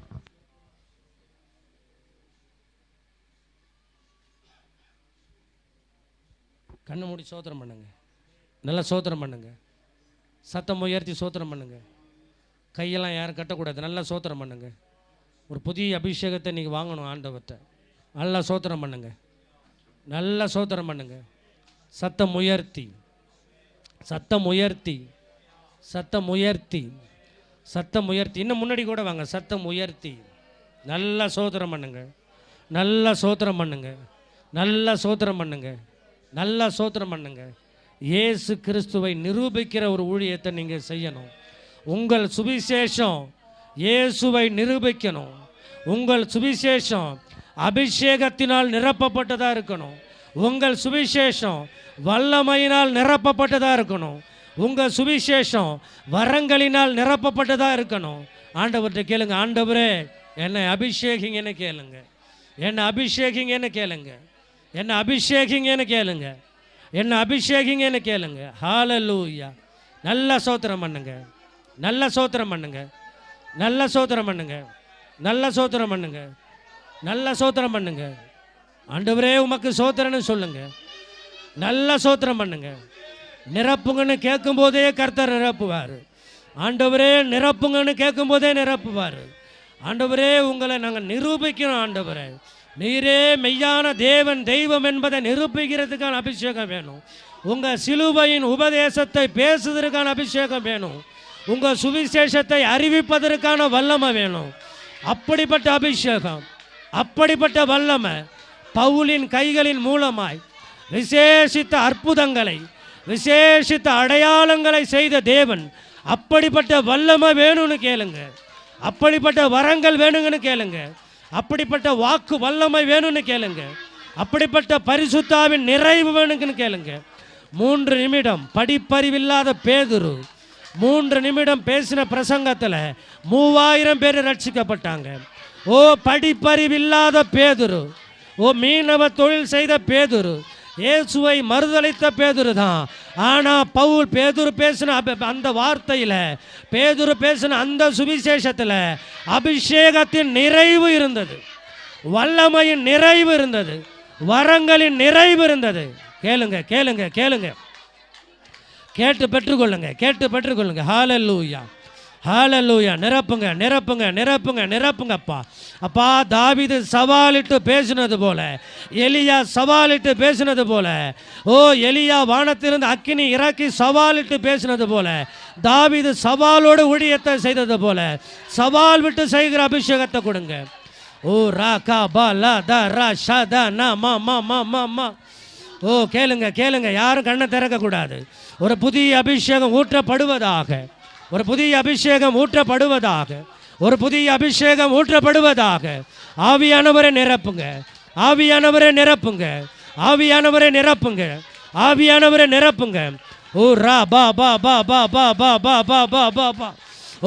கண்ணை மூடி சோத்திரம் பண்ணுங்க, நல்லா சோத்திரம் பண்ணுங்க, சத்தம் உயர்த்தி சோத்திரம் பண்ணுங்க. கையெல்லாம் யாரும் கட்டக்கூடாது, நல்லா சோத்திரம் பண்ணுங்க. ஒரு புதிய அபிஷேகத்தை நீங்கள் வாங்கணும் ஆண்டவர்கிட்ட. நல்லா சோத்திரம் பண்ணுங்க, நல்லா சோத்திரம் பண்ணுங்க. சத்தம் உயர்த்தி, சத்தம் உயர்த்தி, சத்தம் உயர்த்தி, சத்தம் உயர்த்தி. இன்னும் முன்னாடி கூட வாங்க. சத்தம் உயர்த்தி நல்லா சோத்திரம் பண்ணுங்க, நல்லா சோத்திரம் பண்ணுங்க, நல்லா சோத்திரம் பண்ணுங்க, நல்லா சோத்திரம் பண்ணுங்க. இயேசு கிறிஸ்துவை நிரூபிக்கிற ஒரு ஊழியத்தை நீங்கள் செய்யணும். உங்கள் சுவிசேஷம் இயேசுவை நிரூபிக்கணும். உங்கள் சுவிசேஷம் அபிஷேகத்தினால் நிரப்பப்பட்டதாக இருக்கணும். உங்கள் சுவிசேஷம் வல்லமையினால் நிரப்பப்பட்டதாக இருக்கணும். உங்கள் சுவிசேஷம் வரங்களினால் நிரப்பப்பட்டதாக இருக்கணும். ஆண்டவர்கிட்ட கேளுங்க, ஆண்டவரே என்னை அபிஷேகிங்கன்னு கேளுங்க, என்னை அபிஷேகிங்கன்னு கேளுங்க, என்னை அபிஷேகிங்கன்னு கேளுங்க, என்னை அபிஷேகிங்கன்னு கேளுங்க. ஹல்லேலூயா. நல்ல ஸ்தோத்திரம் பண்ணுங்க, நல்ல ஸ்தோத்திரம் பண்ணுங்க, நல்ல ஸ்தோத்திரம் பண்ணுங்க, நல்ல ஸ்தோத்திரம் பண்ணுங்க, நல்ல ஸ்தோத்திரம் பண்ணுங்க. ஆண்டவரே உமக்கு ஸ்தோத்திரம்னு சொல்லுங்க, நல்ல ஸ்தோத்திரம் பண்ணுங்க. நிரப்புங்கன்னு கேட்கும்போதே கர்த்தர் நிரப்புவார். ஆண்டவரே நிரப்புங்கன்னு கேட்கும்போதே நிரப்புவார். ஆண்டவரே உங்களை நாங்கள் நிரூபிக்கிறோம். ஆண்டவரே நீரே மெய்யான தேவன் தெய்வம் என்பதை நிரூபிக்கிறதுக்கான அபிஷேகம் வேணும். உங்கள் சிலுவையின் உபதேசத்தை பேசுவதற்கான அபிஷேகம் வேணும். உங்கள் சுவிசேஷத்தை அறிவிப்பதற்கான வல்லமை வேணும். அப்படிப்பட்ட அபிஷேகம், அப்படிப்பட்ட வல்லமை பவுலின் கைகளின் மூலமாய் விசேஷித்த அற்புதங்களை, விசேஷித்த அடையாளங்களை செய்த தேவன் அப்படிப்பட்ட வல்லமை வேணும்னு கேளுங்க, அப்படிப்பட்ட வரங்கள் வேணுங்கன்னு கேளுங்க, அப்படிப்பட்ட வாக்கு வல்லமை வேணும்னு கேளுங்க, அப்படிப்பட்ட பரிசுத்தாவின் நிறைவு வேணுங்கன்னு கேளுங்க. 3 நிமிடம் படிப்பறிவில்லாத பேதுரு 3 நிமிடம் பேசின பிரசங்கத்தில் 3000 பேர் ரட்சிக்கப்பட்டாங்க. ஓ படிப்பறிவில்லாத பேதுரு, ஓ மீனவ தொழில் செய்த பேதுரு, இயேசுவை மறுதலித்த பேதுரு தான். ஆனால் பேதுரு பேசின அந்த வார்த்தையில், பேதுரு பேசின அந்த சுவிசேஷத்தில் அபிஷேகத்தின் நிறைவு இருந்தது, வல்லமையின் நிறைவு இருந்தது, வரங்களின் நிறைவு இருந்தது. கேளுங்க கேளுங்க கேளுங்க, கேட்டு பெற்றுக்கொள்ளுங்க, கேட்டு பெற்றுக்கொள்ளுங்க. ஹல்லேலூயா, ஹல்லேலூயா. நிரப்புங்க நிரப்புங்க நிரப்புங்க நிரப்புங்கப்பா. அப்பா தாவீது சவாலிட்டு பேசினது போல, எலியா சவாலிட்டு பேசினது போல, ஓ எலியா வானத்திலிருந்து அக்கினி இறக்கி சவாலிட்டு பேசினது போல, தாவீது சவாலோடு ஊழியத்தை செய்தது போல சவால் விட்டு செய்கிற அபிஷேகத்தை கொடுங்க. ஓ ரா கா பா லா த ரா ஷா த நா மா மா மா மா மா. ஓ கேளுங்க கேளுங்க, யாரும் கண்ணை திறக்கக்கூடாது. ஒரு புதிய அபிஷேகம் ஊற்றப்படுவதாக, ஒரு புதிய அபிஷேகம் ஊற்றப்படுவதாக, ஒரு புதிய அபிஷேகம் ஊற்றப்படுவதாக. ஆவியானவரை நிரப்புங்க, ஆவியானவரை நிரப்புங்க, ஆவியானவரை நிரப்புங்க, ஆவியானவரை நிரப்புங்க. ஓ ரா பா பா பா பா பா பா பா பா பா பா பா.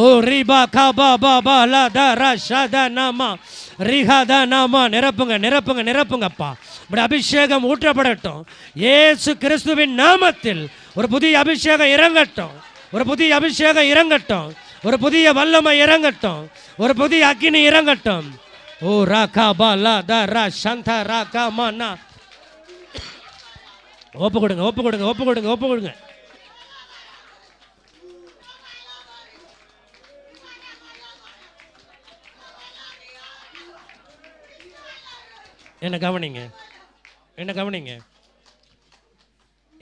ஓ ரி பா கா பா பா பா லா த ரா ஷா த நாமா ரிஹா த நாமா. நிரப்புங்க நிரப்புங்க நிரப்புங்கப்பா. இப்படி அபிஷேகம் ஊற்றப்படட்டும். இயேசு கிறிஸ்துவின் நாமத்தில் ஒரு புதிய அபிஷேகம் இறங்கட்டும், ஒரு புதிய அபிஷேகம் இறங்கட்டும், ஒரு புதிய வல்லமை இறங்கட்டும், ஒரு புதிய அக்கினி இறங்கட்டும். ஓ ரா கா பா லா த ரா சந்தா ரா கா மா நா. ஒப்பு கொடுங்க ஒப்பு கொடுங்க ஒப்பு கொடுங்க ஒப்பு கொடுங்க. என்ன கவனிங்க, என்ன கவனிங்க.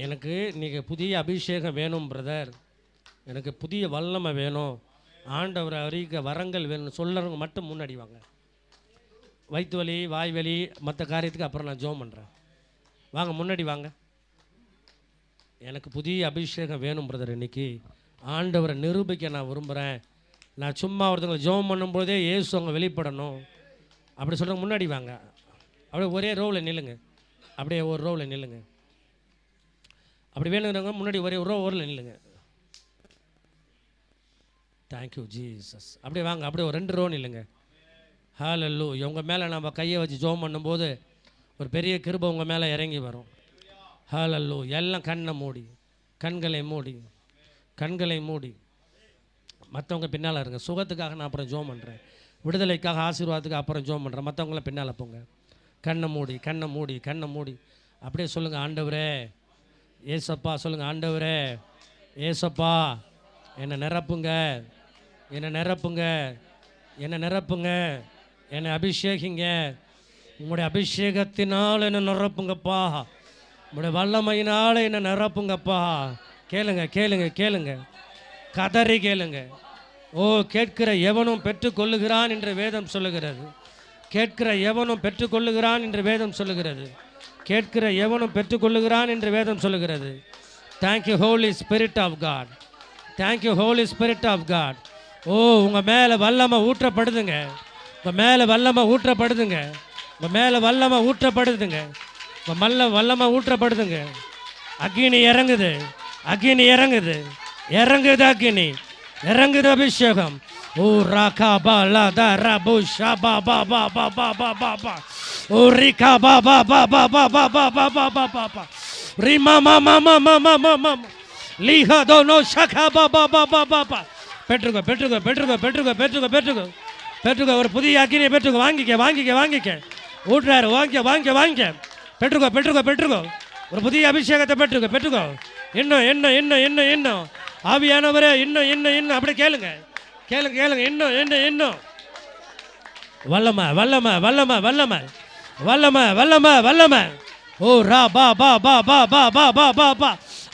எனக்கு நீங்கள் புதிய அபிஷேகம் வேணும் பிரதர், எனக்கு புதிய வல்லமை வேணும், ஆண்டவரை அறிவிக்க வரங்கள் வேணும் சொல்லுறவங்க மட்டும் முன்னாடி வாங்க. வயிற்று வலி வாய் வலி மற்ற காரியத்துக்கு அப்புறம் நான் ஜெபம் பண்ணுறேன். வாங்க முன்னாடி வாங்க. எனக்கு புதிய அபிஷேகம் வேணும் பிரதர், இன்றைக்கி ஆண்டவரை நிரூபிக்க நான் விரும்புகிறேன். நான் சும்மா ஒருத்தவங்களை ஜெபம் பண்ணும்போதே இயேசு அவங்க வெளிப்படணும் அப்படி சொல்கிறவங்க முன்னாடி வாங்க. அப்படியே ஒரே ரோவில் நில்லுங்க, அப்படியே ஒரு ரோவில் நில்லுங்க. அப்படி வேணுங்கிறவங்க முன்னாடி ஒரே ரோவில் நில்லுங்க. Thank you Jesus. அப்படியே வாங்க, அப்படியே ஒரு 2 ரோ நில்லுங்க. ஹல்லேலூயா. உங்கள் மேலே நம்ம கையை வச்சு ஜெபம் பண்ணும்போது ஒரு பெரிய கிருபை உங்கள் மேலே இறங்கி வரும். ஹல்லேலூயா. எல்லாம் கண்ணை மூடி, கண்களை மூடி, கண்களை மூடி. மற்றவங்க பின்னால் இருங்க. சுகத்துக்காக நான் அப்புறம் ஜெபம் பண்ணுறேன், விடுதலைக்காக ஆசீர்வாதத்துக்கு அப்புறம் ஜெபம் பண்ணுறேன். மற்றவங்கள பின்னால் போங்க. கண்ணை மூடி கண்ணை மூடி கண்ணை மூடி அப்படியே சொல்லுங்கள், ஆண்டவரே ஏசப்பா. சொல்லுங்கள், ஆண்டவரே ஏசப்பா என்னை நிரப்புங்க, என்னை நிரப்புங்க, என்னை நிரப்புங்க, என்னை அபிஷேகிங்க. உங்களுடைய அபிஷேகத்தினால் என்னை நிரப்புங்கப்பா, உங்களுடைய வல்லமையினால் என்னை நிரப்புங்கப்பா. கேளுங்க கேளுங்க கேளுங்க, கதறி கேளுங்க. ஓ கேட்கிற எவனும் பெற்றுக்கொள்ளுகிறான் என்று வேதம் சொல்லுகிறது. கேட்கிற எவனும் பெற்றுக்கொள்ளுகிறான் என்று வேதம் சொல்லுகிறது. கேட்கிற எவனும் பெற்றுக்கொள்ளுகிறான் என்று வேதம் சொல்லுகிறது. Thank you Holy Spirit of God, thank you Holy Spirit of God. ஓ உங்கள் மேலே வல்லமை ஊற்றப்படுதுங்க, உங்கள் மேலே வல்லமை ஊற்றப்படுதுங்க, உங்கள் மேலே வல்லமை ஊற்றப்படுதுங்க, உங்கள் வல்லமை ஊற்றப்படுதுங்க. அக்கினி இறங்குது, அக்கினி இறங்குது, இறங்குது அக்கினி, இறங்குது அபிஷேகம். ஓ ராகா பாலா தாரா பூஷா பா பா பா பா பா பா பா பா. ஓ ரிகா பா பா பா பா பா பா பா பா பா பா பா பா. ரிமா மா மா மா மா மா மா மா. லீஹா தோனோ ஷகா பா பா பா பா பா பா. பெற்றுக்கோ பெற்றுக்கோ பெற்றுக்கோ பெற்றுக்கோ பெற்றுக்கோ பெற்றுக்கோ பெற்றுக்கோ. ஒரு புதிய அக்கினியை பெற்றுக்கோ. வாங்கிக்க வாங்கிக்க வாங்கிக்க. ஊட்டுறாரு. வாங்கிக்க வாங்கிக்க வாங்கிக்க. பெற்றுக்கோ பெற்றுக்கோ பெற்றுக்கோ. ஒரு புதிய அபிஷேகத்தை பெற்றுக்கோ பெற்றுக்கோ. இன்னும் இன்னும் இன்னும் இன்னும் இன்னும் ஆவியானவரே இன்னும் இன்னும் இன்னும். அப்படி கேளுங்க கேளுங்க கேளுங்க. இன்னும் இன்னும் இன்னும். வல்லமை வல்லமை வல்லமை வல்லமை வல்லமை வல்லமை வல்லமை. ஓ ரா பா பா பா பா பா பா பா பா பா.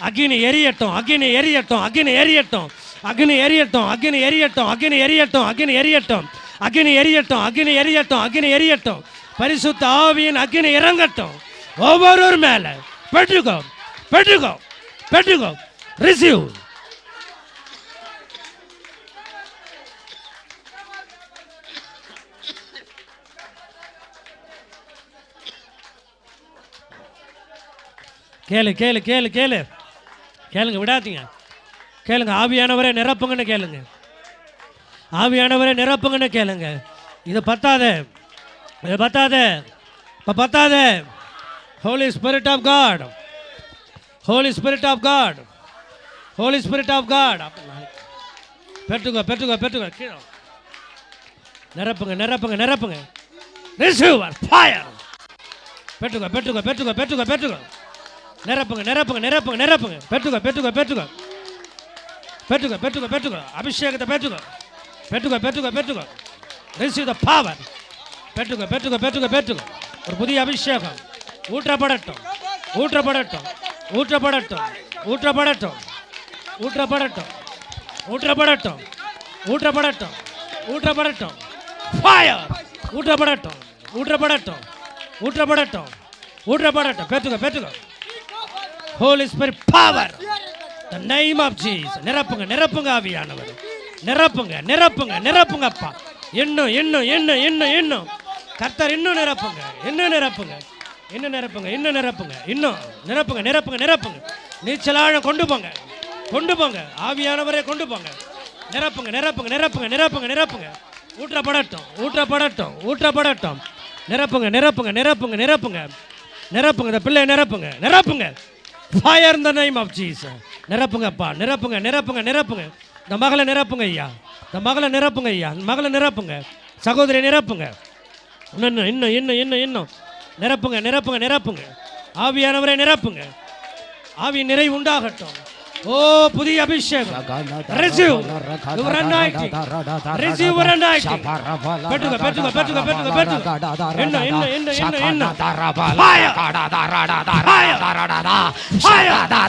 அக்கினி எரியட்டும், அக்கினி எரியட்டும், அக்கினி எரியட்டும், அக்கினி எரியட்டும், அக்கினி எரியட்டும், அக்கினி எரியட்டும், அக்கினி எரியட்டும், அக்கினி எரியட்டும், அக்கினி எரியட்டும், அக்கினி எரியட்டும். பரிசுத்த ஆவியின் அக்கினி இறங்கட்டும் ஒவ்வொருவர் மேல. பெற்றுக்கோ பெற்றுக்கோ பெற்றுக்கோ. ரிசீவ். கேளு கேளு கேளு கேளு கேளுங்க, விடாதீங்க. கேளுங்க. ஆவியானவரே நிரப்புங்கன்னு கேளுங்க. ஆவியானவரே நிரப்புங்கன்னு கேளுங்க. இது பத்தாது, இது பத்தாது, இப்போ பத்தாது. Holy Spirit of God, Holy Spirit of God, Holy Spirit of God. பெற்றுக்கோ பெற்றுக்கோ பெற்றுக்கோ. கீழே நிரப்புங்க நிரப்புங்க நிரப்புங்க. Receive your fire. பெற்றுக்கோ பெற்றுக்கோ பெற்றுக்கோ பெற்றுக்கோ பெற்றுக்கோ. நிரப்புங்க நிரப்புங்க நிரப்புங்க நிரப்புங்க. பெற்றுக்கோ பெற்றுக்கோ பெற்றுக்கோ பெற்றுக்கோ பெற்றுக்கோ பெற்றுக்கோ. அபிஷேகத்தை பெற்றுக்கோ பெற்றுக்கோ பெற்றுக்கோ பெற்றுக்கோ. Receive the power. பெற்றுக்கோ பெற்றுக்கோ பெற்றுக்கோ பெற்றுக்கோ. ஒரு புதிய அபிஷேகம் ஊற்றப்படட்டும், ஊற்றப்படட்டும், ஊற்றப்படட்டும், ஊற்றப்படட்டும், ஊற்றப்படட்டும், ஊற்றப்படட்டும், ஊற்றப்படட்டும், ஊற்றப்படட்டும். Fire. ஊற்றப்படட்டும், ஊற்றப்படட்டும், ஊற்றப்படட்டும், ஊற்றப்படட்டும். பெற்றுக்கோ பெற்றுக்கோ. Holy Spirit power. The name of Jesus. நிரப்புங்க நிரப்புங்க ஆவியானவர். நிரப்புங்க நிரப்புங்க நிரப்புங்க அப்பா. இன்னும் இன்னும் இன்னும் இன்னும் இன்னும். கர்த்தர் இன்னும் நிரப்புங்க, இன்னும் நிரப்புங்க, இன்னும் நிரப்புங்க, இன்னும் நிரப்புங்க, இன்னும் நிரப்புங்க நிரப்புங்க நிரப்புங்க. நீச்சலாழ கொண்டு போங்க, கொண்டு போங்க. ஆவியானவரே கொண்டு போங்க. நிரப்புங்க நிரப்புங்க நிரப்புங்க நிரப்புங்க நிரப்புங்க. ஊற்றப்படட்டும் ஊற்றப்படட்டும் ஊற்றப்படட்டும். நிரப்புங்க நிரப்புங்க நிரப்புங்க நிரப்புங்க நிரப்புங்க. இந்த பிள்ளை நிரப்புங்க நிரப்புங்க. Fire in the name of Jesus. நிரப்புங்கப்பா, நிரப்புங்க நிரப்புங்க நிரப்புங்க. இந்த மகளை நிரப்புங்க ஐயா, இந்த மகளை நிரப்புங்க ஐயா, இந்த மகளை நிரப்புங்க. சகோதரி நிரப்புங்க. இன்னும் இன்னும் இன்னும் இன்னும் இன்னும். நிரப்புங்க நிரப்புங்க நிரப்புங்க. ஆவியானவரை நிரப்புங்க. ஆவி நிறைவு உண்டாகட்டும். ஓ புதிய அபிஷேகம். Receive your anointing, receive your anointing. பெற்றுங்க பெற்றுங்க பெற்றுங்க பெற்றுங்க பெற்றுங்க. இன்னும் இன்னும் இன்னும் இன்னும் இன்னும். Fire fire fire.